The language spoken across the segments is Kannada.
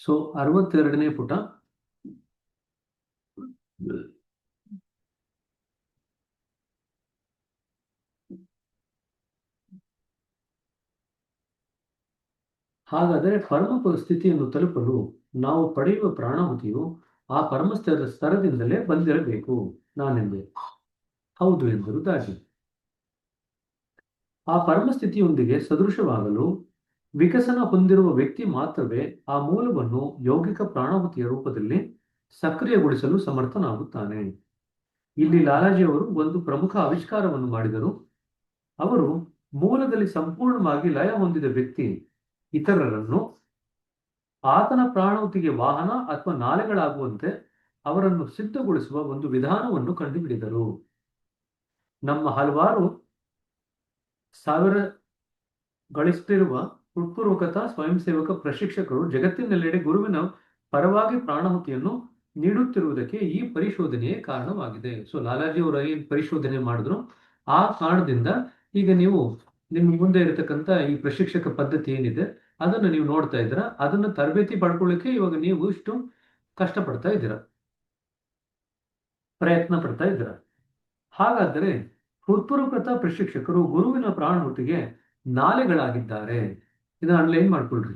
ಸೊ 62ನೇ ಪುಟ. ಹಾಗಾದರೆ ಪರಮ ಸ್ಥಿತಿಯನ್ನು ತಲುಪಲು ನಾವು ಪಡೆಯುವ ಪ್ರಾಣಾಹುತಿಯು ಆ ಪರಮ ಸ್ತರದಿಂದಲೇ ಬಂದಿರಬೇಕು ನಾನೆಂದೆ. ಹೌದು ಎಂದರು ದಾಜಿ. ಆ ಪರಮಸ್ಥಿತಿಯೊಂದಿಗೆ ಸದೃಶವಾಗಲು ವಿಕಸನ ಹೊಂದಿರುವ ವ್ಯಕ್ತಿ ಮಾತ್ರವೇ ಆ ಮೂಲವನ್ನು ಯೌಗಿಕ ಪ್ರಾಣಾಹುತಿಯ ರೂಪದಲ್ಲಿ ಸಕ್ರಿಯಗೊಳಿಸಲು ಸಮರ್ಥನಾಗುತ್ತಾನೆ. ಇಲ್ಲಿ ಲಾಲಾಜಿಯವರು ಒಂದು ಪ್ರಮುಖ ಆವಿಷ್ಕಾರವನ್ನು ಮಾಡಿದರು. ಅವರು ಮೂಲದಲ್ಲಿ ಸಂಪೂರ್ಣವಾಗಿ ಲಯ ಹೊಂದಿದ ವ್ಯಕ್ತಿ ಇತರರನ್ನು ಆತನ ಪ್ರಾಣಾಹುತಿಗೆ ವಾಹನ ಅಥವಾ ನಾಲೆಗಳಾಗುವಂತೆ ಅವರನ್ನು ಸಿದ್ಧಗೊಳಿಸುವ ಒಂದು ವಿಧಾನವನ್ನು ಕಂಡುಹಿಡಿದರು. ನಮ್ಮ ಹಲವಾರು ಸಾವಿರ ಗಳಿಸುತ್ತಿರುವ ಹೃತ್ಪೂರ್ವಕತಾ ಸ್ವಯಂ ಸೇವಕ ಪ್ರಶಿಕ್ಷಕರು ಜಗತ್ತಿನೆಲ್ಲೆಡೆ ಗುರುವಿನ ಪರವಾಗಿ ಪ್ರಾಣಾಹುತಿಯನ್ನು ನೀಡುತ್ತಿರುವುದಕ್ಕೆ ಈ ಪರಿಶೋಧನೆಯೇ ಕಾರಣವಾಗಿದೆ. ಸೊ ಲಾಲಾಜಿ ಅವರು ಏನು ಪರಿಶೋಧನೆ ಮಾಡಿದ್ರು, ಆ ಕಾರಣದಿಂದ ಈಗ ನೀವು ನಿಮ್ಮ ಮುಂದೆ ಇರತಕ್ಕಂಥ ಈ ಪ್ರಶಿಕ್ಷಕ ಪದ್ಧತಿ ಏನಿದೆ ಅದನ್ನು ನೀವು ನೋಡ್ತಾ ಇದ್ದೀರಾ. ಅದನ್ನು ತರಬೇತಿ ಪಡ್ಕೊಳ್ಳಿಕ್ಕೆ ಇವಾಗ ನೀವು ಇಷ್ಟು ಕಷ್ಟಪಡ್ತಾ ಇದ್ದೀರಾ, ಪ್ರಯತ್ನ ಪಡ್ತಾ ಇದ್ದೀರಾ. ಹಾಗಾದರೆ ಹೃತ್ಪೂರ್ವಕತಾ ಪ್ರಶಿಕ್ಷಕರು ಗುರುವಿನ ಪ್ರಾಣಾಹುತಿಗೆ ನಾಲೆಗಳಾಗಿದ್ದಾರೆ. ಇದನ್ನ ಅಂಡರ್ಲೈನ್ ಮಾಡ್ಕೊಳ್ರಿ.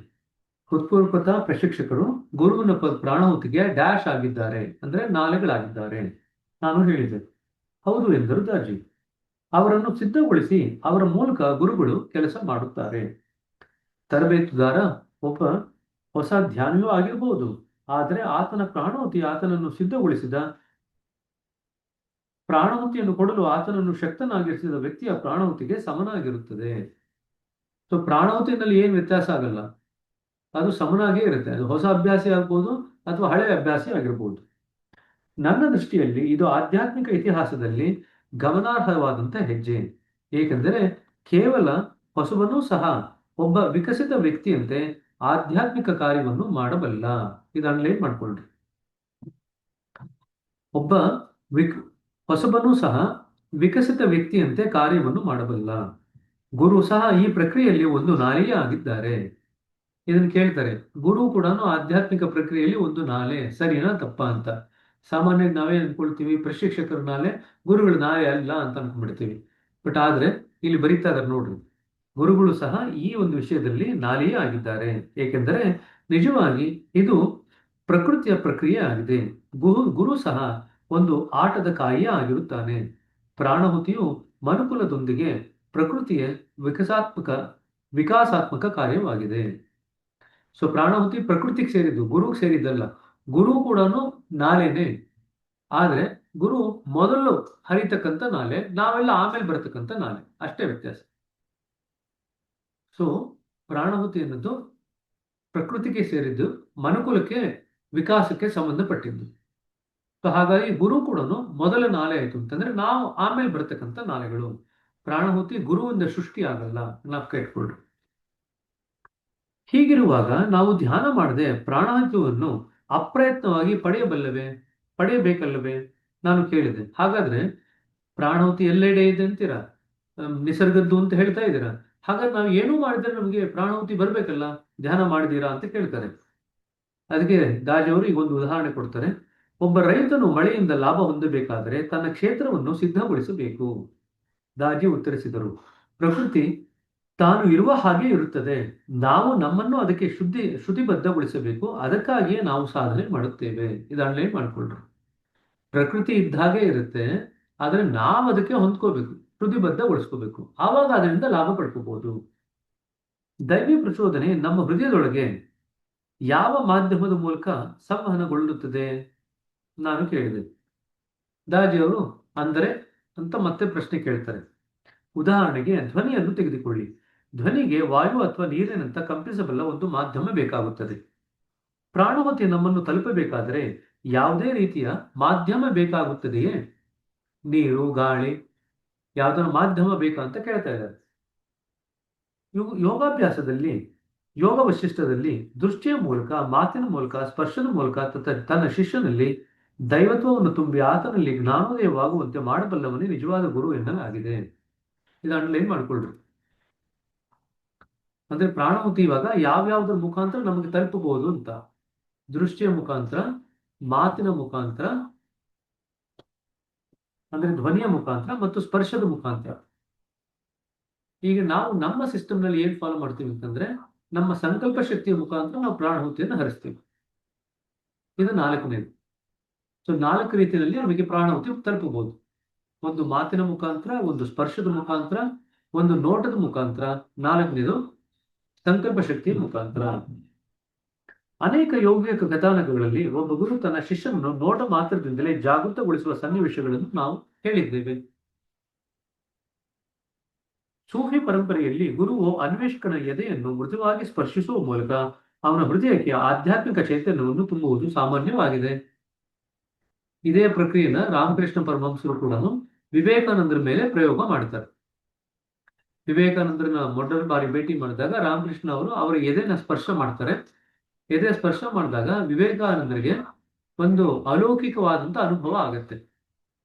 ಹೃತ್ಪೂರ್ವಕತಾ ಪ್ರಶಿಕ್ಷಕರು ಗುರುವಿನ ಪ್ರಾಣಾಹುತಿಗೆ ಡ್ಯಾಶ್ ಆಗಿದ್ದಾರೆ, ಅಂದ್ರೆ ನಾಲೆಗಳಾಗಿದ್ದಾರೆ. ನಾನು ಹೇಳಿದೆ. ಹೌದು ಎಂದರು ದಾಜಿ. ಅವರನ್ನು ಸಿದ್ಧಗೊಳಿಸಿ ಅವರ ಮೂಲಕ ಗುರುಗಳು ಕೆಲಸ ಮಾಡುತ್ತಾರೆ. ತರಬೇತುದಾರ ಒಬ್ಬ ಹೊಸ ಧ್ಯಾನಿಯೂ ಆಗಿರಬಹುದು, ಆದರೆ ಆತನ ಪ್ರಾಣಾಹುತಿ ಆತನನ್ನು ಸಿದ್ಧಗೊಳಿಸಿದ ಪ್ರಾಣಾಹುತಿಯನ್ನು ಕೊಡಲು ಆತನನ್ನು ಶಕ್ತನಾಗಿರಿಸಿದ ವ್ಯಕ್ತಿಯ ಪ್ರಾಣಾಹುತಿಗೆ ಸಮನಾಗಿರುತ್ತದೆ. ಸೊ ಪ್ರಾಣಾಹುತಿಯಲ್ಲಿ ಏನು ವ್ಯತ್ಯಾಸ ಆಗಲ್ಲ, ಅದು ಸಮನಾಗೇ ಇರುತ್ತೆ. ಅದು ಹೊಸ ಅಭ್ಯಾಸಿ ಆಗ್ಬೋದು ಅಥವಾ ಹಳೆಯ ಅಭ್ಯಾಸಿ ಆಗಿರ್ಬೋದು. ನನ್ನ ದೃಷ್ಟಿಯಲ್ಲಿ ಇದು ಆಧ್ಯಾತ್ಮಿಕ ಇತಿಹಾಸದಲ್ಲಿ ಗಮನಾರ್ಹವಾದಂಥ ಹೆಜ್ಜೆ. ಏಕೆಂದರೆ ಕೇವಲ ಹೊಸವನ್ನೂ ಸಹ ಒಬ್ಬ ವಿಕಸಿತ ವ್ಯಕ್ತಿಯಂತೆ ಆಧ್ಯಾತ್ಮಿಕ ಕಾರ್ಯವನ್ನು ಮಾಡಬಲ್ಲ. ಇದು ಅಂಡರ್ಲೈನ್ ಮಾಡ್ಕೊಳ್ರಿ. ಒಬ್ಬ ಹೊಸಬನೂ ಸಹ ವಿಕಸಿತ ವ್ಯಕ್ತಿಯಂತೆ ಕಾರ್ಯವನ್ನು ಮಾಡಬಲ್ಲ. ಗುರು ಸಹ ಈ ಪ್ರಕ್ರಿಯೆಯಲ್ಲಿ ಒಂದು ನಾಲೆಯೇ ಆಗಿದ್ದಾರೆ. ಇದನ್ನು ಕೇಳ್ತಾರೆ, ಗುರು ಕೂಡ ಆಧ್ಯಾತ್ಮಿಕ ಪ್ರಕ್ರಿಯೆಯಲ್ಲಿ ಒಂದು ನಾಲೆ, ಸರಿನಾ ತಪ್ಪಾ ಅಂತ. ಸಾಮಾನ್ಯವಾಗಿ ನಾವೇ ಅನ್ಕೊಳ್ತೀವಿ ಪ್ರಶಿಕ್ಷಕರ ನಾಲೆ, ಗುರುಗಳ ನಾಲೆ ಅಲ್ಲ ಅಂತ ಅನ್ಕೊಂಡ್ಬಿಡ್ತೀವಿ. ಬಟ್ ಆದ್ರೆ ಇಲ್ಲಿ ಬರೀತಾ ಇದಾರೆ ನೋಡ್ರಿ, ಗುರುಗಳು ಸಹ ಈ ಒಂದು ವಿಷಯದಲ್ಲಿ ನಾಲೆಯೇ ಆಗಿದ್ದಾರೆ. ಏಕೆಂದರೆ ನಿಜವಾಗಿ ಇದು ಪ್ರಕೃತಿಯ ಪ್ರಕ್ರಿಯೆ ಆಗಿದೆ. ಗುರು ಸಹ ಒಂದು ಆಟದ ಕಾಯಿಯೇ ಆಗಿರುತ್ತಾನೆ. ಪ್ರಾಣಾಹುತಿಯು ಮನುಕುಲದೊಂದಿಗೆ ಪ್ರಕೃತಿಯ ವಿಕಾಸಾತ್ಮಕ ಕಾರ್ಯವಾಗಿದೆ. ಸೊ ಪ್ರಾಣಾಹುತಿ ಪ್ರಕೃತಿಗೆ ಸೇರಿದ್ದು, ಗುರುಗೆ ಸೇರಿದ್ದಲ್ಲ. ಗುರು ಕೂಡ ನಾಲೆನೇ, ಆದ್ರೆ ಗುರು ಮೊದಲು ಹರಿತಕ್ಕಂಥ ನಾಲೆ, ನಾವೆಲ್ಲ ಆಮೇಲೆ ಬರತಕ್ಕಂಥ ನಾಲೆ, ಅಷ್ಟೇ ವ್ಯತ್ಯಾಸ. ಸೊ ಪ್ರಾಣಾಹುತಿ ಅನ್ನೋದು ಪ್ರಕೃತಿಗೆ ಸೇರಿದ್ದು, ಮನುಕುಲಕ್ಕೆ ವಿಕಾಸಕ್ಕೆ ಸಂಬಂಧಪಟ್ಟಿದ್ದು. ಸೊ ಹಾಗಾಗಿ ಗುರು ಕೂಡ ಮೊದಲ ನಾಲೆ ಆಯ್ತು ಅಂತಂದ್ರೆ ನಾವು ಆಮೇಲೆ ಬರತಕ್ಕಂಥ ನಾಲೆಗಳು. ಪ್ರಾಣಾಹುತಿ ಗುರುವಿಂದ ಸೃಷ್ಟಿ ಆಗಲ್ಲ, ಜ್ಞಾಪಕ ಇಟ್ಕೊಳ್ರಿ. ಹೀಗಿರುವಾಗ ನಾವು ಧ್ಯಾನ ಮಾಡದೆ ಪ್ರಾಣಾಹುತಿಯನ್ನು ಅಪ್ರಯತ್ನವಾಗಿ ಪಡೆಯಬೇಕಲ್ಲವೇ? ನಾನು ಕೇಳಿದೆ. ಹಾಗಾದ್ರೆ ಪ್ರಾಣಾಹುತಿ ಎಲ್ಲೆಡೆ ಇದೆ ಅಂತೀರಾ, ನಿಸರ್ಗದ್ದು ಅಂತ ಹೇಳ್ತಾ ಇದ್ದೀರಾ. ಹಾಗಾದ್ರೆ ನಾವು ಏನೂ ಮಾಡಿದ್ರೆ ನಮಗೆ ಪ್ರಾಣಾಹುತಿ ಬರ್ಬೇಕಲ್ಲ, ಧ್ಯಾನ ಮಾಡಿದೀರಾ ಅಂತ ಕೇಳ್ತಾರೆ. ಅದಕ್ಕೆ ದಾಜಿಯವರು ಈಗ ಒಂದು ಉದಾಹರಣೆ ಕೊಡ್ತಾರೆ. ಒಬ್ಬ ರೈತನು ಮಳೆಯಿಂದ ಲಾಭ ಹೊಂದಬೇಕಾದರೆ ತನ್ನ ಕ್ಷೇತ್ರವನ್ನು ಸಿದ್ಧಗೊಳಿಸಬೇಕು. ದಾಜಿ ಉತ್ತರಿಸಿದರು, ಪ್ರಕೃತಿ ತಾನು ಇರುವ ಹಾಗೆ ಇರುತ್ತದೆ. ನಾವು ನಮ್ಮನ್ನು ಅದಕ್ಕೆ ಶುದ್ಧಿಬದ್ಧಗೊಳಿಸಬೇಕು. ಅದಕ್ಕಾಗಿಯೇ ನಾವು ಸಾಧನೆ ಮಾಡುತ್ತೇವೆ. ಇದು ಅಂಡರ್ಲೈನ್ ಮಾಡ್ಕೊಳ್ರಿ. ಪ್ರಕೃತಿ ಇದ್ದ ಹಾಗೆ ಇರುತ್ತೆ, ಆದ್ರೆ ನಾವು ಅದಕ್ಕೆ ಹೊಂದ್ಕೋಬೇಕು, ಶುದ್ಧಿಬದ್ಧಗೊಳಿಸ್ಕೋಬೇಕು. ಆವಾಗ ಅದರಿಂದ ಲಾಭ ಪಡ್ಕೋಬಹುದು. ದೈವಿ ಪ್ರಚೋದನೆ ನಮ್ಮ ಹೃದಯದೊಳಗೆ ಯಾವ ಮಾಧ್ಯಮದ ಮೂಲಕ ಸಂವಹನಗೊಳ್ಳುತ್ತದೆ? ನಾನು ಕೇಳಿದೆ. ದಾಜಿಯವರು ಅಂದರೆ ಅಂತ ಮತ್ತೆ ಪ್ರಶ್ನೆ ಕೇಳ್ತಾರೆ. ಉದಾಹರಣೆಗೆ ಧ್ವನಿಯನ್ನು ತೆಗೆದುಕೊಳ್ಳಿ. ಧ್ವನಿಗೆ ವಾಯು ಅಥವಾ ನೀರಿನಂತ ಕಂಪಿಸಬಲ್ಲ ಒಂದು ಮಾಧ್ಯಮ ಬೇಕಾಗುತ್ತದೆ. ಪ್ರಾಣಾಹುತಿ ನಮ್ಮನ್ನು ತಲುಪಬೇಕಾದರೆ ಯಾವುದೇ ರೀತಿಯ ಮಾಧ್ಯಮ ಬೇಕಾಗುತ್ತದೆಯೇ? ನೀರು, ಗಾಳಿ, ಯಾವುದರ ಮಾಧ್ಯಮ ಬೇಕಾ ಅಂತ ಕೇಳ್ತಾ ಇದ್ದಾರೆ. ಯೋಗಾಭ್ಯಾಸದಲ್ಲಿ, ಯೋಗ ವಶಿಷ್ಠದಲ್ಲಿ ದೃಷ್ಟಿಯ ಮೂಲಕ, ಮಾತಿನ ಮೂಲಕ, ಸ್ಪರ್ಶದ ಮೂಲಕ ತನ್ನ ಶಿಷ್ಯನಲ್ಲಿ ದೈವತ್ವವನ್ನು ತುಂಬಿ ಆತನಲ್ಲಿ ಜ್ಞಾನೋದಯವಾಗುವಂತೆ ಮಾಡಬಲ್ಲವನೇ ನಿಜವಾದ ಗುರು ಎನ್ನಲಾಗಿದೆ. ಇದು ಅಂಡರ್ಲೈನ್ ಮಾಡ್ಕೊಳ್ರಿ. ಅಂದ್ರೆ ಪ್ರಾಣಾಹುತಿ ಇವಾಗ ಯಾವ್ಯಾವ್ದ್ರ ಮುಖಾಂತರ ನಮಗೆ ತಲುಪಬಹುದು ಅಂತ. ದೃಷ್ಟಿಯ ಮುಖಾಂತರ, ಮಾತಿನ ಮುಖಾಂತರ ಅಂದ್ರೆ ಧ್ವನಿಯ ಮುಖಾಂತರ ಮತ್ತು ಸ್ಪರ್ಶದ ಮುಖಾಂತರ. ಈಗ ನಾವು ನಮ್ಮ ಸಿಸ್ಟಮ್ ನಲ್ಲಿ ಏನ್ ಫಾಲೋ ಮಾಡ್ತೀವಿ ಅಂತಂದ್ರೆ, ನಮ್ಮ ಸಂಕಲ್ಪ ಶಕ್ತಿಯ ಮುಖಾಂತರ ನಾವು ಪ್ರಾಣಾಹುತಿಯನ್ನು ಹರಿಸ್ತೀವಿ. ಇದು ನಾಲ್ಕನೇದು. ಸೊ 4 ರೀತಿಯಲ್ಲಿ ನಮಗೆ ಪ್ರಾಣಾಹುತಿ ತಲುಪಬಹುದು. ಒಂದು ಮಾತಿನ ಮುಖಾಂತರ, ಒಂದು ಸ್ಪರ್ಶದ ಮುಖಾಂತರ, ಒಂದು ನೋಟದ ಮುಖಾಂತರ, 4ನೇದು ಸಂಕಲ್ಪ ಶಕ್ತಿಯ ಮುಖಾಂತರ. ಅನೇಕ ಯೌಗಿಕ ಕಥಾನಕಗಳಲ್ಲಿ ಒಬ್ಬ ಗುರು ತನ್ನ ಶಿಷ್ಯನನ್ನು ನೋಟ ಮಾತ್ರದಿಂದಲೇ ಜಾಗೃತಗೊಳಿಸುವ ಸನ್ನಿವೇಶಗಳನ್ನು ನಾವು ಹೇಳಿದ್ದೇವೆ. ಸೂಫಿ ಪರಂಪರೆಯಲ್ಲಿ ಗುರುವು ಅನ್ವೇಷಕನ ಎದೆಯನ್ನು ಮೃದುವಾಗಿ ಸ್ಪರ್ಶಿಸುವ ಮೂಲಕ ಅವನ ಹೃದಯಕ್ಕೆ ಆಧ್ಯಾತ್ಮಿಕ ಚೈತನ್ಯವನ್ನು ತುಂಬುವುದು ಸಾಮಾನ್ಯವಾಗಿದೆ. ಇದೇ ಪ್ರಕ್ರಿಯೆನ ರಾಮಕೃಷ್ಣ ಪರಮಹಂಸರು ಕೂಡ ವಿವೇಕಾನಂದರ ಮೇಲೆ ಪ್ರಯೋಗ ಮಾಡ್ತಾರೆ. ವಿವೇಕಾನಂದರನ್ನ ಮೊದಲ ಬಾರಿ ಭೇಟಿ ಮಾಡಿದಾಗ ರಾಮಕೃಷ್ಣ ಅವರು ಅವರ ಎದೆನ ಸ್ಪರ್ಶ ಮಾಡ್ತಾರೆ. ಎದೆ ಸ್ಪರ್ಶ ಮಾಡಿದಾಗ ವಿವೇಕಾನಂದರಿಗೆ ಒಂದು ಅಲೌಕಿಕವಾದಂತ ಅನುಭವ ಆಗತ್ತೆ.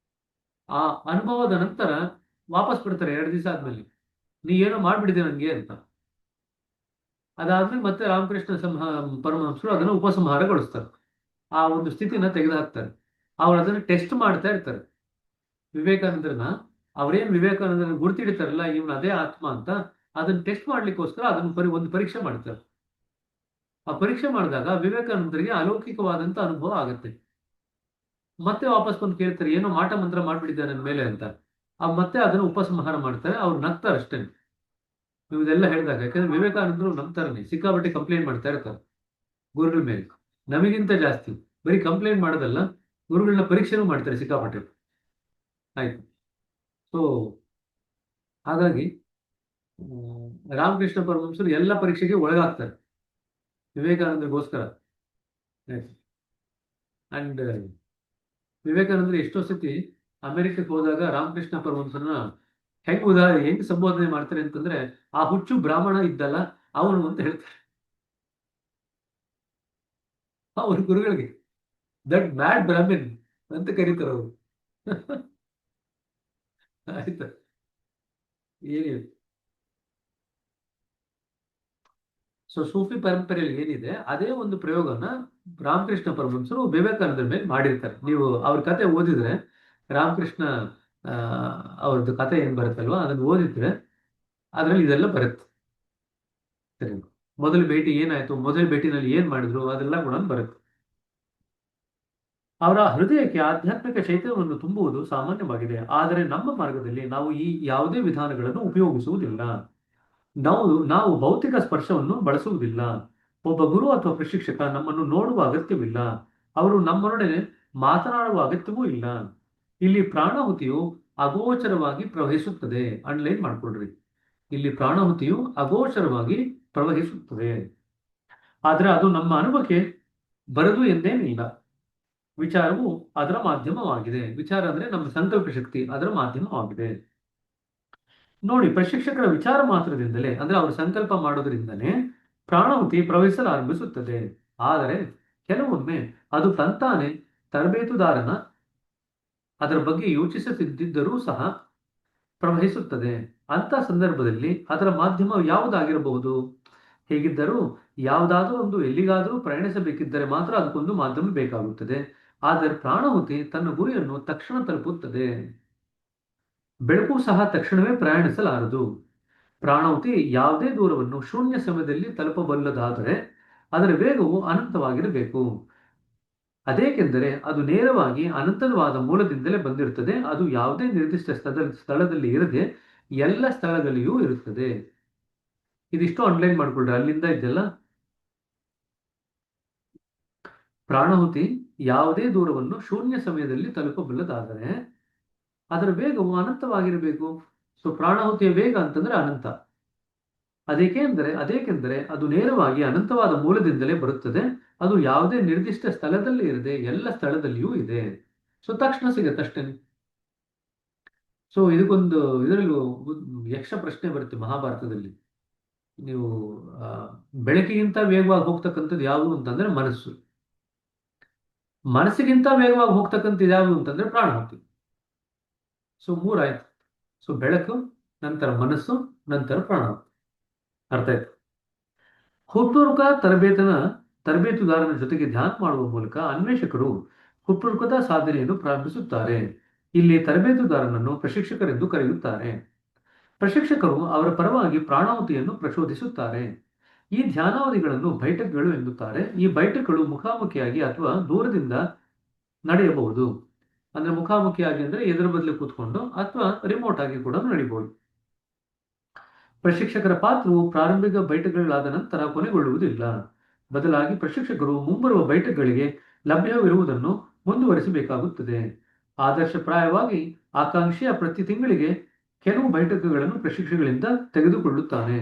ಆ ಅನುಭವದ ನಂತರ ವಾಪಸ್ ಬಿಡ್ತಾರೆ 2 ದಿವಸ ಆದ್ಮೇಲೆ, ನೀ ಏನೋ ಮಾಡ್ಬಿಟ್ಟಿದೆ ನನ್ಗೆ ಅಂತ. ಅದಾದ್ಮೇಲೆ ಮತ್ತೆ ರಾಮಕೃಷ್ಣ ಪರಮಹಂಸರು ಅದನ್ನು ಉಪಸಂಹಾರಗೊಳಿಸ್ತಾರೆ. ಆ ಒಂದು ಸ್ಥಿತಿನ ತೆಗೆದುಹಾಕ್ತಾರೆ. ಅವ್ರು ಅದನ್ನ ಟೆಸ್ಟ್ ಮಾಡ್ತಾ ಇರ್ತಾರೆ ವಿವೇಕಾನಂದರನ್ನ. ಅವ್ರೇನ್ ವಿವೇಕಾನಂದರನ್ನ ಗುರ್ತಿಡ್ತಾರಲ್ಲ ಇವನು ಅದೇ ಆತ್ಮ ಅಂತ, ಅದನ್ನ ಟೆಸ್ಟ್ ಮಾಡ್ಲಿಕ್ಕೋಸ್ಕರ ಅದನ್ನ ಒಂದು ಪರೀಕ್ಷೆ ಮಾಡ್ತಾರೆ. ಆ ಪರೀಕ್ಷೆ ಮಾಡಿದಾಗ ವಿವೇಕಾನಂದರಿಗೆ ಅಲೌಕಿಕವಾದಂತ ಅನುಭವ ಆಗುತ್ತೆ. ಮತ್ತೆ ವಾಪಸ್ ಬಂದು ಕೇಳ್ತಾರೆ, ಏನೋ ಮಾಟ ಮಂತ್ರ ಮಾಡ್ಬಿಟ್ಟಿದ್ದೆ ನನ್ನ ಮೇಲೆ ಅಂತ. ಮತ್ತೆ ಅದನ್ನು ಉಪಸಂಹಾರ ಮಾಡ್ತಾರೆ. ಅವ್ರು ನಗ್ತಾರೆ ಅಷ್ಟೇ. ನೀವು ಇದೆಲ್ಲ ಹೇಳಿದಾಗ, ಯಾಕಂದ್ರೆ ವಿವೇಕಾನಂದರು ನಂಬ್ತಾರನೆ, ಸಿಕ್ಕಾಪಟ್ಟೆ ಕಂಪ್ಲೇಂಟ್ ಮಾಡ್ತಾ ಇರ್ತಾರೆ ಗುರುಗಳ ಮೇಲೆ. ನಮಗಿಂತ ಜಾಸ್ತಿ ಬರೀ ಕಂಪ್ಲೇಂಟ್ ಮಾಡೋದಲ್ಲ, ಗುರುಗಳನ್ನ ಪರೀಕ್ಷೆನೂ ಮಾಡ್ತಾರೆ ಸಿಕ್ಕಾಪಟ್ಟೆ. ಆಯ್ತು. ಸೊ ಹಾಗಾಗಿ ರಾಮಕೃಷ್ಣ ಪರಮಹಂಸರು ಎಲ್ಲ ಪರೀಕ್ಷೆಗೆ ಒಳಗಾಗ್ತಾರೆ ವಿವೇಕಾನಂದರಿಗೋಸ್ಕರ. ಅಂಡ್ ವಿವೇಕಾನಂದರು ಎಷ್ಟೋ ಸತಿ ಅಮೆರಿಕಕ್ಕೆ ಹೋದಾಗ ರಾಮಕೃಷ್ಣ ಪರಮಹಂಸರನ್ನ ಹೆಂಗ್ ಸಂಬೋಧನೆ ಮಾಡ್ತಾರೆ ಅಂತಂದ್ರೆ, ಆ ಹುಚ್ಚು ಬ್ರಾಹ್ಮಣ ಇದ್ದಲ್ಲ ಅವನು ಅಂತ ಹೇಳ್ತಾರೆ ಅವ್ರ ಗುರುಗಳಿಗೆ. ದಟ್ ಮ್ಯಾಡ್ ಬ್ರಾಹ್ಮಿನ್ ಅಂತ ಕರೀತಾರೆ ಅವರು. ಆಯ್ತಾ, ಏನಿದೆ. ಸೊ ಸೂಫಿ ಪರಂಪರೆಯಲ್ಲಿ ಏನಿದೆ ಅದೇ ಒಂದು ಪ್ರಯೋಗನ ರಾಮಕೃಷ್ಣ ಪರಮಹಂಸರು ವಿವೇಕಾನಂದರ ಮೇಲೆ ಮಾಡಿರ್ತಾರೆ. ನೀವು ಅವ್ರ ಕತೆ ಓದಿದ್ರೆ, ರಾಮಕೃಷ್ಣ ಅವ್ರದ್ದು ಕತೆ ಏನ್ ಬರುತ್ತಲ್ವಾ ಅದನ್ನ ಓದಿದ್ರೆ ಅದ್ರಲ್ಲಿ ಇದೆಲ್ಲ ಬರುತ್ತೆ. ಸರಿ, ಮೊದಲ ಭೇಟಿ ಏನಾಯ್ತು, ಮೊದಲ ಭೇಟಿನಲ್ಲಿ ಏನ್ ಮಾಡಿದ್ರು, ಅದೆಲ್ಲ ಕೂಡ ಬರುತ್ತೆ. ಅವರ ಹೃದಯಕ್ಕೆ ಆಧ್ಯಾತ್ಮಿಕ ಚೈತನ್ಯವನ್ನು ತುಂಬುವುದು ಸಾಮಾನ್ಯವಾಗಿದೆ. ಆದರೆ ನಮ್ಮ ಮಾರ್ಗದಲ್ಲಿ ನಾವು ಈ ಯಾವುದೇ ವಿಧಾನಗಳನ್ನು ಉಪಯೋಗಿಸುವುದಿಲ್ಲ. ನಾವು ಭೌತಿಕ ಸ್ಪರ್ಶವನ್ನು ಬಳಸುವುದಿಲ್ಲ. ಒಬ್ಬ ಗುರು ಅಥವಾ ಪ್ರಶಿಕ್ಷಕ ನಮ್ಮನ್ನು ನೋಡುವ ಅಗತ್ಯವಿಲ್ಲ. ಅವರು ನಮ್ಮೊಡನೆ ಮಾತನಾಡುವ ಅಗತ್ಯವೂ ಇಲ್ಲ. ಇಲ್ಲಿ ಪ್ರಾಣಾಹುತಿಯು ಅಗೋಚರವಾಗಿ ಪ್ರವಹಿಸುತ್ತದೆ. ಅಂಡರ್ಲೈನ್ ಮಾಡ್ಕೊಳ್ರಿ, ಇಲ್ಲಿ ಪ್ರಾಣಾಹುತಿಯು ಅಗೋಚರವಾಗಿ ಪ್ರವಹಿಸುತ್ತದೆ. ಆದ್ರೆ ಅದು ನಮ್ಮ ಅನುಭವಕ್ಕೆ ಬರದು ಎಂದೇನಿಲ್ಲ. ವಿಚಾರವು ಅದರ ಮಾಧ್ಯಮವಾಗಿದೆ. ವಿಚಾರ ಅಂದ್ರೆ ನಮ್ಮ ಸಂಕಲ್ಪ ಶಕ್ತಿ ಅದರ ಮಾಧ್ಯಮವಾಗಿದೆ. ನೋಡಿ, ಪ್ರಶಿಕ್ಷಕರ ವಿಚಾರ ಮಾತ್ರದಿಂದಲೇ ಅಂದ್ರೆ ಅವರು ಸಂಕಲ್ಪ ಮಾಡೋದ್ರಿಂದನೇ ಪ್ರಾಣಾಹುತಿ ಪ್ರವಹಿಸಲು ಆರಂಭಿಸುತ್ತದೆ. ಆದರೆ ಕೆಲವೊಮ್ಮೆ ಅದು ತಂತಾನೆ ತರಬೇತುದಾರನ ಅದರ ಬಗ್ಗೆ ಯೋಚಿಸುತ್ತಿದ್ದರೂ ಸಹ ಪ್ರವಹಿಸುತ್ತದೆ. ಅಂತ ಸಂದರ್ಭದಲ್ಲಿ ಅದರ ಮಾಧ್ಯಮ ಯಾವುದಾಗಿರಬಹುದು? ಹೇಗಿದ್ದರೂ ಯಾವುದಾದರೂ ಒಂದು ಎಲ್ಲಿಗಾದರೂ ಪ್ರಯಾಣಿಸಬೇಕಿದ್ದರೆ ಮಾತ್ರ ಅದಕ್ಕೊಂದು ಮಾಧ್ಯಮ ಬೇಕಾಗುತ್ತದೆ. ಆದರೆ ಪ್ರಾಣಾಹುತಿ ತನ್ನ ಗುರಿಯನ್ನು ತಕ್ಷಣ ತಲುಪುತ್ತದೆ. ಬೆಳಕು ಸಹ ತಕ್ಷಣವೇ ಪ್ರಯಾಣಿಸಲಾರದು. ಪ್ರಾಣಾಹುತಿ ಯಾವುದೇ ದೂರವನ್ನು ಶೂನ್ಯ ಸಮಯದಲ್ಲಿ ತಲುಪಬಲ್ಲದಾದರೆ ಅದರ ವೇಗವು ಅನಂತವಾಗಿರಬೇಕು. ಅದೇಕೆಂದರೆ ಅದು ನೇರವಾಗಿ ಅನಂತವಾದ ಮೂಲದಿಂದಲೇ ಬಂದಿರುತ್ತದೆ. ಅದು ಯಾವುದೇ ನಿರ್ದಿಷ್ಟ ಸ್ಥಳದಲ್ಲಿ ಇರದೆ ಎಲ್ಲ ಸ್ಥಳದಲ್ಲಿಯೂ ಇರುತ್ತದೆ. ಇದಿಷ್ಟು ಅನ್ಲೈನ್ ಮಾಡ್ಕೊಳ್ರಿ, ಅಲ್ಲಿಂದ ಇದೆಲ್ಲ. ಪ್ರಾಣಾಹುತಿ ಯಾವುದೇ ದೂರವನ್ನು ಶೂನ್ಯ ಸಮಯದಲ್ಲಿ ತಲುಪಬಲ್ಲದಾದರೆ ಅದರ ವೇಗವು ಅನಂತವಾಗಿರಬೇಕು. ಸೊ ಪ್ರಾಣಾಹುತಿಯ ವೇಗ ಅಂತಂದ್ರೆ ಅನಂತ. ಅದೇಕೆಂದರೆ ಅದು ನೇರವಾಗಿ ಅನಂತವಾದ ಮೂಲದಿಂದಲೇ ಬರುತ್ತದೆ. ಅದು ಯಾವುದೇ ನಿರ್ದಿಷ್ಟ ಸ್ಥಳದಲ್ಲಿ ಇರದೆ ಎಲ್ಲ ಸ್ಥಳದಲ್ಲಿಯೂ ಇದೆ. ಸೊ ತಕ್ಷಣ ಸಿಗತ್ತೆ ಅಷ್ಟೇನೆ. ಸೊ ಇದರಲ್ಲಿ ಯಕ್ಷ ಪ್ರಶ್ನೆ ಬರುತ್ತೆ ಮಹಾಭಾರತದಲ್ಲಿ. ನೀವು ಬೆಳಕಿಗಿಂತ ವೇಗವಾಗಿ ಹೋಗ್ತಕ್ಕಂಥದ್ದು ಯಾವುದು ಅಂತಂದ್ರೆ ಮನಸ್ಸು. ಮನಸ್ಸಿಗಿಂತ ವೇಗವಾಗಿ ಹೋಗ್ತಕ್ಕಂಥದ್ದು ಯಾವುದು ಅಂತಂದ್ರೆ ಪ್ರಾಣಾಹುತಿ. ಸೊ 3 ಆಯ್ತು. ಸೊ ಬೆಳಕು, ನಂತರ ಮನಸ್ಸು, ನಂತರ ಪ್ರಾಣಾಹುತಿ. ಅರ್ಥ ಆಯ್ತು? ಹುಟ್ಟೂರ್ಕ ತರಬೇತುದಾರನ ಜೊತೆಗೆ ಧ್ಯಾನ ಮಾಡುವ ಮೂಲಕ ಅನ್ವೇಷಕರು ಹುಟ್ಟುಹುಡುಕದ ಸಾಧನೆಯನ್ನು ಪ್ರಾರಂಭಿಸುತ್ತಾರೆ. ಇಲ್ಲಿ ತರಬೇತುದಾರನನ್ನು ಪ್ರಶಿಕ್ಷಕರೆಂದು ಕರೆಯುತ್ತಾರೆ. ಪ್ರಶಿಕ್ಷಕರು ಅವರ ಪರವಾಗಿ ಪ್ರಾಣಾಹುತಿಯನ್ನು ಪ್ರಚೋದಿಸುತ್ತಾರೆ. ಈ ಧ್ಯಾನಾವಧಿಗಳನ್ನು ಬೈಠಕ್ಗಳು ಎನ್ನುತ್ತಾರೆ. ಈ ಬೈಠಕ್ಗಳು ಮುಖಾಮುಖಿಯಾಗಿ ಅಥವಾ ದೂರದಿಂದ ನಡೆಯಬಹುದು. ಅಂದ್ರೆ ಮುಖಾಮುಖಿಯಾಗಿ ಅಂದ್ರೆ ಎದುರು ಬದಲು ಕೂತ್ಕೊಂಡು ಅಥವಾ ರಿಮೋಟ್ ಆಗಿ ಕೂಡ ನಡೀಬಹುದು. ಪ್ರಶಿಕ್ಷಕರ ಪಾತ್ರವು ಪ್ರಾರಂಭಿಕ ಬೈಠಕ್ಗಳಾದ ನಂತರ ಕೊನೆಗೊಳ್ಳುವುದಿಲ್ಲ. ಬದಲಾಗಿ ಪ್ರಶಿಕ್ಷಕರು ಮುಂಬರುವ ಬೈಠಕ್ಗಳಿಗೆ ಲಭ್ಯವಿರುವುದನ್ನು ಮುಂದುವರಿಸಬೇಕಾಗುತ್ತದೆ. ಆದರ್ಶಪ್ರಾಯವಾಗಿ ಆಕಾಂಕ್ಷೆಯ ಪ್ರತಿ ತಿಂಗಳಿಗೆ ಕೆಲವು ಬೈಠಕಗಳನ್ನು ಪ್ರಶಿಕ್ಷಕಗಳಿಂದ ತೆಗೆದುಕೊಳ್ಳುತ್ತಾನೆ.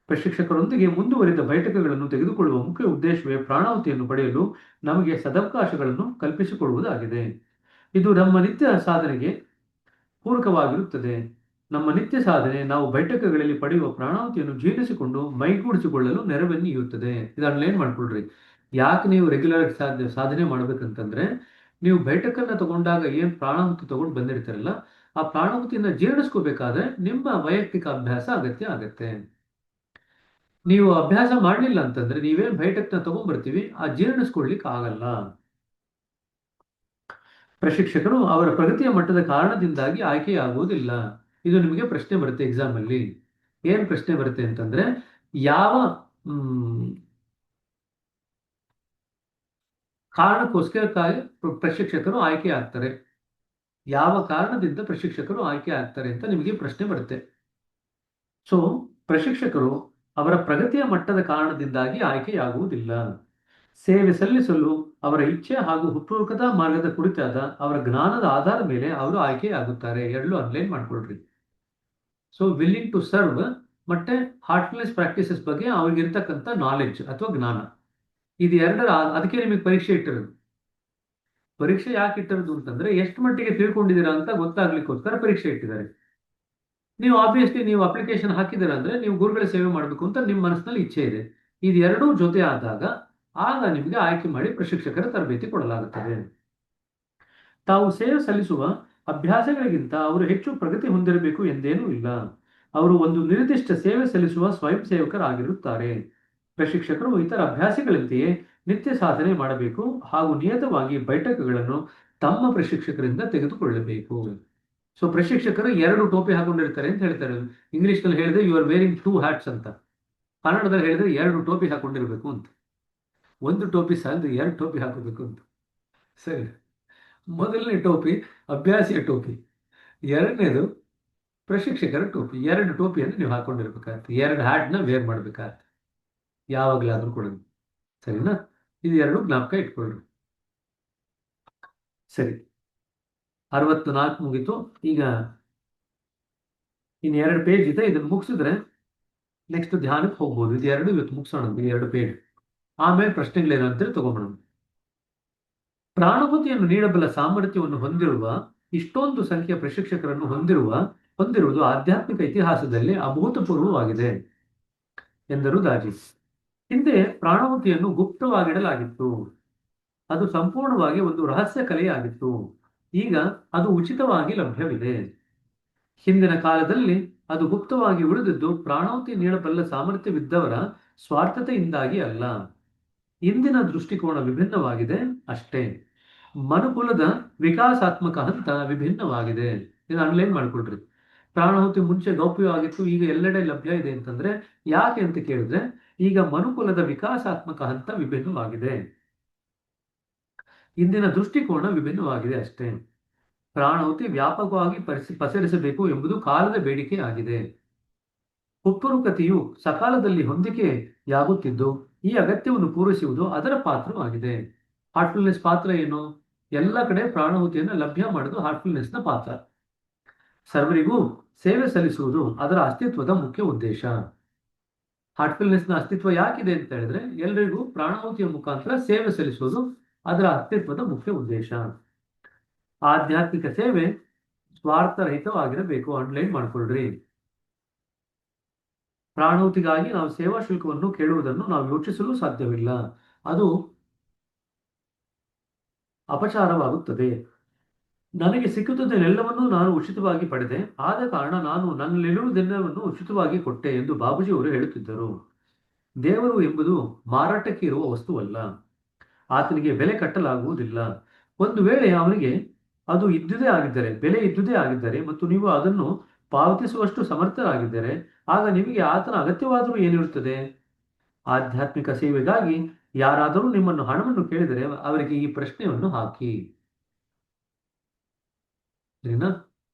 ಪ್ರಶಿಕ್ಷಕರೊಂದಿಗೆ ಮುಂದುವರಿದ ಬೈಠಕಗಳನ್ನು ತೆಗೆದುಕೊಳ್ಳುವ ಮುಖ್ಯ ಉದ್ದೇಶವೇ ಪ್ರಾಣಾಹುತಿಯನ್ನು ಪಡೆಯಲು ನಮಗೆ ಸದವಕಾಶಗಳನ್ನು ಕಲ್ಪಿಸಿಕೊಡುವುದಾಗಿದೆ. ಇದು ನಮ್ಮ ನಿತ್ಯ ಸಾಧನೆಗೆ ಪೂರಕವಾಗಿರುತ್ತದೆ. ನಮ್ಮ ನಿತ್ಯ ಸಾಧನೆ ನಾವು ಬೈಠಕಗಳಲ್ಲಿ ಪಡೆಯುವ ಪ್ರಾಣಾಹುತಿಯನ್ನು ಜೀರ್ಣಿಸಿಕೊಂಡು ಮೈಗೂಡಿಸಿಕೊಳ್ಳಲು ನೆರವನ್ನಿಯುತ್ತದೆ. ಇದನ್ನ ಏನ್ ಮಾಡ್ಕೊಳ್ರಿ. ಯಾಕೆ ನೀವು ರೆಗ್ಯುಲರ್ ಸಾಧನೆ ಮಾಡ್ಬೇಕಂತಂದ್ರೆ, ನೀವು ಬೈಠಕನ್ನ ತಗೊಂಡಾಗ ಏನ್ ಪ್ರಾಣಾಹುತಿ ತಗೊಂಡು ಬಂದಿರ್ತಾರಲ್ಲ, ಆ ಪ್ರಾಣಾಹುತಿಯನ್ನ ಜೀರ್ಣಿಸ್ಕೋಬೇಕಾದ್ರೆ ನಿಮ್ಮ ವೈಯಕ್ತಿಕ ಅಭ್ಯಾಸ ಅಗತ್ಯ ಆಗತ್ತೆ. ನೀವು ಅಭ್ಯಾಸ ಮಾಡಲಿಲ್ಲ ಅಂತಂದ್ರೆ ನೀವೇನ್ ಬೈಠಕ್ನ ತಗೊಂಡ್ಬರ್ತೀವಿ ಆ ಜೀರ್ಣಿಸ್ಕೊಳ್ಲಿಕ್ಕೆ ಆಗಲ್ಲ. ಪ್ರಶಿಕ್ಷಕರು ಅವರ ಪ್ರಗತಿಯ ಮಟ್ಟದ ಕಾರಣದಿಂದಾಗಿ ಆಯ್ಕೆಯಾಗುವುದಿಲ್ಲ. ಇದು ನಿಮಗೆ ಪ್ರಶ್ನೆ ಬರುತ್ತೆ ಎಕ್ಸಾಮ್ ಅಲ್ಲಿ. ಏನ್ ಪ್ರಶ್ನೆ ಬರುತ್ತೆ ಅಂತಂದ್ರೆ, ಯಾವ ಕಾರಣಕ್ಕೋಸ್ಕರಕ್ಕಾಗಿ ಪ್ರಶಿಕ್ಷಕರು ಆಯ್ಕೆ ಆಗ್ತಾರೆ, ಯಾವ ಕಾರಣದಿಂದ ಪ್ರಶಿಕ್ಷಕರು ಆಯ್ಕೆ ಆಗ್ತಾರೆ ಅಂತ ನಿಮಗೆ ಪ್ರಶ್ನೆ ಬರುತ್ತೆ. ಸೊ ಪ್ರಶಿಕ್ಷಕರು ಅವರ ಪ್ರಗತಿಯ ಮಟ್ಟದ ಕಾರಣದಿಂದಾಗಿ ಆಯ್ಕೆಯಾಗುವುದಿಲ್ಲ. ಸೇವೆ ಸಲ್ಲಿಸಲು ಅವರ ಇಚ್ಛೆ ಹಾಗೂ ಹುಟ್ಟುಹುಡುಕದ ಮಾರ್ಗದ ಕುರಿತಾದ ಅವರ ಜ್ಞಾನದ ಆಧಾರದ ಮೇಲೆ ಅವರು ಆಯ್ಕೆಯಾಗುತ್ತಾರೆ. ಎರಡೂ ಅನ್ಲೈನ್ ಮಾಡ್ಕೊಳ್ರಿ. ಸೊ ವಿಲ್ಲಿಂಗ್ ಟು ಸರ್ವ್ ಮತ್ತೆ ಹಾರ್ಟ್ಫುಲ್ನೆಸ್ ಪ್ರಾಕ್ಟೀಸಸ್ ಬಗ್ಗೆ ಅವ್ರಿಗಿರ್ತಕ್ಕಂಥ ನಾಲೆಡ್ಜ್ ಅಥವಾ ಜ್ಞಾನ, ಇದು ಎರಡರ ಅದಕ್ಕೆ ನಿಮಗೆ ಪರೀಕ್ಷೆ ಇಟ್ಟಿರೋದು. ಪರೀಕ್ಷೆ ಯಾಕೆ ಇಟ್ಟಿರೋದು ಅಂತಂದ್ರೆ ಎಷ್ಟು ಮಟ್ಟಿಗೆ ತಿಳ್ಕೊಂಡಿದ್ದೀರಾ ಅಂತ ಗೊತ್ತಾಗ್ಲಿಕ್ಕೋಸ್ಕರ ಪರೀಕ್ಷೆ ಇಟ್ಟಿದ್ದಾರೆ. ನೀವು ಆಬ್ವಿಯಸ್ಲಿ ನೀವು ಅಪ್ಲಿಕೇಶನ್ ಹಾಕಿದ್ದೀರಾ ಅಂದ್ರೆ ನೀವು ಗುರುಗಳ ಸೇವೆ ಮಾಡಬೇಕು ಅಂತ ನಿಮ್ಮ ಮನಸ್ಸಿನಲ್ಲಿ ಇಚ್ಛೆ ಇದೆ. ಇದು ಎರಡೂ ಜೊತೆ ಆದಾಗ ಆಗ ನಿಮಗೆ ಆಯ್ಕೆ ಮಾಡಿ ಪ್ರಶಿಕ್ಷಕರ ತರಬೇತಿ ಕೊಡಲಾಗುತ್ತದೆ. ತಾವು ಸೇವೆ ಸಲ್ಲಿಸುವ ಅಭ್ಯಾಸಗಳಿಗಿಂತ ಅವರು ಹೆಚ್ಚು ಪ್ರಗತಿ ಹೊಂದಿರಬೇಕು ಎಂದೇನೂ ಇಲ್ಲ. ಅವರು ಒಂದು ನಿರ್ದಿಷ್ಟ ಸೇವೆ ಸಲ್ಲಿಸುವ ಸ್ವಯಂ ಸೇವಕರಾಗಿರುತ್ತಾರೆ. ಪ್ರಶಿಕ್ಷಕರು ಇತರ ಅಭ್ಯಾಸಗಳಂತೆಯೇ ನಿತ್ಯ ಸಾಧನೆ ಮಾಡಬೇಕು ಹಾಗೂ ನಿಯತವಾಗಿ ಬೈಠಕಗಳನ್ನು ತಮ್ಮ ಪ್ರಶಿಕ್ಷಕರಿಂದ ತೆಗೆದುಕೊಳ್ಳಬೇಕು. ಸೊ ಪ್ರಶಿಕ್ಷಕರು ಎರಡು ಟೋಪಿ ಹಾಕೊಂಡಿರ್ತಾರೆ ಅಂತ ಹೇಳ್ತಾರೆ. ಇಂಗ್ಲಿಷ್ ನಲ್ಲಿ ಹೇಳಿದ್ರೆ ಯು ಆರ್ ವೇರಿಂಗ್ 2 ಹ್ಯಾಟ್ಸ್ ಅಂತ, ಕನ್ನಡದಲ್ಲಿ ಹೇಳಿದ್ರೆ 2 ಟೋಪಿ ಹಾಕೊಂಡಿರ್ಬೇಕು ಅಂತ. ಒಂದು ಟೋಪಿ ಸಾಲದು, 2 ಟೋಪಿ ಹಾಕಬೇಕು ಅಂತ. ಸರಿ, ಮೊದಲನೇ ಟೋಪಿ ಅಭ್ಯಾಸಿಯ ಟೋಪಿ, ಎರಡನೇದು ಪ್ರಶಿಕ್ಷಕರ ಟೋಪಿ. 2 ಟೋಪಿಯನ್ನು ನೀವು ಹಾಕೊಂಡಿರ್ಬೇಕಾಗತ್ತೆ, 2 ಹ್ಯಾಟ್ನ ವೇರ್ ಮಾಡ್ಬೇಕಾಗತ್ತೆ ಯಾವಾಗಲಾದ್ರೂ ಕೂಡ. ಸರಿನಾ? ಇದು ಎರಡು ಜ್ಞಾಪಕ ಇಟ್ಕೊಳ್ರಿ. ಸರಿ, 64 ಮುಗೀತು. ಈಗ ಇನ್ನು 2 ಪೇಜ್ ಇದೆ, ಇದನ್ನು ಮುಗಿಸಿದ್ರೆ ನೆಕ್ಸ್ಟ್ ಧ್ಯಾನಕ್ಕೆ ಹೋಗ್ಬೋದು. ಇದು ಎರಡು ಇವತ್ತು ಮುಗಿಸೋಣ, 2 ಪೇಜ್. ಆಮೇಲೆ ಪ್ರಶ್ನೆಗಳೇನು ಅಂತೇಳಿ ತಗೊಂಬೋಣ. ಪ್ರಾಣಾಹುತಿಯನ್ನು ನೀಡಬಲ್ಲ ಸಾಮರ್ಥ್ಯವನ್ನು ಹೊಂದಿರುವ ಇಷ್ಟೊಂದು ಸಂಖ್ಯೆಯ ಪ್ರಶಿಕ್ಷಕರನ್ನು ಹೊಂದಿರುವುದು ಆಧ್ಯಾತ್ಮಿಕ ಇತಿಹಾಸದಲ್ಲಿ ಅಭೂತಪೂರ್ವವಾಗಿದೆ ಎಂದರು ದಾಜಿ. ಹಿಂದೆ ಪ್ರಾಣಾಹುತಿಯನ್ನು ಗುಪ್ತವಾಗಿಡಲಾಗಿತ್ತು. ಅದು ಸಂಪೂರ್ಣವಾಗಿ ಒಂದು ರಹಸ್ಯ ಕಲೆಯಾಗಿತ್ತು. ಈಗ ಅದು ಉಚಿತವಾಗಿ ಲಭ್ಯವಿದೆ. ಹಿಂದಿನ ಕಾಲದಲ್ಲಿ ಅದು ಗುಪ್ತವಾಗಿ ಉಳಿದಿದ್ದು ಪ್ರಾಣಾಹುತಿ ನೀಡಬಲ್ಲ ಸಾಮರ್ಥ್ಯವಿದ್ದವರ ಸ್ವಾರ್ಥತೆಯಿಂದಾಗಿ ಅಲ್ಲ. ಇಂದಿನ ದೃಷ್ಟಿಕೋನ ವಿಭಿನ್ನವಾಗಿದೆ ಅಷ್ಟೇ. ಮನುಕುಲದ ವಿಕಾಸಾತ್ಮಕ ಹಂತ ವಿಭಿನ್ನವಾಗಿದೆ. ಇದನ್ನು ಅನ್ಲೈನ್ ಮಾಡ್ಕೊಳ್ರಿ. ಪ್ರಾಣಾಹುತಿ ಮುಂಚೆ ಗೌಪ್ಯವಾಗಿತ್ತು, ಈಗ ಎಲ್ಲೆಡೆ ಲಭ್ಯ ಇದೆ ಅಂತಂದ್ರೆ ಯಾಕೆ ಅಂತ ಕೇಳಿದ್ರೆ, ಈಗ ಮನುಕುಲದ ವಿಕಾಸಾತ್ಮಕ ಹಂತ ವಿಭಿನ್ನವಾಗಿದೆ. ಇಂದಿನ ದೃಷ್ಟಿಕೋನ ವಿಭಿನ್ನವಾಗಿದೆ ಅಷ್ಟೇ. ಪ್ರಾಣಾಹುತಿ ವ್ಯಾಪಕವಾಗಿ ಪಸರಿಸಬೇಕು ಎಂಬುದು ಕಾಲದ ಬೇಡಿಕೆ ಆಗಿದೆ. ಹುಟ್ಟುಹುಡುಕತೆಯು ಸಕಾಲದಲ್ಲಿ ಹೊಂದಿಕೆಯಾಗುತ್ತಿದ್ದು ಈ ಅಗತ್ಯವನ್ನು ಪೂರೈಸುವುದು ಅದರ ಪಾತ್ರವಾಗಿದೆ. ಹಾರ್ಟ್ಫುಲ್ನೆಸ್ ಪಾತ್ರ ಏನು? ಎಲ್ಲ ಕಡೆ ಪ್ರಾಣಾಹುತಿಯನ್ನು ಲಭ್ಯ ಮಾಡೋದು ಹಾರ್ಟ್ಫುಲ್ನೆಸ್ನ ಪಾತ್ರ. ಸರ್ವರಿಗೂ ಸೇವೆ ಸಲ್ಲಿಸುವುದು ಅದರ ಅಸ್ತಿತ್ವದ ಮುಖ್ಯ ಉದ್ದೇಶ. ಹಾರ್ಟ್ಫುಲ್ನೆಸ್ನ ಅಸ್ತಿತ್ವ ಯಾಕಿದೆ ಅಂತ ಹೇಳಿದ್ರೆ, ಎಲ್ಲರಿಗೂ ಪ್ರಾಣಾಹುತಿಯ ಮುಖಾಂತರ ಸೇವೆ ಸಲ್ಲಿಸುವುದು ಅದರ ಅಸ್ತಿತ್ವದ ಮುಖ್ಯ ಉದ್ದೇಶ. ಆಧ್ಯಾತ್ಮಿಕ ಸೇವೆ ಸ್ವಾರ್ಥರಹಿತವಾಗಿರಬೇಕು. ಅನ್ಲೈನ್ ಮಾಡ್ಕೊಳ್ರಿ. ಪ್ರಾಣಾಹುತಿಗಾಗಿ ನಾವು ಸೇವಾ ಶುಲ್ಕವನ್ನು ಕೇಳುವುದನ್ನು ನಾವು ಯೋಚಿಸಲು ಸಾಧ್ಯವಿಲ್ಲ. ಅದು ಅಪಚಾರವಾಗುತ್ತದೆ. ನನಗೆ ಸಿಕ್ಕುವುದನ್ನೆಲ್ಲವನ್ನೂ ನಾನು ಉಚಿತವಾಗಿ ಪಡೆದೆ, ಆದ ಕಾರಣ ನಾನು ನನ್ನಲ್ಲಿರುವುದೆಲ್ಲವನ್ನು ಉಚಿತವಾಗಿ ಕೊಟ್ಟೆ ಎಂದು ಬಾಬೂಜಿ ಅವರು ಹೇಳುತ್ತಿದ್ದರು. ದೇವರು ಎಂಬುದು ಮಾರಾಟಕ್ಕೆ ಇರುವ ವಸ್ತುವಲ್ಲ. ಆತನಿಗೆ ಬೆಲೆ ಕಟ್ಟಲಾಗುವುದಿಲ್ಲ. ಒಂದು ವೇಳೆ ಅವನಿಗೆ ಅದು ಇದ್ದುದೇ ಆಗಿದ್ದರೆ, ಬೆಲೆ ಇದ್ದುದೇ ಆಗಿದ್ದರೆ ಮತ್ತು ನೀವು ಅದನ್ನು ಪಾವತಿಸುವಷ್ಟು ಸಮರ್ಥರಾಗಿದ್ದರೆ, ಆಗ ನಿಮಗೆ ಆತನ ಅಗತ್ಯವಾದರೂ ಏನಿರುತ್ತದೆ? ಆಧ್ಯಾತ್ಮಿಕ ಸೇವೆಗಾಗಿ ಯಾರಾದರೂ ನಿಮ್ಮನ್ನು ಹಣವನ್ನು ಕೇಳಿದರೆ ಅವರಿಗೆ ಈ ಪ್ರಶ್ನೆಯನ್ನು ಹಾಕಿ. ಸರಿನಾ?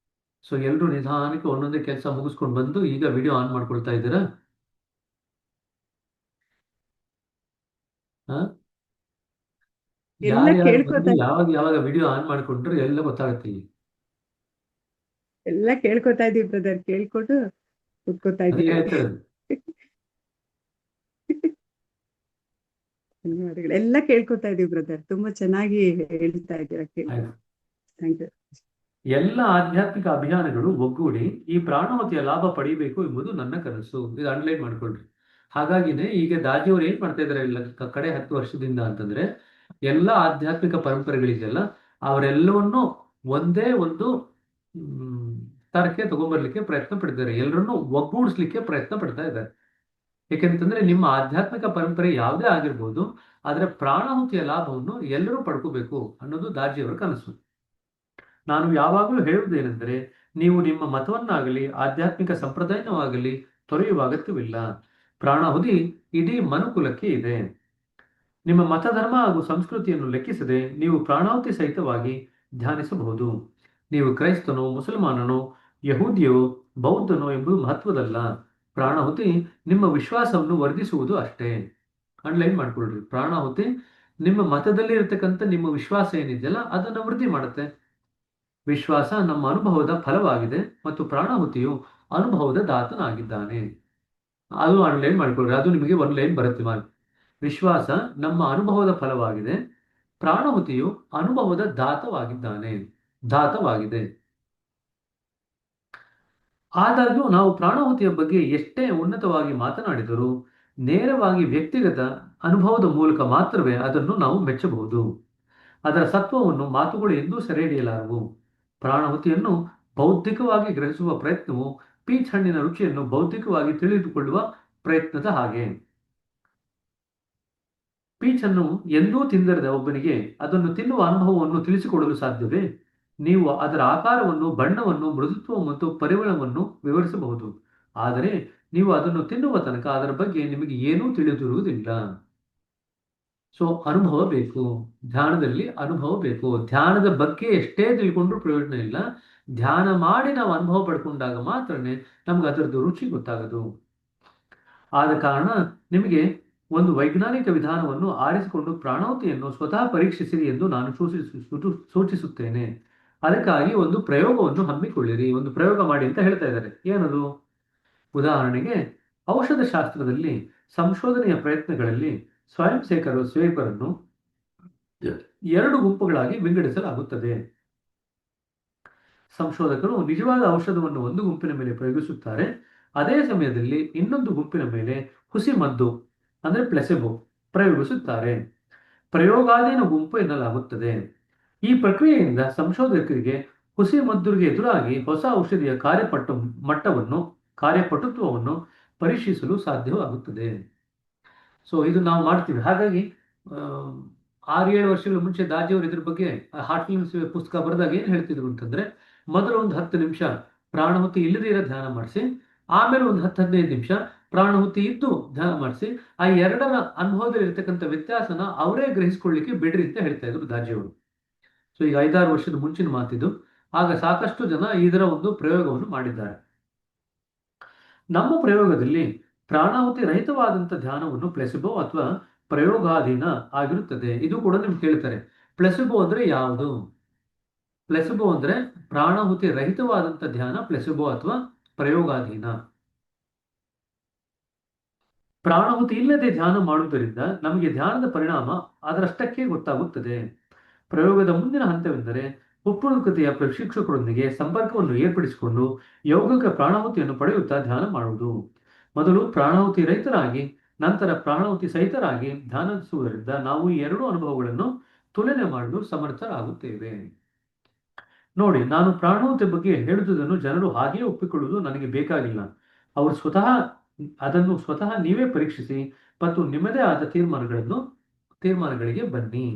ಸೊ ಎಲ್ಲರೂ ನಿಧಾನಕ್ಕೆ ಒಂದೊಂದೇ ಕೆಲಸ ಮುಗಿಸ್ಕೊಂಡು ಬಂದು ಈಗ ವಿಡಿಯೋ ಆನ್ ಮಾಡ್ಕೊಳ್ತಾ ಇದ್ದೀರಾ? ಹಾ, ಎಲ್ಲ ಯಾರ್ಯಾರು ಬಂದು ಕೇಳ್ಕೊತಾ ಯಾವಾಗ ಯಾವಾಗ ವಿಡಿಯೋ ಆನ್ ಮಾಡ್ಕೊಂಡ್ರು ಎಲ್ಲ ಗೊತ್ತಾಗುತ್ತೆ ಈಗ. ಎಲ್ಲ ಕೇಳ್ಕೊತಾ ಇದೀವಿ ಬ್ರದರ್, ಕೇಳ್ಕೊಂಡು ಕುತ್ಕೋತಾ ಅದೇ ಇದೀವಿ. ಹೇಳ್ತಿರೋದು. ಧನ್ಯವಾದಗಳು. ಎಲ್ಲ ಕೇಳ್ಕೊತಾ ಇದೀವಿ ಬ್ರದರ್, ತುಂಬಾ ಚೆನ್ನಾಗಿ ಹೇಳ್ತಾ ಇದ್ದೀರಾ, ಆಯ್ತು. Thank you. ಎಲ್ಲ ಆಧ್ಯಾತ್ಮಿಕ ಅಭಿಯಾನಗಳು ಒಗ್ಗೂಡಿ ಈ ಪ್ರಾಣವತಿಯ ಲಾಭ ಪಡೆಯಬೇಕು ಎಂಬುದು ನನ್ನ ಕನಸು. ಇದು ಅಂಡರ್ಲೈನ್ ಮಾಡ್ಕೊಳ್ರಿ. ಹಾಗಾಗಿನೇ ಈಗ ದಾಜಿಯವರು ಏನ್ ಮಾಡ್ತಾ ಇದಾರೆ ಇಲ್ಲ ಕಡೆ 10 ವರ್ಷದಿಂದ ಅಂತಂದ್ರೆ, ಎಲ್ಲ ಆಧ್ಯಾತ್ಮಿಕ ಪರಂಪರೆಗಳಿದೆಯಲ್ಲ ಅವರೆಲ್ಲವನ್ನೂ ಒಂದೇ ಒಂದು ತರಕ್ಕೆ ತಗೊಂಡ್ಬರ್ಲಿಕ್ಕೆ ಪ್ರಯತ್ನ ಪಡ್ತಾರೆ. ಎಲ್ಲರನ್ನೂ ಒಗ್ಗೂಡಿಸ್ಲಿಕ್ಕೆ ಪ್ರಯತ್ನ ಪಡ್ತಾ ಇದ್ದಾರೆ. ಯಾಕೆಂತಂದ್ರೆ ನಿಮ್ಮ ಆಧ್ಯಾತ್ಮಿಕ ಪರಂಪರೆ ಯಾವುದೇ ಆಗಿರ್ಬೋದು, ಆದ್ರೆ ಪ್ರಾಣಾಹುತಿಯ ಲಾಭವನ್ನು ಎಲ್ಲರೂ ಪಡ್ಕೋಬೇಕು ಅನ್ನೋದು ದಾಜಿಯವರ ಕನಸು. ನಾನು ಯಾವಾಗಲೂ ಹೇಳುವುದೇನೆಂದರೆ, ನೀವು ನಿಮ್ಮ ಮತವನ್ನಾಗಲಿ ಆಧ್ಯಾತ್ಮಿಕ ಸಂಪ್ರದಾಯವಾಗಲಿ ತೊರೆಯುವ ಅಗತ್ಯವಿಲ್ಲ. ಪ್ರಾಣಾಹುತಿ ಇಡೀ ಮನುಕುಲಕ್ಕೆ ಇದೆ. ನಿಮ್ಮ ಮತಧರ್ಮ ಹಾಗೂ ಸಂಸ್ಕೃತಿಯನ್ನು ಲೆಕ್ಕಿಸದೆ ನೀವು ಪ್ರಾಣಾಹುತಿ ಸಹಿತವಾಗಿ ಧ್ಯಾನಿಸಬಹುದು. ನೀವು ಕ್ರೈಸ್ತನೋ, ಮುಸಲ್ಮಾನನೋ, ಯಹೂದಿಯೋ, ಬೌದ್ಧನೋ ಎಂಬುದು ಮಹತ್ವದಲ್ಲ. ಪ್ರಾಣಾಹುತಿ ನಿಮ್ಮ ವಿಶ್ವಾಸವನ್ನು ವರ್ಧಿಸುವುದು ಅಷ್ಟೇ. ಅಂಡರ್ಲೈನ್ ಮಾಡ್ಕೊಳ್ರಿ. ಪ್ರಾಣಾಹುತಿ ನಿಮ್ಮ ಮತದಲ್ಲಿ ಇರತಕ್ಕಂಥ ನಿಮ್ಮ ವಿಶ್ವಾಸ ಏನಿದೆಯಲ್ಲ ಅದನ್ನು ವೃದ್ಧಿ ಮಾಡುತ್ತೆ. ವಿಶ್ವಾಸ ನಮ್ಮ ಅನುಭವದ ಫಲವಾಗಿದೆ ಮತ್ತು ಪ್ರಾಣಾಹುತಿಯು ಅನುಭವದ ದಾತನಾಗಿದ್ದಾನೆ. ಅದು ಅಂಡರ್ಲೈನ್ ಮಾಡ್ಕೊಳ್ರಿ. ಅದು ನಿಮಗೆ ಒಂದು ಲೈನ್ ಬರುತ್ತೆ ಮಾಡಿ. ವಿಶ್ವಾಸ ನಮ್ಮ ಅನುಭವದ ಫಲವಾಗಿದೆ, ಪ್ರಾಣಾಹುತಿಯು ಅನುಭವದ ದಾತವಾಗಿದೆ. ಆದಾಗ್ಯೂ ನಾವು ಪ್ರಾಣಾಹುತಿಯ ಬಗ್ಗೆ ಎಷ್ಟೇ ಉನ್ನತವಾಗಿ ಮಾತನಾಡಿದರೂ ನೇರವಾಗಿ ವ್ಯಕ್ತಿಗತ ಅನುಭವದ ಮೂಲಕ ಮಾತ್ರವೇ ಅದನ್ನು ನಾವು ಮೆಚ್ಚಬಹುದು. ಅದರ ಸತ್ವವನ್ನು ಮಾತುಗಳು ಎಂದೂ ಸೆರೆ ಹಿಡಿಯಲಾರವು. ಪ್ರಾಣಾಹುತಿಯನ್ನು ಬೌದ್ಧಿಕವಾಗಿ ಗ್ರಹಿಸುವ ಪ್ರಯತ್ನವು ಪೀಚ್ ಹಣ್ಣಿನ ರುಚಿಯನ್ನು ಬೌದ್ಧಿಕವಾಗಿ ತಿಳಿದುಕೊಳ್ಳುವ ಪ್ರಯತ್ನದ ಹಾಗೆ. ಪೀಚನ್ನು ಎಂದೂ ತಿಂದಿರದ ಒಬ್ಬನಿಗೆ ಅದನ್ನು ತಿನ್ನುವ ಅನುಭವವನ್ನು ತಿಳಿಸಿಕೊಡಲು ಸಾಧ್ಯವೇ? ನೀವು ಅದರ ಆಕಾರವನ್ನು, ಬಣ್ಣವನ್ನು, ಮೃದುತ್ವ ಮತ್ತು ಪರಿಮಳವನ್ನು ವಿವರಿಸಬಹುದು, ಆದರೆ ನೀವು ಅದನ್ನು ತಿನ್ನುವ ತನಕ ಅದರ ಬಗ್ಗೆ ನಿಮಗೆ ಏನೂ ತಿಳಿದಿರುವುದಿಲ್ಲ. ಸೊ ಅನುಭವ ಬೇಕು. ಧ್ಯಾನದಲ್ಲಿ ಅನುಭವ ಬೇಕು. ಧ್ಯಾನದ ಬಗ್ಗೆ ಎಷ್ಟೇ ತಿಳ್ಕೊಂಡ್ರೂ ಪ್ರಯೋಜನ ಇಲ್ಲ. ಧ್ಯಾನ ಮಾಡಿ ನಾವು ಅನುಭವ ಪಡ್ಕೊಂಡಾಗ ಮಾತ್ರನೇ ನಮ್ಗೆ ಅದರದ್ದು ರುಚಿ ಗೊತ್ತಾಗೋದು. ಆದ ಕಾರಣ ನಿಮಗೆ ಒಂದು ವೈಜ್ಞಾನಿಕ ವಿಧಾನವನ್ನು ಆರಿಸಿಕೊಂಡು ಪ್ರಾಣಾಹುತಿಯನ್ನು ಸ್ವತಃ ಪರೀಕ್ಷಿಸಿರಿ ಎಂದು ನಾನು ಸೂಚಿಸುತ್ತೇನೆ. ಅದಕ್ಕಾಗಿ ಒಂದು ಪ್ರಯೋಗವನ್ನು ಹಮ್ಮಿಕೊಳ್ಳಿರಿ. ಒಂದು ಪ್ರಯೋಗ ಮಾಡಿ ಅಂತ ಹೇಳ್ತಾ ಇದ್ದಾರೆ. ಏನದು? ಉದಾಹರಣೆಗೆ, ಔಷಧ ಶಾಸ್ತ್ರದಲ್ಲಿ ಸಂಶೋಧನೆಯ ಪ್ರಯತ್ನಗಳಲ್ಲಿ ಸ್ವಯಂ ಸೇವಕರನ್ನು 2 ಗುಂಪುಗಳಾಗಿ ವಿಂಗಡಿಸಲಾಗುತ್ತದೆ. ಸಂಶೋಧಕರು ನಿಜವಾದ ಔಷಧವನ್ನು ಒಂದು ಗುಂಪಿನ ಮೇಲೆ ಪ್ರಯೋಗಿಸುತ್ತಾರೆ. ಅದೇ ಸಮಯದಲ್ಲಿ ಇನ್ನೊಂದು ಗುಂಪಿನ ಮೇಲೆ ಹುಸಿ ಮದ್ದು ಅಂದ್ರೆ ಪ್ಲೆಸೆಬೊ ಪ್ರಯೋಗಿಸುತ್ತಾರೆ. ಪ್ರಯೋಗಾಧೀನ ಗುಂಪು ಎನ್ನಲಾಗುತ್ತದೆ. ಈ ಪ್ರಕ್ರಿಯೆಯಿಂದ ಸಂಶೋಧಕರಿಗೆ ಹುಸಿ ಮದ್ದುಗೆ ಎದುರಾಗಿ ಹೊಸ ಔಷಧಿಯ ಕಾರ್ಯಪಟುತ್ವವನ್ನು ಪರೀಕ್ಷಿಸಲು ಸಾಧ್ಯವಾಗುತ್ತದೆ. ಸೊ ಇದು ನಾವು ಮಾಡ್ತೀವಿ. ಹಾಗಾಗಿ 6-7 ವರ್ಷಗಳ ಮುಂಚೆ ದಾಜಿಯವರು ಇದ್ರ ಬಗ್ಗೆ ಹಾರ್ಟ್ ಫಿಲ್ಮ್ಸ್ ಪುಸ್ತಕ ಬರೆದಾಗ ಏನು ಹೇಳ್ತಿದ್ರು ಅಂತಂದ್ರೆ, ಮೊದಲು ಒಂದು 10 ನಿಮಿಷ ಪ್ರಾಣಾಹುತಿ ಇಲ್ಲದೇ ಇರೋ ಧ್ಯಾನ ಮಾಡಿಸಿ, ಆಮೇಲೆ ಒಂದು 10-15 ನಿಮಿಷ ಪ್ರಾಣಾಹುತಿ ಇದ್ದು ಧ್ಯಾನ ಮಾಡಿಸಿ, ಆ ಎರಡರ ಅನುಭವದಲ್ಲಿ ಇರ್ತಕ್ಕಂಥ ವ್ಯತ್ಯಾಸನ ಅವರೇ ಗ್ರಹಿಸ್ಕೊಳ್ಳಿಕ್ಕೆ ಬಿಡ್ರಿ ಅಂತ ಹೇಳ್ತಾ ಇದ್ರು ದಾಜಿಯವರು. ಸೊ ಈಗ 5-6 ವರ್ಷದ ಮುಂಚಿನ ಮಾತಿದ್ದು. ಆಗ ಸಾಕಷ್ಟು ಜನ ಇದರ ಒಂದು ಪ್ರಯೋಗವನ್ನು ಮಾಡಿದ್ದಾರೆ. ನಮ್ಮ ಪ್ರಯೋಗದಲ್ಲಿ ಪ್ರಾಣಾಹುತಿ ರಹಿತವಾದಂಥ ಧ್ಯಾನವನ್ನು ಪ್ಲೆಸಿಬೋ ಅಥವಾ ಪ್ರಯೋಗಾಧೀನ ಆಗಿರುತ್ತದೆ. ಇದು ಕೂಡ ನಿಮ್ಗೆ ಕೇಳ್ತಾರೆ. ಪ್ಲೆಸಿಬೋ ಅಂದ್ರೆ ಯಾವುದು? ಪ್ಲೆಸಿಬೋ ಅಂದ್ರೆ ಪ್ರಾಣಾಹುತಿ ರಹಿತವಾದಂಥ ಧ್ಯಾನ, ಪ್ಲೆಸಿಬೋ ಅಥವಾ ಪ್ರಯೋಗಾಧೀನ. ಪ್ರಾಣಾಹುತಿ ಇಲ್ಲದೆ ಧ್ಯಾನ ಮಾಡುವುದರಿಂದ ನಮಗೆ ಧ್ಯಾನದ ಪರಿಣಾಮ ಅದರಷ್ಟಕ್ಕೆ ಗೊತ್ತಾಗುತ್ತದೆ. ಪ್ರಯೋಗದ ಮುಂದಿನ ಹಂತವೆಂದರೆ ಉತ್ಪುಕತೆಯ ಪ್ರಶಿಕ್ಷಕರೊಂದಿಗೆ ಸಂಪರ್ಕವನ್ನು ಏರ್ಪಡಿಸಿಕೊಂಡು ಯೋಗಕ್ಕೆ ಪ್ರಾಣಾಹುತಿಯನ್ನು ಪಡೆಯುತ್ತಾ ಧ್ಯಾನ ಮಾಡುವುದು. ಮೊದಲು ಪ್ರಾಣಾಹುತಿ ರಹಿತರಾಗಿ ನಂತರ ಪ್ರಾಣಾಹುತಿ ಸಹಿತರಾಗಿ ಧ್ಯಾನಿಸುವುದರಿಂದ ನಾವು ಈ 2 ಅನುಭವಗಳನ್ನು ತುಲನೆ ಮಾಡಲು ಸಮರ್ಥರಾಗುತ್ತೇವೆ. ನೋಡಿ, ನಾನು ಪ್ರಾಣಾಹುತಿ ಬಗ್ಗೆ ಹೇಳುವುದನ್ನು ಜನರು ಹಾಗೆಯೇ ಒಪ್ಪಿಕೊಳ್ಳುವುದು ನನಗೆ ಬೇಕಾಗಿಲ್ಲ. ಅವರು ಅದನ್ನು ಸ್ವತಃ ನೀವೇ ಪರೀಕ್ಷಿಸಿ ಮತ್ತು ನಿಮ್ಮದೇ ಆದ ತೀರ್ಮಾನಗಳಿಗೆ ಬನ್ನಿ.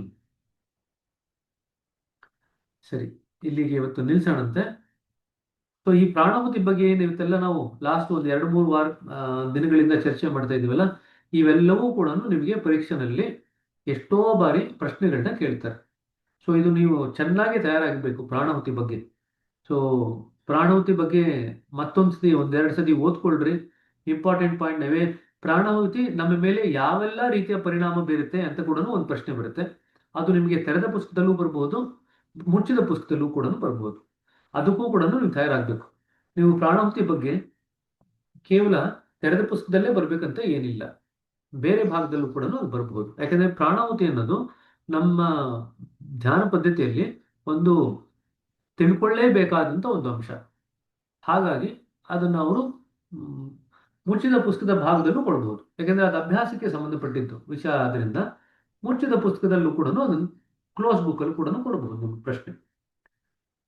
ಸರಿ, ಇಲ್ಲಿಗೆ ಇವತ್ತು ನಿಲ್ಸೋಣಂತೆ. ಸೊ ಈ ಪ್ರಾಣಾಹುತಿ ಬಗ್ಗೆ ಏನಿರುತ್ತೆಲ್ಲ ನಾವು ಲಾಸ್ಟ್ ಒಂದು 2-3 ವಾರ ದಿನಗಳಿಂದ ಚರ್ಚೆ ಮಾಡ್ತಾ ಇದೀವಲ್ಲ, ಇವೆಲ್ಲವೂ ಕೂಡ ನಿಮಗೆ ಪರೀಕ್ಷೆನಲ್ಲಿ ಎಷ್ಟೋ ಬಾರಿ ಪ್ರಶ್ನೆಗಳನ್ನ ಕೇಳ್ತಾರೆ. ಸೊ ಇದು ನೀವು ಚೆನ್ನಾಗಿ ತಯಾರಾಗಬೇಕು ಪ್ರಾಣಾಹುತಿ ಬಗ್ಗೆ. ಸೊ ಪ್ರಾಣಾಹುತಿ ಬಗ್ಗೆ ಮತ್ತೊಂದ್ಸತಿ 1-2 ಸತಿ ಓದ್ಕೊಳ್ರಿ. ಇಂಪಾರ್ಟೆಂಟ್ ಪಾಯಿಂಟ್ ನಾವೇ ಪ್ರಾಣಾಹುತಿ ನಮ್ಮ ಮೇಲೆ ಯಾವೆಲ್ಲ ರೀತಿಯ ಪರಿಣಾಮ ಬೀರುತ್ತೆ ಅಂತ ಕೂಡ ಒಂದು ಪ್ರಶ್ನೆ ಬರುತ್ತೆ. ಅದು ನಿಮಗೆ ತೆರೆದ ಪುಸ್ತಕದಲ್ಲೂ ಬರ್ಬೋದು, ಮುಚ್ಚಿದ ಪುಸ್ತಕದಲ್ಲೂ ಕೂಡ ಬರ್ಬೋದು. ಅದಕ್ಕೂ ಕೂಡ ನೀವು ತಯಾರಾಗಬೇಕು. ನೀವು ಪ್ರಾಣಾಹುತಿ ಬಗ್ಗೆ ಕೇವಲ ತೆರೆದ ಪುಸ್ತಕದಲ್ಲೇ ಬರ್ಬೇಕಂತ ಏನಿಲ್ಲ, ಬೇರೆ ಭಾಗದಲ್ಲೂ ಕೂಡ ಅದು ಬರಬಹುದು. ಯಾಕಂದ್ರೆ ಪ್ರಾಣಾಹುತಿ ಅನ್ನೋದು ನಮ್ಮ ಧ್ಯಾನ ಪದ್ಧತಿಯಲ್ಲಿ ಒಂದು ತಿಳ್ಕೊಳ್ಳೇಬೇಕಾದಂತ ಒಂದು ಅಂಶ. ಹಾಗಾಗಿ ಅದನ್ನು ಅವರು ಮುಚ್ಚಿದ ಪುಸ್ತಕದ ಭಾಗದಲ್ಲೂ ಕೊಡಬಹುದು. ಯಾಕಂದ್ರೆ ಅದು ಅಭ್ಯಾಸಕ್ಕೆ ಸಂಬಂಧಪಟ್ಟಿದ್ದು ವಿಷಯ ಆದ್ರಿಂದ ಮುಚ್ಚಿದ ಪುಸ್ತಕದಲ್ಲೂ ಕೂಡ ಅದನ್ನು ಕ್ಲೋಸ್ ಬುಕ್ ಅಲ್ಲಿ ಕೂಡ ಕೊಡಬಹುದು. ನಿಮ್ಮ ಪ್ರಶ್ನೆ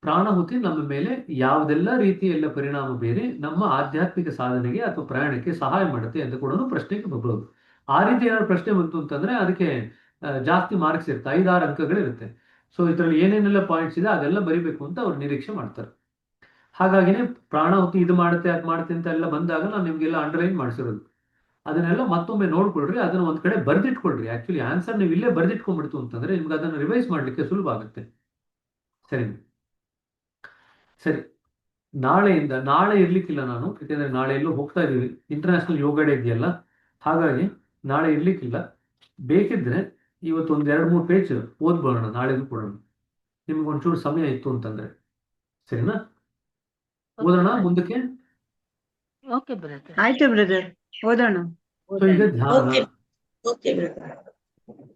ಪ್ರಾಣಾಹುತಿ ನಮ್ಮ ಮೇಲೆ ಯಾವುದೆಲ್ಲ ರೀತಿಯೆಲ್ಲ ಪರಿಣಾಮ ಬೀರಿ ನಮ್ಮ ಆಧ್ಯಾತ್ಮಿಕ ಸಾಧನೆಗೆ ಅಥವಾ ಪ್ರಯಾಣಕ್ಕೆ ಸಹಾಯ ಮಾಡುತ್ತೆ ಅಂತ ಕೂಡ ಪ್ರಶ್ನೆಗೆ ಬರಬಹುದು. ಆ ರೀತಿ ಏನಾದ್ರು ಪ್ರಶ್ನೆ ಬಂತು ಅಂತಂದ್ರೆ ಅದಕ್ಕೆ ಜಾಸ್ತಿ ಮಾರ್ಕ್ಸ್ ಇರುತ್ತೆ, 5-6 ಅಂಕಗಳಿರುತ್ತೆ. ಸೊ ಇದರಲ್ಲಿ ಏನೇನೆಲ್ಲ ಪಾಯಿಂಟ್ಸ್ ಇದೆ ಅದೆಲ್ಲ ಬರಿಬೇಕು ಅಂತ ಅವ್ರು ನಿರೀಕ್ಷೆ ಮಾಡ್ತಾರೆ. ಹಾಗಾಗಿನೇ ಪ್ರಾಣಾಹುತಿ ಇದು ಮಾಡುತ್ತೆ ಅದು ಮಾಡುತ್ತೆ ಅಂತ ಎಲ್ಲ ಬಂದಾಗ ನಾನು ನಿಮ್ಗೆಲ್ಲ ಅಂಡರ್ಲೈನ್ ಮಾಡಿಸಿರೋದು. ಅದನ್ನೆಲ್ಲ ಮತ್ತೊಮ್ಮೆ ನೋಡ್ಕೊಳ್ರಿ, ಅದನ್ನ ಒಂದ್ ಕಡೆ ಬರ್ದಿಟ್ಕೊಳ್ರಿ. ಆಕ್ಚುಲಿ ಆನ್ಸರ್ ನೀವು ಇಲ್ಲೇ ಬರ್ದಿಟ್ಕೊಂಡ್ಬಿಡ್ತು ಅಂತಂದ್ರೆ ನಿಮ್ಗೆ ಅದನ್ನು ರಿವೈಸ್ ಮಾಡ್ಲಿಕ್ಕೆ ಸುಲಭ ಆಗುತ್ತೆ. ಸರಿ ಸರಿ, ನಾಳೆ ಇರ್ಲಿಕ್ಕಿಲ್ಲ ನಾನು, ಯಾಕಂದ್ರೆ ನಾಳೆ ಎಲ್ಲೋ ಹೋಗ್ತಾ ಇದೀವಿ, ಇಂಟರ್ನ್ಯಾಷನಲ್ ಯೋಗ ಡೇ ಇದೆಯಲ್ಲ, ಹಾಗಾಗಿ ನಾಳೆ ಇರ್ಲಿಕ್ಕಿಲ್ಲ. ಬೇಕಿದ್ರೆ ಇವತ್ತು 1-2-3 ಪೇಜ್ ಓದ್ಬೋಣ, ನಾಳೆದು ಕೊಡೋಣ ನಿಮ್ಗೆ ಒಂಚೂರು ಸಮಯ ಇತ್ತು ಅಂತಂದ್ರೆ. ಸರಿನಾ? ಓದೋಣ ಮುಂದಕ್ಕೆ. ಆಯ್ತು ಬ್ರದರ್, ಓದೋಣ. ಸೊ ಈಗ ಧ್ಯಾನ.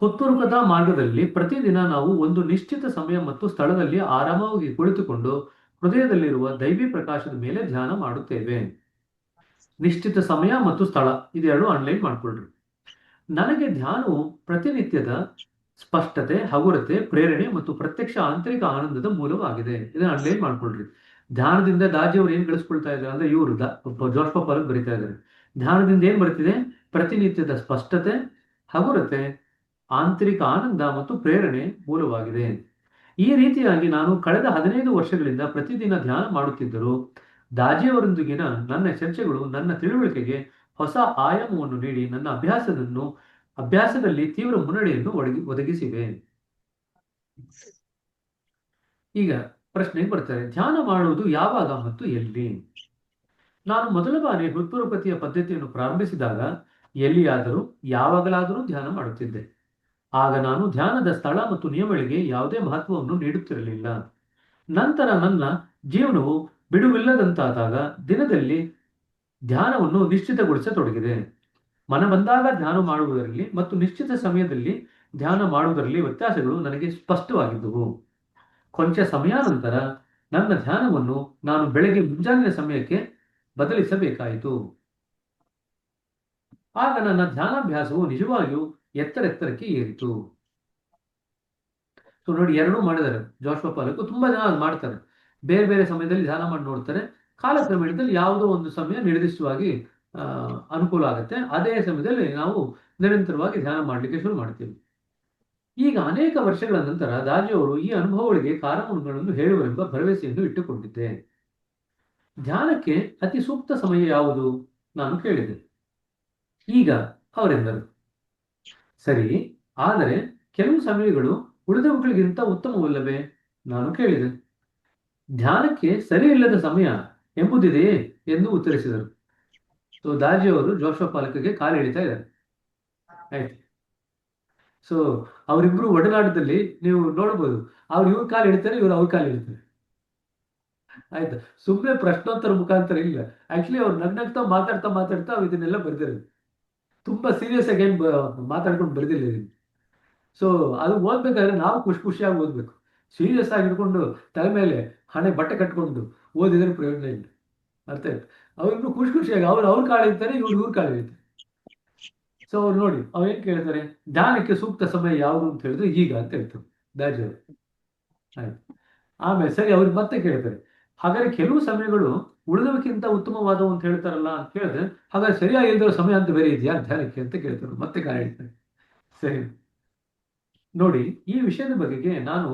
ಕೊತ್ತುರುಕದ ಮಾರ್ಗದಲ್ಲಿ ಪ್ರತಿದಿನ ನಾವು ಒಂದು ನಿಶ್ಚಿತ ಸಮಯ ಮತ್ತು ಸ್ಥಳದಲ್ಲಿ ಆರಾಮವಾಗಿ ಕುಳಿತುಕೊಂಡು ಹೃದಯದಲ್ಲಿರುವ ದೈವಿ ಪ್ರಕಾಶದ ಮೇಲೆ ಧ್ಯಾನ ಮಾಡುತ್ತೇವೆ. ನಿಶ್ಚಿತ ಸಮಯ ಮತ್ತು ಸ್ಥಳ ಇದೆರಡು ಅನ್ಲೈನ್ ಮಾಡ್ಕೊಳ್ರಿ. ನನಗೆ ಧ್ಯಾನವು ಪ್ರತಿನಿತ್ಯದ ಸ್ಪಷ್ಟತೆ, ಹಗುರತೆ, ಪ್ರೇರಣೆ ಮತ್ತು ಪ್ರತ್ಯಕ್ಷ ಆಂತರಿಕ ಆನಂದದ ಮೂಲವಾಗಿದೆ. ಇದನ್ನ ಅನ್ಲೈನ್ ಮಾಡ್ಕೊಳ್ರಿ. ಧ್ಯಾನದಿಂದ ದಾಜಿಯವರು ಏನ್ ಗಳಿಸ್ಕೊಳ್ತಾ ಇದ್ದಾರೆ ಅಂದ್ರೆ, ಇವರು ಜೋಶ್ವಾ ಪಾಲಕ್ ಬರೀತಾ ಇದ್ದಾರೆ. ಧ್ಯಾನದಿಂದ ಏನ್ ಬರ್ತಿದೆ? ಪ್ರತಿನಿತ್ಯದ ಸ್ಪಷ್ಟತೆ, ಹಗುರತೆ, ಆಂತರಿಕ ಆನಂದ ಮತ್ತು ಪ್ರೇರಣೆ ಮೂಲವಾಗಿದೆ. ಈ ರೀತಿಯಾಗಿ ನಾನು ಕಳೆದ 15 ವರ್ಷಗಳಿಂದ ಪ್ರತಿದಿನ ಧ್ಯಾನ ಮಾಡುತ್ತಿದ್ದರು. ದಾಜಿಯವರೊಂದಿಗಿನ ನನ್ನ ಚರ್ಚೆಗಳು ನನ್ನ ತಿಳುವಳಿಕೆಗೆ ಹೊಸ ಆಯಾಮವನ್ನು ನೀಡಿ ನನ್ನ ಅಭ್ಯಾಸದಲ್ಲಿ ತೀವ್ರ ಮುನ್ನಡೆಯನ್ನು ಒದಗಿಸಿವೆ. ಈಗ ಪ್ರಶ್ನೆಗೆ ಬರ್ತಾರೆ, ಧ್ಯಾನ ಮಾಡುವುದು ಯಾವಾಗ ಮತ್ತು ಎಲ್ಲಿ? ನಾನು ಮೊದಲ ಬಾರಿ ಹೃತ್ಪೂರ್ವಕತೆಯ ಪದ್ಧತಿಯನ್ನು ಪ್ರಾರಂಭಿಸಿದಾಗ ಎಲ್ಲಿಯಾದರೂ ಯಾವಾಗಲಾದರೂ ಧ್ಯಾನ ಮಾಡುತ್ತಿದ್ದೆ. ಆಗ ನಾನು ಧ್ಯಾನದ ಸ್ಥಳ ಮತ್ತು ನಿಯಮಗಳಿಗೆ ಯಾವುದೇ ಮಹತ್ವವನ್ನು ನೀಡುತ್ತಿರಲಿಲ್ಲ. ನಂತರ ನನ್ನ ಜೀವನವು ಬಿಡುವಿಲ್ಲದಂತಾದಾಗ ದಿನದಲ್ಲಿ ಧ್ಯಾನವನ್ನು ನಿಶ್ಚಿತಗೊಳಿಸತೊಡಗಿದೆ. ಮನ ಬಂದಾಗ ಧ್ಯಾನ ಮಾಡುವುದರಲ್ಲಿ ಮತ್ತು ನಿಶ್ಚಿತ ಸಮಯದಲ್ಲಿ ಧ್ಯಾನ ಮಾಡುವುದರಲ್ಲಿ ವ್ಯತ್ಯಾಸಗಳು ನನಗೆ ಸ್ಪಷ್ಟವಾಗಿದ್ದವು. ಕೊಂಚ ಸಮಯಾನಂತರ ನನ್ನ ಧ್ಯಾನವನ್ನು ನಾನು ಬೆಳಗ್ಗೆ ಮುಂಜಾನೆಯ ಸಮಯಕ್ಕೆ ಬದಲಿಸಬೇಕಾಯಿತು. ಆಗ ನನ್ನ ಧ್ಯಾನಾಭ್ಯಾಸವು ನಿಜವಾಗಿಯೂ ಎತ್ತರೆತ್ತರಕ್ಕೆ ಏರಿತು. ಸೊ ನೋಡಿ, ಎರಡೂ ಮಾಡಿದ್ದಾರೆ ಜೋಶ್ವಾ ಪಾಲಕ್. ತುಂಬಾ ಜನ ಅದು ಮಾಡ್ತಾರೆ, ಬೇರೆ ಬೇರೆ ಸಮಯದಲ್ಲಿ ಧ್ಯಾನ ಮಾಡಿ ನೋಡ್ತಾರೆ. ಕಾಲಕ್ರಮೇಣದಲ್ಲಿ ಯಾವುದೋ ಒಂದು ಸಮಯ ನಿರ್ದಿಷ್ಟವಾಗಿ ಅನುಕೂಲ ಆಗುತ್ತೆ, ಅದೇ ಸಮಯದಲ್ಲಿ ನಾವು ನಿರಂತರವಾಗಿ ಧ್ಯಾನ ಮಾಡಲಿಕ್ಕೆ ಶುರು ಮಾಡ್ತೀವಿ. ಈಗ ಅನೇಕ ವರ್ಷಗಳ ನಂತರ ದಾಜಿಯವರು ಈ ಅನುಭವಗಳಿಗೆ ಕಾರಣಗಳನ್ನು ಹೇಳುವರೆಂಬ ಭರವಸೆಯನ್ನು ಇಟ್ಟುಕೊಂಡಿದ್ದೆ. ಧ್ಯಾನಕ್ಕೆ ಅತಿ ಸೂಕ್ತ ಸಮಯ ಯಾವುದು ನಾನು ಕೇಳಿದೆ. ಈಗ ಅವರೆಂದರು, ಸರಿ, ಆದರೆ ಕೆಲವು ಸಮಯಗಳು ಉಳಿದವುಗಳಿಗಿಂತ ಉತ್ತಮವಲ್ಲವೇ? ನಾನು ಕೇಳಿದೆ. ಧ್ಯಾನಕ್ಕೆ ಸರಿ ಇಲ್ಲದ ಸಮಯ ಎಂಬುದಿದೆಯೇ ಎಂದು ಉತ್ತರಿಸಿದರು. ಸೊ ದಾಜಿಯವರು ಜೋಶ್ವಾ ಪಾಲಕ್ಗೆ ಕಾಲು ಎಳಿತಾ ಇದ್ದಾರೆ. ಆಯ್ತು. ಸೊ ಅವರಿಬ್ರು ಒಡನಾಟದಲ್ಲಿ ನೀವು ನೋಡ್ಬೋದು, ಇವ್ರ ಕಾಲು ಎಳಿತಾರೆ, ಇವ್ರು ಅವ್ರ ಕಾಲು ಎಳಿತಾರೆ. ಆಯ್ತು, ಸುಮ್ಮನೆ ಪ್ರಶ್ನೋತ್ತರ ಮುಖಾಂತರ ಇಲ್ಲ. ಆಕ್ಚುಲಿ ಅವ್ರು ನಗ್ನಗ್ತಾ ಮಾತಾಡ್ತಾ ಇದನ್ನೆಲ್ಲ ಬರ್ದಿರೋದು. ತುಂಬಾ ಸೀರಿಯಸ್ ಆಗಿ ಏನ್ ಮಾತಾಡ್ಕೊಂಡು ಬರ್ದಿಲ್ಲ ಇದನ್ನು. ಸೊ ಅದು ಓದ್ಬೇಕಾದ್ರೆ ನಾವು ಖುಷಿಯಾಗಿ ಓದ್ಬೇಕು. ಸೀರಿಯಸ್ ಆಗಿ ಇಟ್ಕೊಂಡು ತಲೆ ಮೇಲೆ ಹಣೆ ಬಟ್ಟೆ ಕಟ್ಕೊಂಡು ಓದಿದ್ರೆ ಪ್ರಯೋಜನ ಇಲ್ಲ. ಅರ್ಥ ಆಯ್ತು? ಅವ್ರಿಬ್ರು ಖುಷಿಯಾಗಿ ಅವ್ರ ಕಾಳು ಇರ್ತಾರೆ, ಇವ್ರ ಕಾಳು ಇರ್ತಾರೆ. ಸೊ ಅವ್ರು ನೋಡಿ ಏನ್ ಕೇಳ್ತಾರೆ, ಧ್ಯಾನಕ್ಕೆ ಸೂಕ್ತ ಸಮಯ ಯಾವುದು ಅಂತ ಹೇಳಿದ್ರೆ ಈಗ ಅಂತ ಹೇಳ್ತಾರೆ ದಾಜಿ ಅವರು. ಆಯ್ತು. ಆಮೇಲೆ ಸರಿ, ಅವ್ರಿಗೆ ಮತ್ತೆ ಕೇಳ್ತಾರೆ, ಹಾಗಾದ್ರೆ ಕೆಲವು ಸಮಯಗಳು ಉಳಿದವಕ್ಕಿಂತ ಉತ್ತಮವಾದವು ಅಂತ ಹೇಳ್ತಾರಲ್ಲ ಅಂತ ಕೇಳಿದ್ರೆ, ಹಾಗಾದ್ರೆ ಸರಿಯಾಗಿಲ್ದಿರೋ ಸಮಯ ಅಂತ ಬೇರೆ ಇದೆಯಾ ಧ್ಯಾನಕ್ಕೆ ಅಂತ ಕೇಳ್ತಾರೆ. ಮತ್ತೆ ಕಾರಣ ಹೇಳ್ತಾರೆ. ಸರಿ, ನೋಡಿ, ಈ ವಿಷಯದ ಬಗೆಗೆ ನಾನು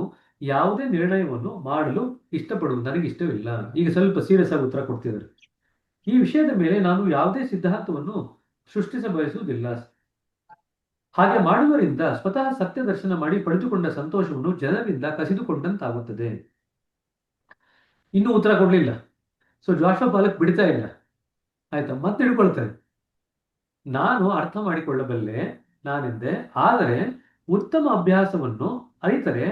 ಯಾವುದೇ ನಿರ್ಣಯವನ್ನು ಮಾಡಲು ಇಷ್ಟಪಡುವುದು ನನಗೆ ಇಷ್ಟವಿಲ್ಲ. ಈಗ ಸ್ವಲ್ಪ ಸೀರಿಯಸ್ ಆಗಿ ಉತ್ತರ ಕೊಡ್ತಿದ್ದಾರೆ. ಈ ವಿಷಯದ ಮೇಲೆ ನಾನು ಯಾವುದೇ ಸಿದ್ಧಾಂತವನ್ನು ಸೃಷ್ಟಿಸ ಬಯಸುವುದಿಲ್ಲ. ಹಾಗೆ ಮಾಡುವುದರಿಂದ ಸ್ವತಃ ಸತ್ಯ ದರ್ಶನ ಮಾಡಿ ಪಡೆದುಕೊಂಡ ಸಂತೋಷವನ್ನು ಜನರಿಂದ ಕಸಿದುಕೊಂಡಂತಾಗುತ್ತದೆ. ಇನ್ನೂ ಉತ್ತರ ಕೊಡ್ಲಿಲ್ಲ. ಸೊ ಜಾಷುವಾ ಪಾಲಕ್ ಬಿಡ್ತಾ ಇಲ್ಲ. ಆಯ್ತಾ, ಮತ್ತೆ ಹಿಡ್ಕೊಳ್ತಾರೆ. ನಾನು ಅರ್ಥ ಮಾಡಿಕೊಳ್ಳಬಲ್ಲೆ ನಾನೆಂದೆ, ಆದರೆ ಉತ್ತಮ ಅಭ್ಯಾಸವನ್ನು ಅರಿತರೆ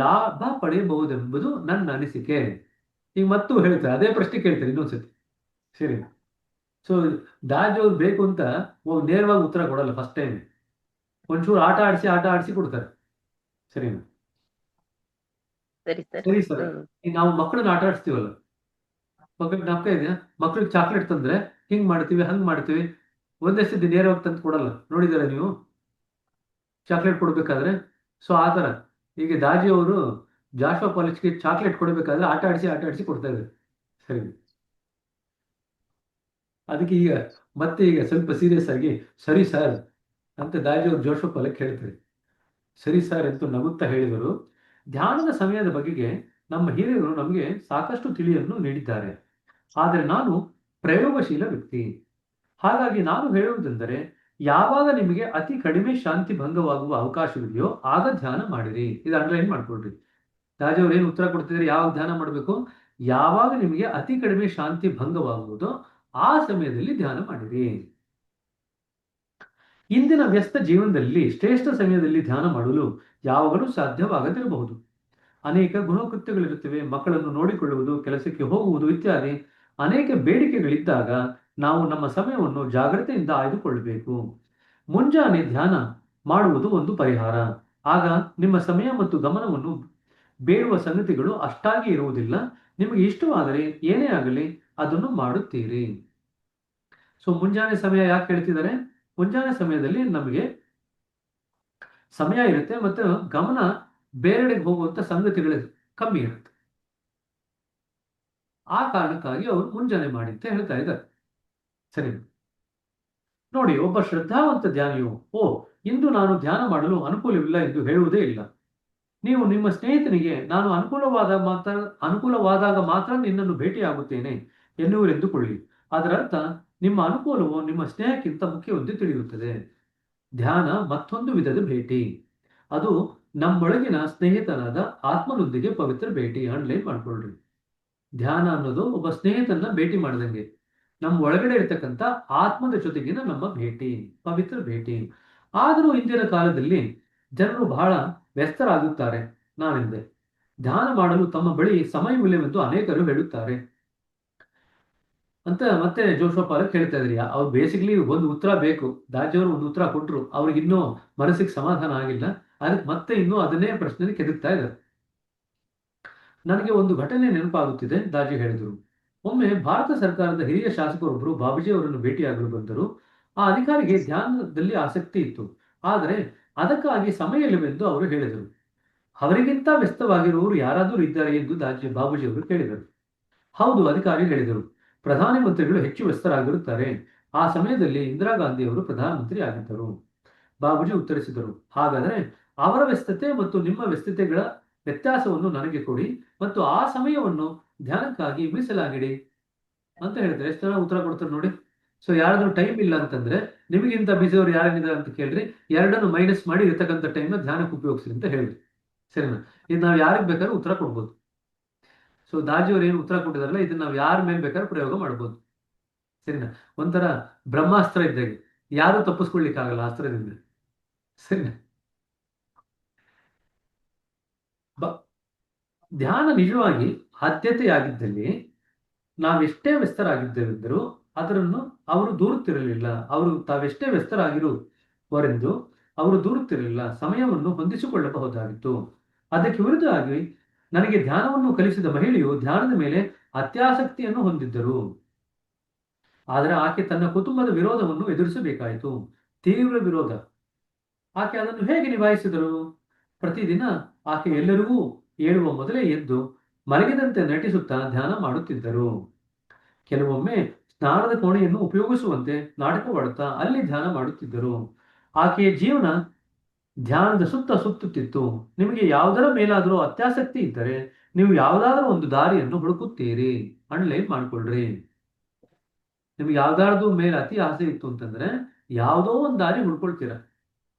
ಲಾಭ ಪಡೆಯಬಹುದೆಂಬುದು ನನ್ನ ಅನಿಸಿಕೆ. ಈಗ ಮತ್ತು ಹೇಳ್ತಾರೆ, ಅದೇ ಪ್ರಶ್ನೆ ಕೇಳ್ತಾರೆ ಇನ್ನೊಂದ್ಸತಿ. ಸರಿ, ಸೊ ದಾಜ್ ಅವ್ರು ಬೇಕು ಅಂತ ನೇರವಾಗಿ ಉತ್ತರ ಕೊಡಲ್ಲ ಫಸ್ಟ್ ಟೈಮ್. ಒಂಚೂರು ಆಟ ಆಡಿಸಿ ಕೊಡ್ತಾರೆ. ಸರಿನಾ? ಸರಿ ಸರ್. ಸರಿ ಸರ್, ಈಗ ನಾವು ಮಕ್ಕಳನ್ನ ಆಟ ಆಡಿಸ್ತೀವಲ್ಲ, ಮಕ್ಕಳಿಗೆ ಜ್ಞಾಪಕ ಇದೆಯಾ? ಮಕ್ಕಳಿಗೆ ಚಾಕ್ಲೇಟ್ ತಂದ್ರೆ ಹಿಂಗ್ ಮಾಡ್ತೀವಿ ಹಂಗ್ ಮಾಡ್ತೀವಿ, ಒಂದೇ ಸತಿ ನೇರವಾಗಿ ತಂದು ಕೊಡಲ್ಲ. ನೋಡಿದಾರೆ ನೀವು ಚಾಕ್ಲೇಟ್ ಕೊಡ್ಬೇಕಾದ್ರೆ? ಸೊ ಆ ಥರ ಈಗ ದಾಜಿ ಅವರು ಜಾಷುವಾ ಪಾಲಿಚ್ಗೆ ಚಾಕ್ಲೇಟ್ ಕೊಡಬೇಕಾದ್ರೆ ಆಟ ಆಡಿಸಿ ಕೊಡ್ತಾ ಇದ್ದಾರೆ. ಸರಿ, ಅದಕ್ಕೆ ಈಗ ಸ್ವಲ್ಪ ಸೀರಿಯಸ್ ಆಗಿ ಸರಿ ಸರ್ ಅಂತ ದಾಜಿ ಅವರು ಜಾಷುವಾ ಪಾಲಕ್ ಹೇಳ್ತಾರೆ. ಸರಿ ಸರ್ ಎಂದು ನಗುತ್ತಾ ಹೇಳಿದರು. ಧ್ಯಾನದ ಸಮಯದ ಬಗೆಗೆ ನಮ್ಮ ಹಿರಿಯರು ನಮಗೆ ಸಾಕಷ್ಟು ತಿಳಿಯನ್ನು ನೀಡಿದ್ದಾರೆ. ಆದರೆ ನಾನು ಪ್ರಯೋಗಶೀಲ ವ್ಯಕ್ತಿ. ಹಾಗಾಗಿ ನಾನು ಹೇಳುವುದೆಂದರೆ, ಯಾವಾಗ ನಿಮಗೆ ಅತಿ ಕಡಿಮೆ ಶಾಂತಿ ಭಂಗವಾಗುವ ಅವಕಾಶವಿದೆಯೋ ಆಗ ಧ್ಯಾನ ಮಾಡಿರಿ. ಇದು ಅಂಡರ್ಲೈನ್ ಮಾಡ್ಕೊಳ್ರಿ. ರಾಜವ್ರು ಏನು ಉತ್ತರ ಕೊಡ್ತಿದ್ರೆ, ಯಾವಾಗ ಧ್ಯಾನ ಮಾಡಬೇಕು? ಯಾವಾಗ ನಿಮಗೆ ಅತಿ ಕಡಿಮೆ ಶಾಂತಿ ಭಂಗವಾಗುವುದೋ ಆ ಸಮಯದಲ್ಲಿ ಧ್ಯಾನ ಮಾಡಿರಿ. ಇಂದಿನ ವ್ಯಸ್ತ ಜೀವನದಲ್ಲಿ ಶ್ರೇಷ್ಠ ಸಮಯದಲ್ಲಿ ಧ್ಯಾನ ಮಾಡಲು ಯಾವಾಗಲೂ ಸಾಧ್ಯವಾಗದಿರಬಹುದು. ಅನೇಕ ಗೃಹಕೃತ್ಯಗಳಿರುತ್ತವೆ. ಮಕ್ಕಳನ್ನು ನೋಡಿಕೊಳ್ಳುವುದು, ಕೆಲಸಕ್ಕೆ ಹೋಗುವುದು ಇತ್ಯಾದಿ ಅನೇಕ ಬೇಡಿಕೆಗಳಿದ್ದಾಗ ನಾವು ನಮ್ಮ ಸಮಯವನ್ನು ಜಾಗ್ರತೆಯಿಂದ ಆಯ್ದುಕೊಳ್ಳಬೇಕು. ಮುಂಜಾನೆ ಧ್ಯಾನ ಮಾಡುವುದು ಒಂದು ಪರಿಹಾರ. ಆಗ ನಿಮ್ಮ ಸಮಯ ಮತ್ತು ಗಮನವನ್ನು ಬೇಡುವ ಸಂಗತಿಗಳು ಅಷ್ಟಾಗಿ ಇರುವುದಿಲ್ಲ. ನಿಮಗೆ ಇಷ್ಟವಾದರೆ ಏನೇ ಆಗಲಿ ಅದನ್ನು ಮಾಡುತ್ತೀರಿ. ಸೊ ಮುಂಜಾನೆ ಸಮಯ ಯಾಕೆ ಹೇಳ್ತಿದ್ದಾರೆ? ಮುಂಜಾನೆ ಸಮಯದಲ್ಲಿ ನಮಗೆ ಸಮಯ ಇರುತ್ತೆ ಮತ್ತು ಗಮನ ಬೇರೆಡೆಗೆ ಹೋಗುವಂತ ಸಂಗತಿಗಳು ಕಮ್ಮಿ ಇರುತ್ತೆ. ಆ ಕಾರಣಕ್ಕಾಗಿ ಅವರು ಮುಂಜಾನೆ ಮಾಡಿ ಅಂತ ಹೇಳ್ತಾ ಇದ್ದಾರೆ. ಸರಿ ನೋಡಿ, ಒಬ್ಬ ಶ್ರದ್ಧಾವಂತ ಧ್ಯಾನಿಯು ಇಂದು ನಾನು ಧ್ಯಾನ ಮಾಡಲು ಅನುಕೂಲವಿಲ್ಲ ಎಂದು ಹೇಳುವುದೇ ಇಲ್ಲ. ನೀವು ನಿಮ್ಮ ಸ್ನೇಹಿತನಿಗೆ ನಾನು ಅನುಕೂಲವಾದಾಗ ಮಾತ್ರ ನಿನ್ನನ್ನು ಭೇಟಿಯಾಗುತ್ತೇನೆ ಎನ್ನುವರೆಂದುಕೊಳ್ಳಿ. ಅದರರ್ಥ ನಿಮ್ಮ ಅನುಕೂಲವು ನಿಮ್ಮ ಸ್ನೇಹಕ್ಕಿಂತ ಮುಖ್ಯವೆಂದು ತಿಳಿಯುತ್ತದೆ. ಧ್ಯಾನ ಮತ್ತೊಂದು ವಿಧದ ಭೇಟಿ. ಅದು ನಮ್ಮೊಳಗಿನ ಸ್ನೇಹಿತನಾದ ಆತ್ಮನೊಂದಿಗೆ ಪವಿತ್ರ ಭೇಟಿ. ಅಂಡರ್ಲೈನ್ ಮಾಡ್ಕೊಳ್ರಿ. ಧ್ಯಾನ ಅನ್ನೋದು ಒಬ್ಬ ಸ್ನೇಹಿತನ ಭೇಟಿ ಮಾಡಿದಂಗೆ, ನಮ್ಮ ಒಳಗಡೆ ಇರ್ತಕ್ಕಂಥ ಆತ್ಮದ ಜೊತೆಗಿನ ನಮ್ಮ ಭೇಟಿ, ಪವಿತ್ರ ಭೇಟಿ. ಆದರೂ ಇಂದಿನ ಕಾಲದಲ್ಲಿ ಜನರು ಬಹಳ ವ್ಯಸ್ತರಾಗುತ್ತಾರೆ. ನಾನೆಂದೆ, ಧ್ಯಾನ ಮಾಡಲು ತಮ್ಮ ಬಳಿ ಸಮಯವಿಲ್ಲವೆಂದು ಅನೇಕರು ಹೇಳುತ್ತಾರೆ ಅಂತ ಮತ್ತೆ ಜೋಷುವಾ ಪಾಲಕ್ ಹೇಳ್ತಾ ಇದ್ರಿ. ಅವ್ರು ಬೇಸಿಕ್ಲಿ ಒಂದು ಉತ್ತರ ಬೇಕು. ದಾಜಿಯವರು ಒಂದು ಉತ್ತರ ಕೊಟ್ಟರು, ಅವ್ರಿಗೆ ಇನ್ನೂ ಮನಸ್ಸಿಗೆ ಸಮಾಧಾನ ಆಗಿಲ್ಲ. ಅದಕ್ಕೆ ಮತ್ತೆ ಇನ್ನೂ ಅದನ್ನೇ ಪ್ರಶ್ನೆ ಕೆದಕ್ತಾ ಇದ್ದಾರೆ. ನನಗೆ ಒಂದು ಘಟನೆ ನೆನಪಾಗುತ್ತಿದೆ. ದಾಜಿ ಹೇಳಿದರು, ಒಮ್ಮೆ ಭಾರತ ಸರ್ಕಾರದ ಹಿರಿಯ ಶಾಸಕರೊಬ್ಬರು ಬಾಬುಜಿ ಅವರನ್ನು ಭೇಟಿಯಾಗಲು ಬಂದರು. ಆ ಅಧಿಕಾರಿಗೆ ಧ್ಯಾನದಲ್ಲಿ ಆಸಕ್ತಿ ಇತ್ತು, ಆದರೆ ಅದಕ್ಕಾಗಿ ಸಮಯ ಇಲ್ಲವೆಂದು ಅವರು ಹೇಳಿದರು. ಅವರಿಗಿಂತ ವ್ಯಸ್ತವಾಗಿರುವವರು ಯಾರಾದರೂ ಇದ್ದಾರೆ ಎಂದು ಬಾಬುಜಿ ಅವರು ಕೇಳಿದರು. ಹೌದು, ಅಧಿಕಾರಿ ಹೇಳಿದರು. ಪ್ರಧಾನಿ ಮಂತ್ರಿಗಳು ಹೆಚ್ಚು ವ್ಯಸ್ತರಾಗಿರುತ್ತಾರೆ. ಆ ಸಮಯದಲ್ಲಿ ಇಂದಿರಾ ಗಾಂಧಿ ಅವರು ಪ್ರಧಾನಮಂತ್ರಿ ಆಗಿದ್ದರು. ಬಾಬುಜಿ ಉತ್ತರಿಸಿದರು, ಹಾಗಾದರೆ ಅವರ ವ್ಯಸ್ತತೆ ಮತ್ತು ನಿಮ್ಮ ವ್ಯಸ್ತತೆಗಳ ವ್ಯತ್ಯಾಸವನ್ನು ನನಗೆ ಕೊಡಿ ಮತ್ತು ಆ ಸಮಯವನ್ನು ಧ್ಯಾನಕ್ಕಾಗಿ ಮೀಸಲಾಗಿಡಿ ಅಂತ ಹೇಳ್ತಾರೆ. ಎಷ್ಟು ಜನ ಉತ್ತರ ಕೊಡ್ತಾರೆ ನೋಡಿ. ಸೊ ಯಾರಾದ್ರೂ ಟೈಮ್ ಇಲ್ಲ ಅಂತಂದ್ರೆ, ನಿಮಗಿಂತ ಬಿಸಿಯವರು ಯಾರೇನಿದ್ದಾರೆ ಅಂತ ಕೇಳ್ರಿ, ಎರಡನ್ನು ಮೈನಸ್ ಮಾಡಿ ಇರ್ತಕ್ಕಂಥ ಟೈಮ್ನ ಧ್ಯಾನಕ್ಕೆ ಉಪಯೋಗಿಸ್ರಿ ಅಂತ ಹೇಳ್ರಿ. ಸರಿನಾ? ಇದು ನಾವು ಯಾರಿಗೆ ಬೇಕಾದ್ರೂ ಉತ್ತರ ಕೊಡ್ಬೋದು. ಸೊ ದಾಜಿಯವರು ಏನು ಉತ್ತರ ಕೊಟ್ಟಿದಾರಲ್ಲ, ಇದನ್ನ ನಾವು ಯಾರ ಮೇಲೆ ಬೇಕಾದ್ರೂ ಪ್ರಯೋಗ ಮಾಡ್ಬೋದು. ಸರಿನಾ? ಒಂಥರ ಬ್ರಹ್ಮಾಸ್ತ್ರ ಇದ್ದಾಗೆ, ಯಾರು ತಪ್ಪಿಸ್ಕೊಳ್ಲಿಕ್ಕಾಗಲ್ಲ ಅಸ್ತ್ರದಿಂದ. ಸರಿನಾ? ಧ್ಯಾನ ನಿಜವಾಗಿ ಆದ್ಯತೆಯಾಗಿದ್ದಲ್ಲಿ ನಾವೆಷ್ಟೇ ವ್ಯಸ್ತರಾಗಿದ್ದೇವೆಂದರೂ ಅದನ್ನು ಅವರು ದೂರುತ್ತಿರಲಿಲ್ಲ. ತಾವೆಷ್ಟೇ ವ್ಯಸ್ತರಾಗಿರುವರೆಂದು ಅವರು ದೂರುತ್ತಿರಲಿಲ್ಲ. ಸಮಯವನ್ನು ಹೊಂದಿಸಿಕೊಳ್ಳಬಹುದಾಗಿತ್ತು. ಅದಕ್ಕೆ ವಿರುದ್ಧವಾಗಿ ನನಗೆ ಧ್ಯಾನವನ್ನು ಕಲಿಸಿದ ಮಹಿಳೆಯು ಧ್ಯಾನದ ಮೇಲೆ ಅತ್ಯಾಸಕ್ತಿಯನ್ನು ಹೊಂದಿದ್ದರು. ಆದರೆ ಆಕೆ ತನ್ನ ಕುಟುಂಬದ ವಿರೋಧವನ್ನು ಎದುರಿಸಬೇಕಾಯಿತು, ತೀವ್ರ ವಿರೋಧ. ಆಕೆ ಅದನ್ನು ಹೇಗೆ ನಿಭಾಯಿಸಿದರು? ಪ್ರತಿದಿನ ಆಕೆ ಎಲ್ಲರಿಗೂ ಏಳುವ ಮೊದಲೇ ಎದ್ದು ಮಲಗಿದಂತೆ ನಟಿಸುತ್ತಾ ಧ್ಯಾನ ಮಾಡುತ್ತಿದ್ದರು. ಕೆಲವೊಮ್ಮೆ ಸ್ನಾನದ ಕೋಣೆಯನ್ನು ಉಪಯೋಗಿಸುವಂತೆ ನಾಟಕವಾಡುತ್ತಾ ಅಲ್ಲಿ ಧ್ಯಾನ ಮಾಡುತ್ತಿದ್ದರು. ಆಕೆಯ ಜೀವನ ಧ್ಯಾನದ ಸುತ್ತ ಸುತ್ತುತ್ತಿತ್ತು. ನಿಮಗೆ ಯಾವುದರ ಮೇಲಾದರೂ ಅತ್ಯಾಸಕ್ತಿ ಇದ್ದರೆ ನೀವು ಯಾವುದಾದ್ರೂ ಒಂದು ದಾರಿಯನ್ನು ಹುಡುಕುತ್ತೀರಿ. ಅಂಡರ್ಲೈನ್ ಮಾಡ್ಕೊಳ್ರಿ. ನಿಮ್ಗೆ ಯಾವ್ದಾದ್ರು ಮೇಲೆ ಅತಿ ಆಸೆ ಇತ್ತು ಅಂತಂದ್ರೆ ಯಾವುದೋ ಒಂದು ದಾರಿ ಹುಡ್ಕೊಳ್ತೀರ.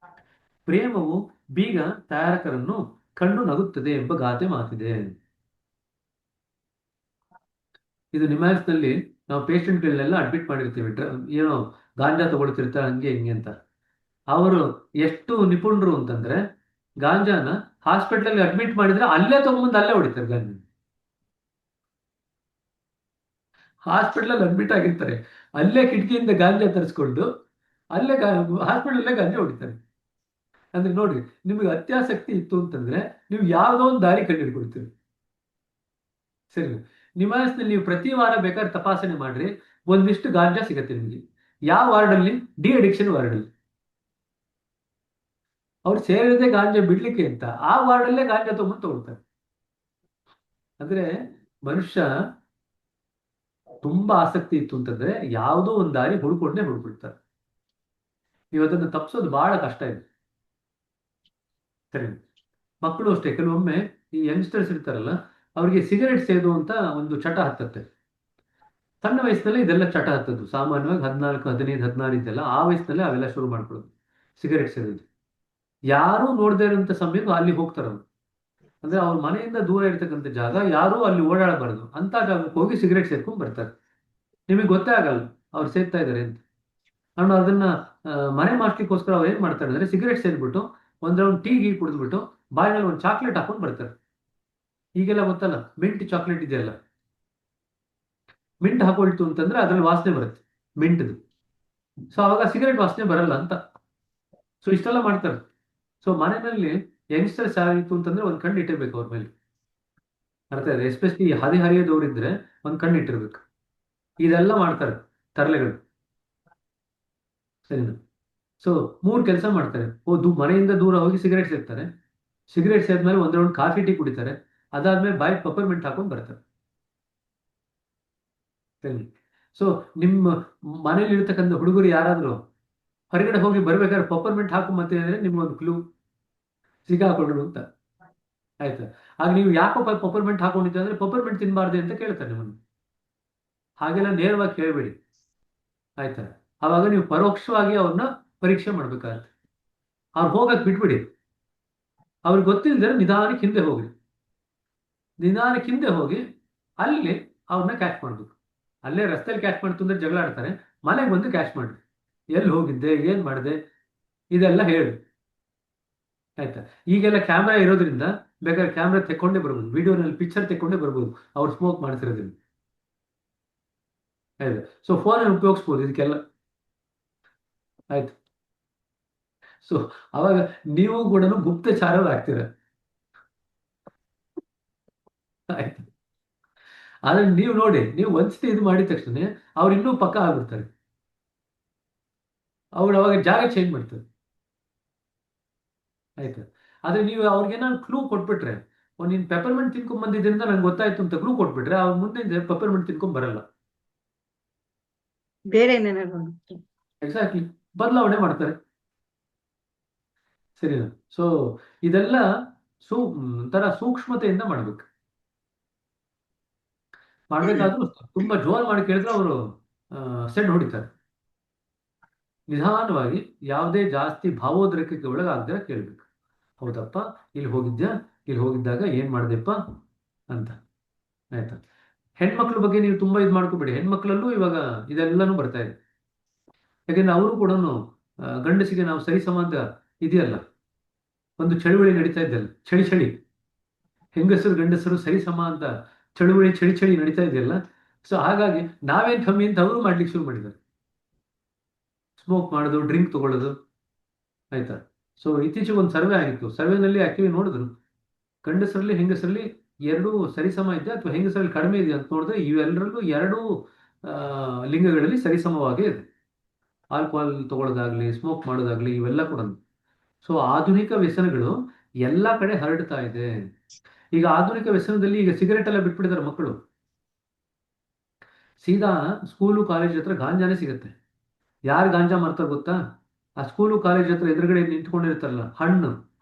ಪ್ರೇಮವು ಬೀಗ ತಯಾರಕರನ್ನು ಕಂಡು ನಗುತ್ತದೆ ಎಂಬ ಗಾದೆ ಮಾತಿದೆ. ಇದು ನಿಮ್ಹಾನ್ಸ್ನಲ್ಲಿ ನಾವು ಪೇಷಂಟ್ಗಳನ್ನೆಲ್ಲ ಅಡ್ಮಿಟ್ ಮಾಡಿರ್ತೀವಿ. ಏನೋ ಗಾಂಜಾ ತಗೊಳ್ತಿರ್ತಾರೆ ಹಂಗೆ ಹಿಂಗೆ ಅಂತ. ಅವರು ಎಷ್ಟು ನಿಪುಣರು ಅಂತಂದ್ರೆ ಗಾಂಜಾನ ಹಾಸ್ಪಿಟ್ಲಲ್ಲಿ ಅಡ್ಮಿಟ್ ಮಾಡಿದ್ರೆ ಅಲ್ಲೇ ತಗೊಂಬಂದು ಅಲ್ಲೇ ಹೊಡಿತಾರೆ ಗಾಂಜಾ. ಹಾಸ್ಪಿಟ್ಲಲ್ಲಿ ಅಡ್ಮಿಟ್ ಆಗಿರ್ತಾರೆ, ಅಲ್ಲೇ ಕಿಟಕಿಯಿಂದ ಗಾಂಜಾ ತರಿಸ್ಕೊಂಡು ಅಲ್ಲೇ ಹಾಸ್ಪಿಟಲ್ಲೇ ಗಾಂಜಾ ಹೊಡಿತಾರೆ. ಅಂದ್ರೆ ನೋಡಿ, ನಿಮಗೆ ಅತ್ಯಾಸಕ್ತಿ ಇತ್ತು ಅಂತಂದ್ರೆ ನೀವು ಯಾವುದೋ ಒಂದು ದಾರಿ ಕಂಡುಹಿಡ್ಕೊಳ್ತೀರಿ. ಸರಿ, ನಿಮಾನ್ಸ್ನಲ್ಲಿ ನೀವು ಪ್ರತಿ ವಾರ ಬೇಕಾದ್ರೆ ತಪಾಸಣೆ ಮಾಡ್ರಿ, ಒಂದಿಷ್ಟು ಗಾಂಜಾ ಸಿಗತ್ತೆ ನಿಮಗೆ. ಯಾವ ವಾರ್ಡಲ್ಲಿ? De addiction ವಾರ್ಡಲ್ಲಿ. ಅವ್ರು ಸೇರಿದೆ ಗಾಂಜಾ ಬಿಡ್ಲಿಕ್ಕೆ ಅಂತ ಆ ವಾರ್ಡಲ್ಲೇ ಗಾಂಜಾ ತಗೊಂಡು ತಗೊಳ್ತಾರೆ. ಅಂದ್ರೆ ಮನುಷ್ಯ ತುಂಬಾ ಆಸಕ್ತಿ ಇತ್ತು ಅಂತಂದ್ರೆ ಯಾವುದೋ ಒಂದು ದಾರಿ ಹುಡ್ಕೊಳ್ತಾರೆ. ನೀವು ಅದನ್ನು ತಪ್ಪಿಸೋದು ಬಹಳ ಕಷ್ಟ ಇದೆ. ಸರಿ, ಮಕ್ಕಳು ಅಷ್ಟೇ ಕೆಲವೊಮ್ಮೆ ಈ ಯಂಗ್ಸ್ಟರ್ಸ್ ಇರ್ತಾರಲ್ಲ, ಅವ್ರಿಗೆ ಸಿಗರೆಟ್ ಸೇದು ಅಂತ ಒಂದು ಚಟ ಹತ್ತತ್ತೆ. ಸಣ್ಣ ವಯಸ್ಸಿನಲ್ಲಿ ಇದೆಲ್ಲ ಚಟ ಹತ್ತದ್ದು ಸಾಮಾನ್ಯವಾಗಿ 14, 15, 16 ಇದೆಲ್ಲ ಆ ವಯಸ್ಸಿನಲ್ಲಿ ಅವೆಲ್ಲ ಶುರು ಮಾಡ್ಕೊಳ್ಳೋದು ಸಿಗರೆಟ್ ಸೇದೋದು. ಯಾರೂ ನೋಡದೇ ಇರೋಂಥ ಸಮಯಕ್ಕೆ ಅಲ್ಲಿ ಹೋಗ್ತಾರೆ ಅವ್ರು. ಅಂದ್ರೆ ಅವ್ರ ಮನೆಯಿಂದ ದೂರ ಇರ್ತಕ್ಕಂಥ ಜಾಗ, ಯಾರೂ ಅಲ್ಲಿ ಓಡಾಡಬಾರದು ಅಂತ ಜಾಗಕ್ಕೆ ಹೋಗಿ ಸಿಗರೆಟ್ ಸೇದ್ಕೊಂಡು ಬರ್ತಾರೆ. ನಿಮಗೆ ಗೊತ್ತೇ ಆಗಲ್ಲ ಅವ್ರು ಸೇದ್ತಾ ಇದ್ದಾರೆ ಅಂತ. ನಾನು ಅದನ್ನ ಮನೆ ಮಾಡ್ಲಿಕ್ಕೋಸ್ಕರ ಅವ್ರು ಏನ್ ಮಾಡ್ತಾರೆ ಅಂದ್ರೆ ಸಿಗರೆಟ್ ಸೇದ್ಬಿಟ್ಟು ಒಂದ್ ರೌಂಡ್ ಟೀ ಕುಡಿದ್ಬಿಟ್ಟು ಬಾಯಿನಲ್ಲಿ ಒಂದು ಚಾಕ್ಲೇಟ್ ಹಾಕೊಂಡು ಬರ್ತಾರೆ. ಈಗೆಲ್ಲ ಗೊತ್ತಲ್ಲ, ಮಿಂಟ್ ಚಾಕ್ಲೇಟ್ ಇದೆಯಲ್ಲ, ಮಿಂಟ್ ಹಾಕೊಳ್ತು ಅಂತಂದ್ರೆ ಅದ್ರಲ್ಲಿ ವಾಸನೆ ಬರುತ್ತೆ ಮಿಂಟ್ದು. ಸೊ ಅವಾಗ ಸಿಗರೆಟ್ ವಾಸನೆ ಬರಲ್ಲ ಅಂತ. ಸೊ ಇಷ್ಟೆಲ್ಲ ಮಾಡ್ತಾರೆ. ಸೊ ಮನೆಯಲ್ಲಿ ಯಂಗ್ಸ್ಟರ್ಸ್ ಯಾರಿತ್ತು ಅಂತಂದ್ರೆ ಒಂದ್ ಕಣ್ಣು ಇಟ್ಟಿರ್ಬೇಕು ಅವ್ರ ಮೇಲೆ. ಅರ್ಥ ಇದೆ? ಎಸ್ಪೆಷಲಿ ಹರಿಹರಿಯದವ್ರಿದ್ರೆ ಒಂದ್ ಕಣ್ಣು ಇಟ್ಟಿರ್ಬೇಕು. ಇದೆಲ್ಲ ಮಾಡ್ತಾರೆ ತರಲೆಗಳು. ಸರಿನಾ? ಸೊ 3 ಕೆಲಸ ಮಾಡ್ತಾರೆ. ಮನೆಯಿಂದ ದೂರ ಹೋಗಿ ಸಿಗರೇಟ್ ಸೇರ್ತಾರೆ. ಸಿಗರೇಟ್ ಸೇದ್ಮೇಲೆ ಒಂದ್ ರೌಂಡ್ ಕಾಫಿ ಟೀ ಕುಡಿತಾರೆ. ಅದಾದ್ಮೇಲೆ ಬಾಯಿ ಪಪರ್ಮೆಂಟ್ ಹಾಕೊಂಡು ಬರ್ತಾರೆ. ಸರಿ. ಸೊ ನಿಮ್ಮ ಮನೇಲಿ ಇರ್ತಕ್ಕಂಥ ಹುಡುಗರು ಯಾರಾದ್ರೂ ಹೊರಗಡೆ ಹೋಗಿ ಬರ್ಬೇಕಾದ್ರೆ ಪಪರ್ಮೆಂಟ್ ಹಾಕು ಮತ್ತೆ ಅಂದ್ರೆ ನಿಮ್ಗೊಂದು ಕ್ಲೂ ಸಿಗಾಕೊಂಡ್ರು ಅಂತ. ಆಯ್ತಾ? ಆಗ ನೀವು ಯಾಕೋ ಪಪರ್ಮೆಂಟ್ ಹಾಕೊಂಡಿದ್ದೆ ಅಂದ್ರೆ ಪಪರ್ಮೆಂಟ್ ತಿನ್ಬಾರ್ದು ಅಂತ ಕೇಳ್ತಾರೆ ನಿಮ್ಮನ್ನು. ಹಾಗೆಲ್ಲ ನೇರವಾಗಿ ಕೇಳಬೇಡಿ. ಆಯ್ತಾ? ಅವಾಗ ನೀವು ಪರೋಕ್ಷವಾಗಿ ಅವ್ರನ್ನ ಪರೀಕ್ಷೆ ಮಾಡ್ಬೇಕಾಗತ್ತೆ. ಅವ್ರು ಹೋಗಕ್ ಬಿಟ್ಬಿಡಿ. ಅವ್ರಿಗೆ ಗೊತ್ತಿಲ್ಲದ್ರೆ ನಿಧಾನಕ್ಕೆ ಹಿಂದೆ ಹೋಗಿ ಅಲ್ಲಿ ಅವ್ರನ್ನ ಕ್ಯಾಚ್ ಮಾಡ್ಬೇಕು. ಅಲ್ಲೇ ರಸ್ತೆಯಲ್ಲಿ ಕ್ಯಾಚ್ ಮಾಡ್ತು ಅಂದ್ರೆ ಜಗಳ ಆಡ್ತಾರೆ. ಮನೆಗೆ ಬಂದು ಕ್ಯಾಚ್ ಮಾಡ್ರಿ. ಎಲ್ಲಿ ಹೋಗಿದ್ದೆ, ಏನ್ ಮಾಡಿದೆ, ಇದೆಲ್ಲ ಹೇಳಿ. ಆಯ್ತಾ? ಈಗೆಲ್ಲ ಕ್ಯಾಮ್ರಾ ಇರೋದ್ರಿಂದ ಬೇಕಾದ್ರೆ ಕ್ಯಾಮ್ರಾ ತೆಕ್ಕೊಂಡೇ ಬರ್ಬೋದು, ವಿಡಿಯೋನಲ್ಲಿ ಪಿಕ್ಚರ್ ತೆಕ್ಕೊಂಡೇ ಬರ್ಬೋದು ಅವ್ರು ಸ್ಮೋಕ್ ಮಾಡ್ತಿರೋದ್ರಿಂದ. ಆಯ್ತು? ಸೊ ಫೋನಲ್ಲಿ ಉಪಯೋಗಿಸ್ಬೋದು ಇದಕ್ಕೆಲ್ಲ. ಆಯ್ತು? ಸೊ ಅವಾಗ ನೀವು ಕೂಡ ಗುಪ್ತಚಾರರಾಗ್ತೀರ. ಆಯ್ತು? ಆದ್ರೆ ನೀವು ನೋಡಿ, ನೀವು ಒಂದ್ಸತಿ ಇದು ಮಾಡಿದ ತಕ್ಷಣ ಅವ್ರು ಇನ್ನೂ ಪಕ್ಕ ಆಗ್ಬಿಡ್ತಾರೆ. ಅವ್ರು ಅವಾಗ ಜಾಗ ಚೇಂಜ್ ಮಾಡ್ತಾರೆ. ಆಯ್ತಾ? ಆದ್ರೆ ನೀವು ಅವ್ರಿಗೇನಾದ್ರು ಕ್ಲೂ ಕೊಟ್ಬಿಟ್ರೆ, ನೀನ್ ಪೆಪರ್ಮೆಂಟ್ ತಿನ್ಕೊಂಡ್ ಬಂದಿದ್ರಿಂದ ನಂಗೆ ಗೊತ್ತಾಯ್ತು ಅಂತ ಕ್ಲೂ ಕೊಟ್ಬಿಟ್ರೆ ಅವ್ರ ಮುಂದೆ ಪೆಪರ್ಮೆಂಟ್ ತಿನ್ಕೊಂಡ್ ಬರಲ್ಲ. ಬೇರೆ ಎಕ್ಸಾಕ್ಟ್ಲಿ, ಬದಲಾವಣೆ ಮಾಡ್ತಾರೆ. ಸರಿನಾ? ಸೊ ಇದೆಲ್ಲ ಒಂಥರ ಸೂಕ್ಷ್ಮತೆಯಿಂದ ಮಾಡ್ಬೇಕು. ಮಾಡ್ಬೇಕಾದ್ರೂ ತುಂಬಾ ಜೋರ್ ಮಾಡಿ ಕೇಳಿದ್ರೆ ಅವರು ಸೆಡ್ ಹೊಡಿತಾರೆ. ನಿಧಾನವಾಗಿ ಯಾವುದೇ ಜಾಸ್ತಿ ಭಾವೋದ್ರೇಕಕ್ಕೆ ಒಳಗಾಗದೆ ಕೇಳ್ಬೇಕು. ಹೌದಪ್ಪ, ಇಲ್ಲಿ ಹೋಗಿದ್ಯಾ, ಇಲ್ಲಿ ಹೋಗಿದ್ದಾಗ ಏನ್ ಮಾಡ್ದೆಪ್ಪ ಅಂತ. ಆಯ್ತಾ? ಹೆಣ್ಮಕ್ಳ ಬಗ್ಗೆ ನೀವು ತುಂಬಾ ಇದು ಮಾಡ್ಕೋಬೇಡಿ. ಹೆಣ್ಮಕ್ಳಲ್ಲೂ ಇವಾಗ ಇದೆಲ್ಲಾನು ಬರ್ತಾ ಇದೆ. ಯಾಕಂದ್ರೆ ಅವರು ಕೂಡ ಗಂಡಸಿಗೆ ನಾವು ಸರಿಸಮ ಅಂತ ಇದೆಯಲ್ಲ, ಒಂದು ಚಳುವಳಿ ನಡೀತಾ ಇದ್ದಲ್ಲ, ಚಳಿ ಹೆಂಗಸರು ಗಂಡಸರು ಸರಿಸಮ ಅಂತ ಚಳಿ ನಡೀತಾ ಇದೆಯಲ್ಲ. ಸೊ ಹಾಗಾಗಿ ನಾವೇನ್ ಕಮ್ಮಿ ಅಂತ ಅವರು ಮಾಡ್ಲಿಕ್ಕೆ ಶುರು ಮಾಡಿದ್ದಾರೆ. ಸ್ಮೋಕ್ ಮಾಡೋದು, ಡ್ರಿಂಕ್ ತಗೊಳ್ಳೋದು. ಆಯ್ತಾ? ಸೊ ಇತ್ತೀಚೆಗೆ ಒಂದು ಸರ್ವೆ ಆಗಿತ್ತು. ಸರ್ವೆನಲ್ಲಿ ಆಕ್ಚುಲಿ ನೋಡಿದ್ರು ಗಂಡಸರಲ್ಲಿ ಹೆಂಗಸರಲ್ಲಿ ಎರಡೂ ಸರಿಸಮ ಇದೆ ಅಥವಾ ಹೆಂಗಸರಲ್ಲಿ ಕಡಿಮೆ ಇದೆ ಅಂತ ನೋಡಿದ್ರೆ ಇವೆಲ್ಲರಲ್ಲೂ ಎರಡೂ ಲಿಂಗಗಳಲ್ಲಿ ಸರಿಸಮವಾಗೇ ಇದೆ. ಆಲ್ಕೋಹಾಲ್ ತಗೊಳ್ಳೋದಾಗ್ಲಿ, ಸ್ಮೋಕ್ ಮಾಡೋದಾಗ್ಲಿ, ಇವೆಲ್ಲ ಕೂಡ. ಸೊ ಆಧುನಿಕ ವ್ಯಸನಗಳು ಎಲ್ಲಾ ಕಡೆ ಹರಡ್ತಾ ಇದೆ. ಈಗ ಆಧುನಿಕ ವ್ಯಸನದಲ್ಲಿ ಈಗ ಸಿಗರೆಟ್ ಎಲ್ಲ ಬಿಟ್ಬಿಟ್ಟಿದ್ದಾರೆ ಮಕ್ಕಳು. ಸೀದಾ ಸ್ಕೂಲು ಕಾಲೇಜ್ ಹತ್ರ ಗಾಂಜಾನೇ ಸಿಗುತ್ತೆ. ಯಾರು ಗಾಂಜಾ ಮಾರ್ತಾರೆ ಗೊತ್ತಾ? ಆ ಸ್ಕೂಲು ಕಾಲೇಜ್ ಹತ್ರ ಎದುರುಗಡೆ ನಿಂತ್ಕೊಂಡಿರ್ತಾರಲ್ಲ,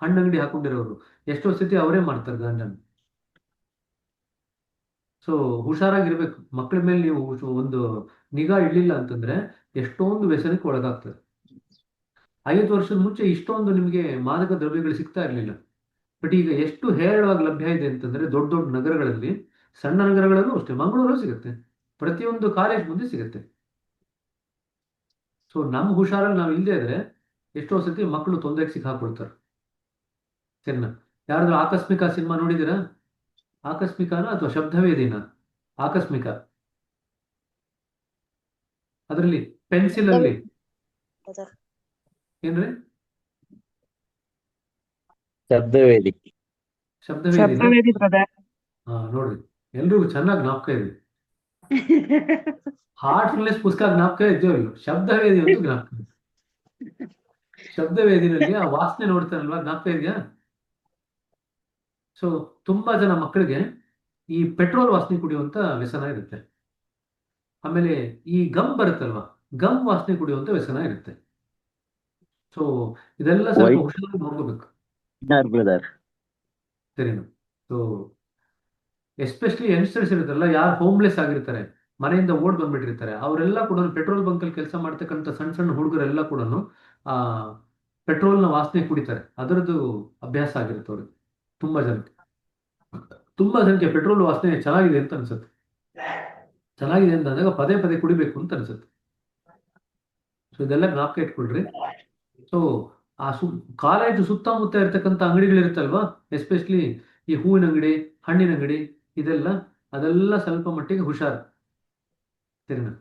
ಹಣ್ಣಂಗಡಿ ಹಾಕೊಂಡಿರೋರು, ಎಷ್ಟೋ ಸತಿ ಅವರೇ ಮಾಡ್ತಾರೆ ಗಾಂಜಾನ. ಸೊ ಹುಷಾರಾಗಿರ್ಬೇಕು. ಮಕ್ಕಳ ಮೇಲೆ ನೀವು ಒಂದು ನಿಗಾ ಇಡ್ಲಿಲ್ಲ ಅಂತಂದ್ರೆ ಎಷ್ಟೊಂದು ವ್ಯಸನಕ್ಕೆ ಒಳಗಾಗ್ತದೆ. 5 ವರ್ಷದ ಮುಂಚೆ ಇಷ್ಟೊಂದು ನಿಮಗೆ ಮಾದಕ ದ್ರವ್ಯಗಳು ಸಿಗ್ತಾ ಇರಲಿಲ್ಲ. ಬಟ್ ಈಗ ಎಷ್ಟು ಹೇರಳವಾಗಿ ಲಭ್ಯ ಇದೆ ಅಂತಂದ್ರೆ ದೊಡ್ಡ ದೊಡ್ಡ ನಗರಗಳಲ್ಲಿ, ಸಣ್ಣ ನಗರಗಳಲ್ಲೂ ಅಷ್ಟೇ, ಮಂಗಳೂರಲ್ಲೂ ಸಿಗುತ್ತೆ, ಪ್ರತಿಯೊಂದು ಕಾಲೇಜ್ ಮುಂದೆ ಸಿಗುತ್ತೆ. ಸೊ ನಮ್ಮ ಹುಷಾರಲ್ಲಿ ನಾವು ಇಲ್ಲದೆ ಇದ್ರೆ ಎಷ್ಟೋ ಸತಿ ಮಕ್ಕಳು ತೊಂದರೆಗೆ ಸಿಕ್ಕಾಕೊಳ್ತಾರೆ. ಸರಿನಾ? ಯಾರಾದ್ರೂ ಆಕಸ್ಮಿಕ ಸಿನಿಮಾ ನೋಡಿದ್ದೀರಾ? ಆಕಸ್ಮಿಕನ ಅಥವಾ ಶಬ್ದವೇದಿನ? ಆಕಸ್ಮಿಕ, ಅದರಲ್ಲಿ ಪೆನ್ಸಿಲ್ ಅಲ್ಲಿ ಏನ್ರಿ? ಶಬ್ದವೇದಿ. ಶಬ್ದವೇದಿನ? ಶಬ್ದವೇದಿ ಬ್ರದರ್. ಹಾ ನೋಡ್ರಿ, ಎಲ್ರಿಗೂ ಚೆನ್ನಾಗಿ ಜ್ಞಾಪಕ ಇದೆ. ಹಾರ್ಟ್ಫುಲ್ನೆಸ್ ಪುಸ್ತಕ ಜ್ಞಾಪಕ ಇದೆಯೋ ಇಲ್ಲೋ, ಶಬ್ದವೇದಿ ಅಂತೂ ಜ್ಞಾಪಕ ಇದೆ. ಶಬ್ದವೇದಿನಲ್ಲಿ ಆ ವಾಸನೆ ನೋಡ್ತಾರಲ್ವಾ, ಜ್ಞಾಪಕ ಇದೆಯಾ? ಸೊ ತುಂಬಾ ಜನ ಮಕ್ಕಳಿಗೆ ಈ ಪೆಟ್ರೋಲ್ ವಾಸನೆ ಕುಡಿಯುವಂತ ವ್ಯಸನ ಇರುತ್ತೆ. ಆಮೇಲೆ ಈ ಗಮ್ ಬರುತ್ತಲ್ವಾ, ಗಮ್ ವಾಸನೆ ಕುಡಿಯುವಂತ ವ್ಯಸನ ಇರುತ್ತೆ. ಸೊ ಇದೆಲ್ಲ ಸ್ವಲ್ಪ ವೈಟ್ ಹುಷಾರಾಗಿ ನೋಡ್ಕೋಬೇಕು. ಬ್ರದರ್. ಸರಿನಾ? ಸೊ ಎಸ್ಪೆಷಲಿ ಯಂಗ್ಸ್ಟರ್ಸ್ ಇರುತ್ತಲ್ಲ, ಯಾರು ಹೋಮ್ಲೆಸ್ ಆಗಿರ್ತಾರೆ, ಮನೆಯಿಂದ ಓಡ್ ಬಂದ್ಬಿಟ್ಟಿರ್ತಾರೆ, ಅವರೆಲ್ಲ ಕೂಡ ಪೆಟ್ರೋಲ್ ಬಂಕಲ್ಲಿ ಕೆಲಸ ಮಾಡ್ತಕ್ಕಂಥ ಸಣ್ಣ ಸಣ್ಣ ಹುಡುಗರೆಲ್ಲ ಕೂಡ ಆ ಪೆಟ್ರೋಲ್ನ ವಾಸನೆ ಕುಡಿತಾರೆ. ಅದರದ್ದು ಅಭ್ಯಾಸ ಆಗಿರುತ್ತೆ ಅವ್ರಿಗೆ. ತುಂಬಾ ಜನಕ್ಕೆ ತುಂಬಾ ಜನಕ್ಕೆ ಪೆಟ್ರೋಲ್ ವಾಸನೆ ಚೆನ್ನಾಗಿದೆ ಅಂತ ಅನ್ಸುತ್ತೆ. ಚೆನ್ನಾಗಿದೆ ಅಂತ ಅಂದಾಗ ಪದೇ ಪದೇ ಕುಡಿಬೇಕು ಅಂತ ಅನ್ಸುತ್ತೆ. ಸೊ ಇದೆಲ್ಲ ಜ್ಞಾಪಕ ಇಟ್ಕೊಳ್ರಿ. ಸೊ ಆ ಕಾಲೇಜು ಸುತ್ತಮುತ್ತ ಇರ್ತಕ್ಕಂಥ ಅಂಗಡಿಗಳಿರುತ್ತಲ್ವಾ, ಎಸ್ಪೆಷಲಿ ಈ ಹೂವಿನ ಅಂಗಡಿ, ಹಣ್ಣಿನ ಅಂಗಡಿ, ಇದೆಲ್ಲ ಅದೆಲ್ಲ ಸ್ವಲ್ಪ ಮಟ್ಟಿಗೆ ಹುಷಾರು. ಸರಿನಾ?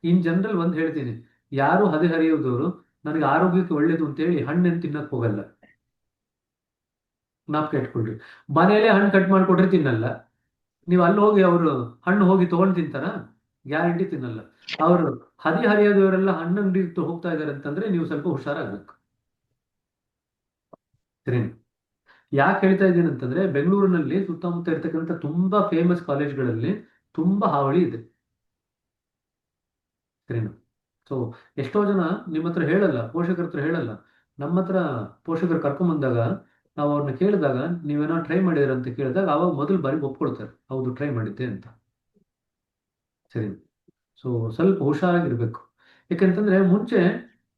ಇನ್ ಜನರಲ್ ಒಂದು ಹೇಳ್ತೀನಿ, ಯಾರು ಹದಿಹರಿಯೋದವರು ನನಗೆ ಆರೋಗ್ಯಕ್ಕೆ ಒಳ್ಳೇದು ಅಂತೇಳಿ ಹಣ್ಣನ್ನು ತಿನ್ನಕ್ ಹೋಗಲ್ಲ. ಜ್ಞಾಪಕ ಇಟ್ಕೊಳ್ರಿ. ಮನೆಯಲ್ಲೇ ಹಣ್ಣು ಕಟ್ ಮಾಡ್ಕೊಟ್ರೆ ತಿನ್ನಲ್ಲ. ನೀವು ಅಲ್ಲಿ ಹೋಗಿ ಅವರು ಹಣ್ಣು ಹೋಗಿ ತಗೊಂಡು ತಿಂತಾರ? ಗ್ಯಾರಂಟಿ ತಿನ್ನಲ್ಲ. ಅವರು ಹದಿಹರಿಯೋದವರೆಲ್ಲ ಹಣ್ಣು ಅಂಗಡಿ ಹೋಗ್ತಾ ಇದಾರೆ ಅಂತಂದ್ರೆ ನೀವು ಸ್ವಲ್ಪ ಹುಷಾರಾಗ್ಬೇಕು. ಸರಿನಾ? ಯಾಕೆ ಹೇಳ್ತಾ ಇದ್ದೀನಿ ಅಂತಂದ್ರೆ, ಬೆಂಗಳೂರಿನಲ್ಲಿ ಸುತ್ತಮುತ್ತ ಇರ್ತಕ್ಕಂಥ ತುಂಬಾ ಫೇಮಸ್ ಕಾಲೇಜ್ಗಳಲ್ಲಿ ತುಂಬಾ ಹಾವಳಿ ಇದೆ. ಸರಿನಾ? ಸೊ ಎಷ್ಟೋ ಜನ ನಿಮ್ಮ ಹತ್ರ ಹೇಳಲ್ಲ, ಪೋಷಕರ ಹತ್ರ ಹೇಳಲ್ಲ. ನಮ್ಮ ಹತ್ರ ಪೋಷಕರು ಕರ್ಕೊಂಡ್ ಬಂದಾಗ ನಾವು ಅವ್ರನ್ನ ಕೇಳಿದಾಗ ನೀವೇನೋ ಟ್ರೈ ಮಾಡಿದ್ರ ಅಂತ ಕೇಳಿದಾಗ ಅವಾಗ ಮೊದಲು ಬಾರಿ ಒಪ್ಕೊಳ್ತಾರೆ, ಹೌದು ಟ್ರೈ ಮಾಡಿದ್ದೆ ಅಂತ. ಸರಿ. ಸೊ ಸ್ವಲ್ಪ ಹುಷಾರಾಗಿರ್ಬೇಕು. ಯಾಕಂತಂದ್ರೆ ಮುಂಚೆ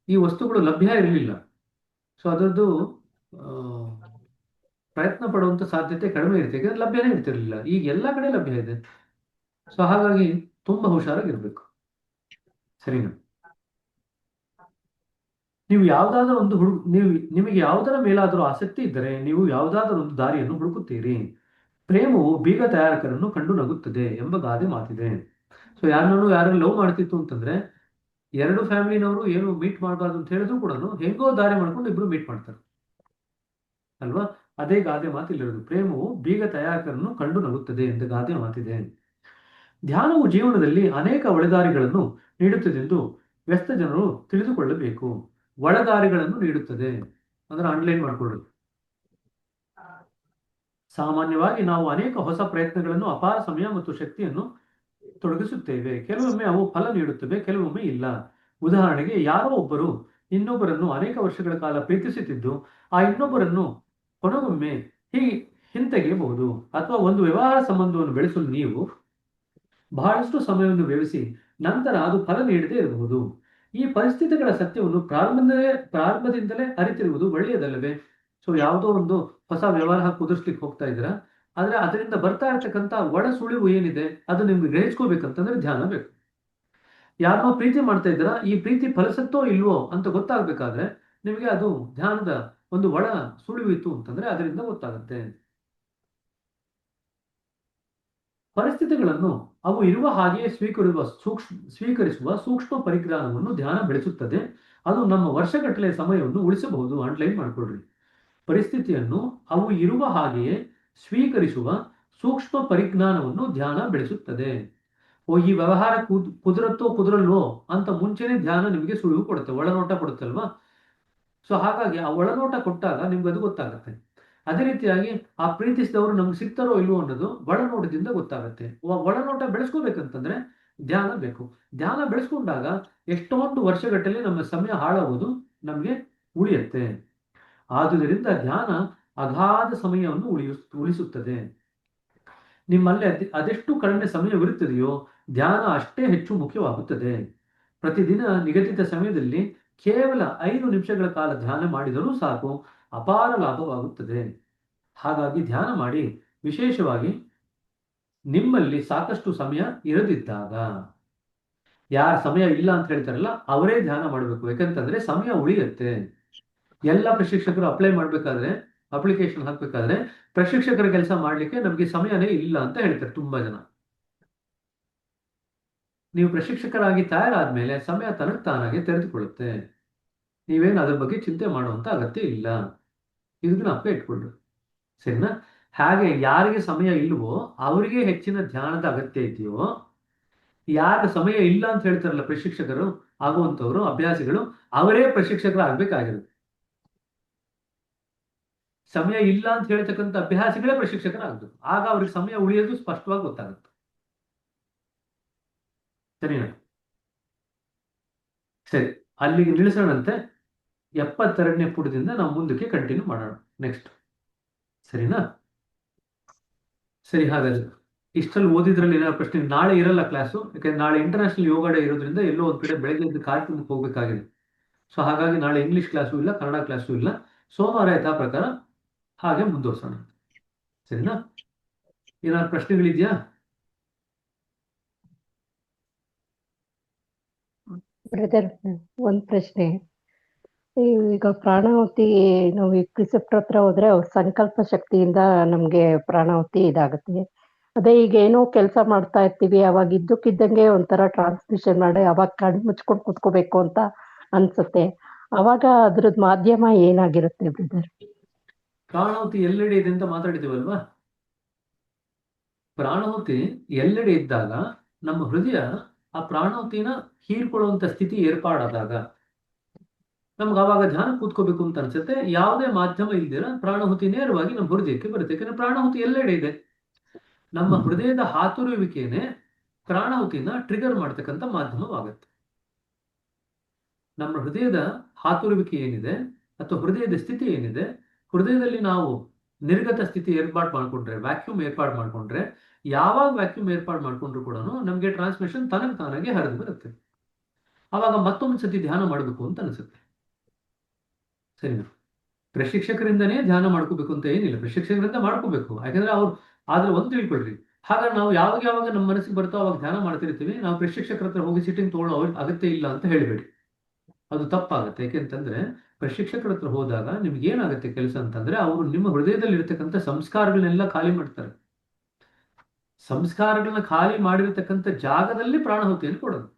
ಈ ವಸ್ತುಗಳು ಲಭ್ಯ ಇರಲಿಲ್ಲ. ಸೊ ಅದರದ್ದು ಆ, ಪ್ರಯತ್ನ ಪಡುವಂತ ಸಾಧ್ಯತೆ ಕಡಿಮೆ ಇರುತ್ತೆ, ಯಾಕಂದ್ರೆ ಲಭ್ಯನೇ ಇರ್ತಿರ್ಲಿಲ್ಲ. ಈಗ ಎಲ್ಲ ಕಡೆ ಲಭ್ಯ ಇದೆ. ಸೊ ಹಾಗಾಗಿ ತುಂಬಾ ಹುಷಾರಾಗಿರ್ಬೇಕು. ಸರಿನಾ? ನೀವು ಯಾವ್ದಾದ್ರು ಒಂದು ನಿಮಗೆ ಯಾವುದರ ಮೇಲಾದರೂ ಆಸಕ್ತಿ ಇದ್ದರೆ ನೀವು ಯಾವುದಾದರೂ ಒಂದು ದಾರಿಯನ್ನು ಹುಡುಕುತ್ತೀರಿ. ಪ್ರೇಮವು ಬೀಗ ತಯಾರಕರನ್ನು ಕಂಡು ನಗುತ್ತದೆ ಎಂಬ ಗಾದೆ ಮಾತಿದೆ. ಸೊ ಯಾರು ಲವ್ ಮಾಡ್ತಿತ್ತು ಅಂತಂದ್ರೆ ಎರಡು ಫ್ಯಾಮಿಲಿನವರು ಏನು ಮೀಟ್ ಮಾಡಬಾರ್ದು ಅಂತ ಹೇಳಿದ್ರು ಕೂಡ ಹೆಂಗೋ ದಾರಿ ಮಾಡ್ಕೊಂಡು ಇಬ್ರು ಮೀಟ್ ಮಾಡ್ತಾರೆ ಅಲ್ವಾ? ಅದೇ ಗಾದೆ ಮಾತಿಲ್ಲಿರೋದು, ಪ್ರೇಮವು ಬೀಗ ತಯಾರಕರನ್ನು ಕಂಡು ನಗುತ್ತದೆ ಎಂದು ಗಾದೆ ಮಾತಿದೆ. ಧ್ಯಾನವು ಜೀವನದಲ್ಲಿ ಅನೇಕ ಒಳದಾರಿಗಳನ್ನು ನೀಡುತ್ತದೆಂದು ವ್ಯಸ್ತ ಜನರು ತಿಳಿದುಕೊಳ್ಳಬೇಕು. ಒಳದಾರಿಗಳನ್ನು ನೀಡುತ್ತದೆ ಅಂದ್ರೆ ಅಂಡರ್ಲೈನ್ ಮಾಡ್ಕೊಳ್ಳಿ. ಸಾಮಾನ್ಯವಾಗಿ ನಾವು ಅನೇಕ ಹೊಸ ಪ್ರಯತ್ನಗಳನ್ನು, ಅಪಾರ ಸಮಯ ಮತ್ತು ಶಕ್ತಿಯನ್ನು ತೊಡಗಿಸುತ್ತೇವೆ. ಕೆಲವೊಮ್ಮೆ ಅವು ಫಲ ನೀಡುತ್ತವೆ, ಕೆಲವೊಮ್ಮೆ ಇಲ್ಲ. ಉದಾಹರಣೆಗೆ, ಯಾರೋ ಒಬ್ಬರು ಇನ್ನೊಬ್ಬರನ್ನು ಅನೇಕ ವರ್ಷಗಳ ಕಾಲ ಪ್ರೀತಿಸುತ್ತಿದ್ದು ಆ ಇನ್ನೊಬ್ಬರನ್ನು ಕೊನೆಗೊಮ್ಮೆ ಹಿಂತೆಗೆಯಬಹುದು. ಅಥವಾ ಒಂದು ವ್ಯವಹಾರ ಸಂಬಂಧವನ್ನು ಬೆಳೆಸಲು ನೀವು ಬಹಳಷ್ಟು ಸಮಯವನ್ನು ವ್ಯಯಿಸಿ ನಂತರ ಅದು ಫಲ ನೀಡದೇ ಇರಬಹುದು. ಈ ಪರಿಸ್ಥಿತಿಗಳ ಸತ್ಯವನ್ನು ಪ್ರಾರಂಭದಿಂದಲೇ ಅರಿತಿರುವುದು ಒಳ್ಳೆಯದಲ್ಲವೇ? ಸೊ ಯಾವುದೋ ಒಂದು ಹೊಸ ವ್ಯವಹಾರ ಕುದುರಿಸ್ಲಿಕ್ಕೆ ಹೋಗ್ತಾ ಇದ್ದೀರಾ, ಆದ್ರೆ ಅದರಿಂದ ಬರ್ತಾ ಇರ್ತಕ್ಕಂಥ ಒಳ ಸುಳಿವು ಏನಿದೆ ಅದು ನಿಮ್ಗೆ ಗ್ರಹಿಸ್ಕೋಬೇಕಂತಂದ್ರೆ ಧ್ಯಾನ ಬೇಕು. ಯಾರನ್ನೋ ಪ್ರೀತಿ ಮಾಡ್ತಾ ಇದ್ದೀರಾ, ಈ ಪ್ರೀತಿ ಫಲಿಸುತ್ತೋ ಇಲ್ವೋ ಅಂತ ಗೊತ್ತಾಗ್ಬೇಕಾದ್ರೆ ನಿಮಗೆ ಅದು ಧ್ಯಾನದ ಒಂದು ಒಳ ಸುಳಿವು ಇತ್ತು ಅಂತಂದ್ರೆ ಅದರಿಂದ ಗೊತ್ತಾಗುತ್ತೆ. ಪರಿಸ್ಥಿತಿಗಳನ್ನು ಅವು ಇರುವ ಹಾಗೆಯೇ ಸ್ವೀಕರಿಸುವ ಸೂಕ್ಷ್ಮ ಪರಿಜ್ಞಾನವನ್ನು ಧ್ಯಾನ ಬೆಳೆಸುತ್ತದೆ. ಅದು ನಮ್ಮ ವರ್ಷಗಟ್ಟಲೆ ಸಮಯವನ್ನು ಉಳಿಸಬಹುದು. ಅಂಡರ್ಲೈನ್ ಮಾಡ್ಕೊಳ್ರಿ. ಪರಿಸ್ಥಿತಿಯನ್ನು ಅವು ಇರುವ ಹಾಗೆಯೇ ಸ್ವೀಕರಿಸುವ ಸೂಕ್ಷ್ಮ ಪರಿಜ್ಞಾನವನ್ನು ಧ್ಯಾನ ಬೆಳೆಸುತ್ತದೆ. ಈ ವ್ಯವಹಾರ ಕುದುರತ್ತೋ ಕುದುರಲ್ವೋ ಅಂತ ಮುಂಚೆನೆ ಧ್ಯಾನ ನಿಮಗೆ ಸುಳಿವು ಕೊಡುತ್ತೆ, ಒಳನೋಟ ಕೊಡುತ್ತಲ್ವಾ? ಸೊ ಹಾಗಾಗಿ ಆ ಒಳನೋಟ ಕೊಟ್ಟಾಗ ನಿಮ್ಗೆ ಅದು ಗೊತ್ತಾಗುತ್ತೆ. ಅದೇ ರೀತಿಯಾಗಿ ಆ ಪ್ರೀತಿಸಿದವರು ನಮ್ಗೆ ಸಿಗ್ತಾರೋ ಇಲ್ವೋ ಅನ್ನೋದು ಒಳನೋಟದಿಂದ ಗೊತ್ತಾಗುತ್ತೆ. ಒಳನೋಟ ಬೆಳೆಸ್ಕೋಬೇಕಂತಂದ್ರೆ ಧ್ಯಾನ ಬೇಕು. ಧ್ಯಾನ ಬೆಳೆಸ್ಕೊಂಡಾಗ ಎಷ್ಟೊಂದು ವರ್ಷಗಟ್ಟಲೆ ನಮ್ಮ ಸಮಯ ಹಾಳಾಗೋದು ನಮಗೆ ಉಳಿಯುತ್ತೆ. ಆದುದರಿಂದ ಧ್ಯಾನ ಅಗಾಧ ಸಮಯವನ್ನು ಉಳಿಸುತ್ತದೆ. ನಿಮ್ಮಲ್ಲಿ ಅದೆಷ್ಟು ಕಡಿಮೆ ಸಮಯವಿರುತ್ತದೆಯೋ ಧ್ಯಾನ ಅಷ್ಟೇ ಹೆಚ್ಚು ಮುಖ್ಯವಾಗುತ್ತದೆ. ಪ್ರತಿದಿನ ನಿಗದಿತ ಸಮಯದಲ್ಲಿ ಕೇವಲ 5 ನಿಮಿಷಗಳ ಕಾಲ ಧ್ಯಾನ ಮಾಡಿದರೂ ಸಾಕು, ಅಪಾರ ಲಾಭವಾಗುತ್ತದೆ. ಹಾಗಾಗಿ ಧ್ಯಾನ ಮಾಡಿ, ವಿಶೇಷವಾಗಿ ನಿಮ್ಮಲ್ಲಿ ಸಾಕಷ್ಟು ಸಮಯ ಇರದಿದ್ದಾಗ. ಯಾರ ಸಮಯ ಇಲ್ಲ ಅಂತ ಹೇಳ್ತಾರಲ್ಲ ಅವರೇ ಧ್ಯಾನ ಮಾಡಬೇಕು. ಯಾಕಂತಂದ್ರೆ ಸಮಯ ಉಳಿಯುತ್ತೆ. ಎಲ್ಲ ಪ್ರಶಿಕ್ಷಕರು ಅಪ್ಲಿಕೇಶನ್ ಹಾಕ್ಬೇಕಾದ್ರೆ ಪ್ರಶಿಕ್ಷಕರ ಕೆಲಸ ಮಾಡ್ಲಿಕ್ಕೆ ನಮಗೆ ಸಮಯನೇ ಇಲ್ಲ ಅಂತ ಹೇಳ್ತಾರೆ ತುಂಬಾ ಜನ. ನೀವು ಪ್ರಶಿಕ್ಷಕರಾಗಿ ತಯಾರಾದ್ಮೇಲೆ ಸಮಯ ತಾನಾಗೆ ತೆರೆದುಕೊಳ್ಳುತ್ತೆ. ನೀವೇನು ಅದ್ರ ಬಗ್ಗೆ ಚಿಂತೆ ಮಾಡುವಂತ ಅಗತ್ಯ ಇಲ್ಲ. ಇದನ್ನ ಅಪ್ಪ ಇಟ್ಕೊಳ್ರಿ, ಸರಿನಾ? ಹಾಗೆ ಯಾರಿಗೆ ಸಮಯ ಇಲ್ವೋ ಅವರಿಗೆ ಹೆಚ್ಚಿನ ಧ್ಯಾನದ ಅಗತ್ಯ ಇದೆಯೋ, ಯಾರ ಸಮಯ ಇಲ್ಲ ಅಂತ ಹೇಳ್ತಾರಲ್ಲ ಪ್ರಶಿಕ್ಷಕರು ಆಗುವಂತವ್ರು, ಅಭ್ಯಾಸಿಗಳು, ಅವರೇ ಪ್ರಶಿಕ್ಷಕರಾಗಬೇಕಾಗಿರುತ್ತೆ. ಸಮಯ ಇಲ್ಲ ಅಂತ ಹೇಳ್ತಕ್ಕಂಥ ಅಭ್ಯಾಸಿಗಳೇ ಪ್ರಶಿಕ್ಷಕರಾಗಬೇಕು. ಆಗ ಅವ್ರಿಗೆ ಸಮಯ ಉಳಿಯೋದು ಸ್ಪಷ್ಟವಾಗಿ ಗೊತ್ತಾಗುತ್ತೆ. ಸರಿನಾ? ಸರಿ, ಅಲ್ಲಿಗೆ ನಿಲ್ಲಿಸೋಣಂತೆ. 72ನೇ ಪುಟದಿಂದ ನಾವು ಮುಂದಕ್ಕೆ ಕಂಟಿನ್ಯೂ ಮಾಡೋಣ ನೆಕ್ಸ್ಟ್. ಸರಿನಾ? ಸರಿ, ಹಾಗಾದ್ರೆ ಇಷ್ಟಲ್ಲಿ ಓದಿದ್ರಲ್ಲಿ ಏನಾದ್ರು ಪ್ರಶ್ನೆ? ನಾಳೆ ಇರಲ್ಲ ಕ್ಲಾಸು, ಯಾಕಂದ್ರೆ ನಾಳೆ ಇಂಟರ್ನ್ಯಾಷನಲ್ ಯೋಗ ಡೇ ಇರೋದ್ರಿಂದ ಎಲ್ಲೋ ಒಂದ್ ಕಡೆ ಬೆಳಗ್ಗೆ ಎದ್ದು ಕಾರ್ಯಕ್ರಮಕ್ಕೆ ಹೋಗ್ಬೇಕಾಗಿದೆ. ಸೊ ಹಾಗಾಗಿ ನಾಳೆ ಇಂಗ್ಲಿಷ್ ಕ್ಲಾಸು ಇಲ್ಲ, ಕನ್ನಡ ಕ್ಲಾಸು ಇಲ್ಲ. ಸೋಮವಾರ ಯಥಾ ಪ್ರಕಾರ ಹಾಗೆ ಮುಂದುವರ್ಸೋಣ. ಸರಿನಾ? ಏನಾದ್ರು ಪ್ರಶ್ನೆಗಳಿದೆಯಾ? ಬ್ರದರ್, ಒಂದ್ ಪ್ರಶ್ನೆ. ಈಗ ಪ್ರಾಣಾಹುತಿ ನಾವು ಈ ಪ್ರಿಸೆಪ್ಟರ್ ಹತ್ರ ಹೋದ್ರೆ ಅವ್ರ ಸಂಕಲ್ಪ ಶಕ್ತಿಯಿಂದ ನಮ್ಗೆ ಪ್ರಾಣಾಹುತಿ ಇದಾಗುತ್ತೆ. ಅದೇ ಈಗ ಏನೋ ಕೆಲಸ ಮಾಡ್ತಾ ಇರ್ತೀವಿ, ಅವಾಗ ಇದ್ದಕ್ಕಿದ್ದಂಗೆ ಒಂಥರ ಟ್ರಾನ್ಸ್ಮಿಷನ್ ಮಾಡಿ ಅವಾಗ ಕಣ್ಣು ಮುಚ್ಕೊಂಡು ಕೂತ್ಕೋಬೇಕು ಅಂತ ಅನ್ಸುತ್ತೆ. ಅವಾಗ ಅದ್ರದ್ ಮಾಧ್ಯಮ ಏನಾಗಿರುತ್ತೆ ಬ್ರದರ್? ಪ್ರಾಣಾಹುತಿ ಎಲ್ಲೆಡೆ ಇದೆ ಅಂತ ಮಾತಾಡಿದೀವಲ್ವಾ? ಪ್ರಾಣಾಹುತಿ ಎಲ್ಲೆಡೆ ಇದ್ದಾಗ ನಮ್ಮ ಹೃದಯ ಆ ಪ್ರಾಣಾಹುತಿನ ಹೀರ್ಕೊಳ್ಳುವಂತ ಸ್ಥಿತಿ ಏರ್ಪಾಡಾದಾಗ ನಮ್ಗೆ ಆವಾಗ ಧ್ಯಾನ ಕೂತ್ಕೋಬೇಕು ಅಂತ ಅನ್ಸುತ್ತೆ. ಯಾವುದೇ ಮಾಧ್ಯಮ ಇಲ್ದಿರ ಪ್ರಾಣಾಹುತಿ ನೇರವಾಗಿ ನಮ್ಮ ಹೃದಯಕ್ಕೆ ಬರುತ್ತೆ. ಯಾಕಂದ್ರೆ ಪ್ರಾಣಾಹುತಿ ಎಲ್ಲೆಡೆ ಇದೆ. ನಮ್ಮ ಹೃದಯದ ಹಾತುರುವಿಕೆನೆ ಪ್ರಾಣಾಹುತಿನ ಟ್ರಿಗರ್ ಮಾಡ್ತಕ್ಕಂಥ ಮಾಧ್ಯಮವಾಗುತ್ತೆ. ನಮ್ಮ ಹೃದಯದ ಹಾತುರುವಿಕೆ ಏನಿದೆ ಅಥವಾ ಹೃದಯದ ಸ್ಥಿತಿ ಏನಿದೆ, ಹೃದಯದಲ್ಲಿ ನಾವು ನಿರ್ಗತ ಸ್ಥಿತಿ ಏರ್ಪಾಡು ಮಾಡ್ಕೊಂಡ್ರೆ, ವ್ಯಾಕ್ಯೂಮ್ ಏರ್ಪಾಡು ಮಾಡ್ಕೊಂಡ್ರೆ, ಯಾವಾಗ ವ್ಯಾಕ್ಯೂಮ್ ಏರ್ಪಾಡು ಮಾಡ್ಕೊಂಡ್ರು ಕೂಡ ನಮಗೆ ಟ್ರಾನ್ಸ್ಮಿಷನ್ ತಾನಾಗೆ ಹರಿದು ಬರುತ್ತೆ. ಆವಾಗ ಮತ್ತೊಂದು ಸತಿ ಧ್ಯಾನ ಮಾಡಬೇಕು ಅಂತ ಅನಿಸುತ್ತೆ. ಸರಿನಾ? ಪ್ರಶಿಕ್ಷಕರಿಂದನೇ ಧ್ಯಾನ ಮಾಡ್ಕೋಬೇಕು ಅಂತ ಏನಿಲ್ಲ, ಪ್ರಶಿಕ್ಷಕರಿಂದ ಮಾಡ್ಕೋಬೇಕು. ಯಾಕಂದ್ರೆ ಆದ್ರೆ ಒಂದು ತಿಳ್ಕೊಳ್ರಿ, ಹಾಗಾಗಿ ನಾವು ಯಾವಾಗ ನಮ್ಮ ಮನಸ್ಸಿಗೆ ಬರ್ತೋ ಅವಾಗ ಧ್ಯಾನ ಮಾಡ್ತಿರ್ತೀವಿ. ನಾವು ಪ್ರಶಿಕ್ಷಕರ ಹತ್ರ ಹೋಗಿ ಸಿಟ್ಟಿಂಗ್ ತಗೊಳ್ಳೋ ಅಗತ್ಯ ಇಲ್ಲ ಅಂತ ಹೇಳಬೇಡಿ, ಅದು ತಪ್ಪಾಗುತ್ತೆ. ಯಾಕೆಂತಂದ್ರೆ ಪ್ರಶಿಕ್ಷಕರ ಹತ್ರ ಹೋದಾಗ ನಿಮ್ಗೆ ಏನಾಗುತ್ತೆ ಕೆಲಸ ಅಂತಂದ್ರೆ, ಅವರು ನಿಮ್ಮ ಹೃದಯದಲ್ಲಿ ಇರತಕ್ಕಂಥ ಸಂಸ್ಕಾರಗಳನ್ನೆಲ್ಲ ಖಾಲಿ ಮಾಡ್ತಾರೆ. ಸಂಸ್ಕಾರಗಳನ್ನ ಖಾಲಿ ಮಾಡಿರತಕ್ಕಂಥ ಜಾಗದಲ್ಲಿ ಪ್ರಾಣಾಹುತಿಯನ್ನು ಕೊಡೋದು.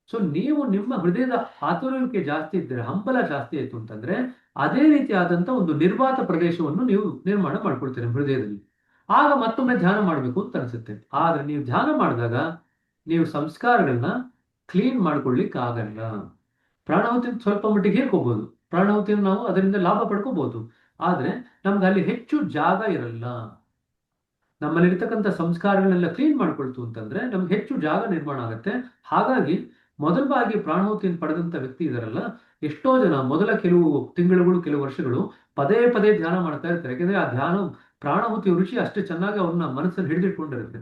ಸೊ ನೀವು ನಿಮ್ಮ ಹೃದಯದ ಹಾತುರುವಿಕೆ ಜಾಸ್ತಿ ಇದ್ದರೆ, ಹಂಬಲ ಜಾಸ್ತಿ ಆಯ್ತು ಅಂತಂದ್ರೆ, ಅದೇ ರೀತಿಯಾದಂತ ಒಂದು ನಿರ್ವಾತ ಪ್ರದೇಶವನ್ನು ನೀವು ನಿರ್ಮಾಣ ಮಾಡ್ಕೊಳ್ತೀರಿ ಹೃದಯದಲ್ಲಿ. ಆಗ ಮತ್ತೊಮ್ಮೆ ಧ್ಯಾನ ಮಾಡಬೇಕು ಅಂತ ಅನ್ಸುತ್ತೆ. ಆದ್ರೆ ನೀವು ಧ್ಯಾನ ಮಾಡಿದಾಗ ನೀವು ಸಂಸ್ಕಾರಗಳನ್ನ ಕ್ಲೀನ್ ಮಾಡ್ಕೊಳ್ಲಿಕ್ಕೆ ಆಗಲ್ಲ. ಪ್ರಾಣಾಹುತಿನ ಸ್ವಲ್ಪ ಮಟ್ಟಿಗೆ ಹೇರ್ಕೋಬಹುದು, ಪ್ರಾಣಾಹುತಿಯನ್ನು ನಾವು ಅದರಿಂದ ಲಾಭ ಪಡ್ಕೋಬಹುದು. ಆದ್ರೆ ನಮ್ಗೆ ಅಲ್ಲಿ ಹೆಚ್ಚು ಜಾಗ ಇರಲ್ಲ. ನಮ್ಮಲ್ಲಿರ್ತಕ್ಕಂಥ ಸಂಸ್ಕಾರಗಳೆಲ್ಲ ಕ್ಲೀನ್ ಮಾಡ್ಕೊಳ್ತು ಅಂತಂದ್ರೆ ನಮ್ಗೆ ಹೆಚ್ಚು ಜಾಗ ನಿರ್ಮಾಣ ಆಗುತ್ತೆ. ಹಾಗಾಗಿ ಮೊದಲವಾಗಿ ಪ್ರಾಣಾಹುತಿಯನ್ನು ಪಡೆದಂತ ವ್ಯಕ್ತಿ ಇದಾರಲ್ಲ, ಎಷ್ಟೋ ಜನ ಮೊದಲ ಕೆಲವು ತಿಂಗಳುಗಳು, ಕೆಲವು ವರ್ಷಗಳು ಪದೇ ಪದೇ ಧ್ಯಾನ ಮಾಡ್ತಾ ಇರ್ತಾರೆ. ಯಾಕಂದ್ರೆ ಆ ಧ್ಯಾನ, ಪ್ರಾಣಾಹುತಿ ರುಚಿ ಅಷ್ಟು ಚೆನ್ನಾಗಿ ಅವ್ರನ್ನ ಮನಸ್ಸಲ್ಲಿ ಹಿಡಿದಿಟ್ಕೊಂಡಿರುತ್ತೆ,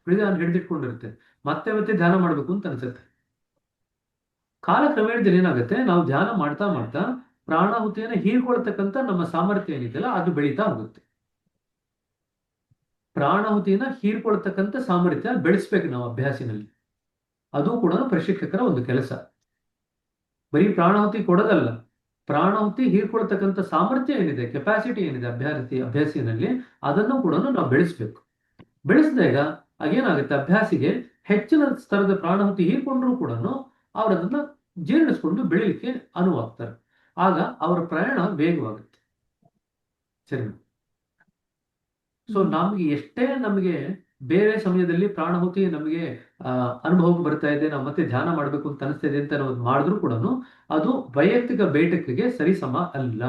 ಹೃದಯ ಹಿಡಿದಿಟ್ಕೊಂಡಿರುತ್ತೆ. ಮತ್ತೆ ಮತ್ತೆ ಧ್ಯಾನ ಮಾಡ್ಬೇಕು ಅಂತ ಅನ್ಸುತ್ತೆ. ಕಾಲಕ್ರಮೇಣದಲ್ಲಿ ಏನಾಗುತ್ತೆ, ನಾವು ಧ್ಯಾನ ಮಾಡ್ತಾ ಮಾಡ್ತಾ ಪ್ರಾಣಾಹುತಿಯನ್ನು ಹೀರ್ಕೊಳ್ತಕ್ಕಂಥ ನಮ್ಮ ಸಾಮರ್ಥ್ಯ ಏನಿದೆಯಲ್ಲ ಅದು ಬೆಳೀತಾ ಹೋಗುತ್ತೆ. ಪ್ರಾಣಾಹುತಿಯನ್ನ ಹೀರ್ಕೊಳ್ತಕ್ಕಂಥ ಸಾಮರ್ಥ್ಯ ಬೆಳೆಸ್ಬೇಕು ನಾವು ಅಭ್ಯಾಸಿನಲ್ಲಿ. ಅದು ಕೂಡ ಪ್ರಶಿಕ್ಷಕರ ಒಂದು ಕೆಲಸ. ಬರೀ ಪ್ರಾಣಾಹುತಿ ಕೊಡೋದಲ್ಲ, ಪ್ರಾಣಾಹುತಿ ಹೀರ್ಕೊಳ್ತಕ್ಕಂಥ ಸಾಮರ್ಥ್ಯ ಏನಿದೆ, ಕೆಪಾಸಿಟಿ ಏನಿದೆ ಅಭ್ಯಾಸಿನಲ್ಲಿ, ಅದನ್ನು ಕೂಡ ನಾವು ಬೆಳೆಸ್ಬೇಕು. ಬೆಳೆಸಿದಾಗ ಆಗೇನಾಗುತ್ತೆ, ಅಭ್ಯಾಸಿಗೆ ಹೆಚ್ಚಿನ ಸ್ತರದ ಪ್ರಾಣಾಹುತಿ ಹೀರ್ಕೊಂಡ್ರೂ ಕೂಡ ಅವ್ರು ಅದನ್ನ ಜೀರ್ಣಿಸ್ಕೊಂಡು ಬೆಳಿಲಿಕ್ಕೆ ಅನುವಾಗ್ತಾರೆ. ಆಗ ಅವರ ಪ್ರಯಾಣ ವೇಗವಾಗುತ್ತೆ. ಸರಿ. ಸೊ ನಮಗೆ ಬೇರೆ ಸಮಯದಲ್ಲಿ ಪ್ರಾಣಾಹುತಿ ನಮಗೆ ಅನುಭವಕ್ಕೆ ಬರ್ತಾ ಇದೆ, ನಾವು ಮತ್ತೆ ಧ್ಯಾನ ಮಾಡಬೇಕು ಅಂತ ಅನಿಸ್ತಾ ಇದೆ ಅಂತ ನಾವು ಮಾಡಿದ್ರು ಕೂಡ ಅದು ವೈಯಕ್ತಿಕ ಬೇಟಕ್ಕಿಗೆ ಸರಿಸಮ ಅಲ್ಲ.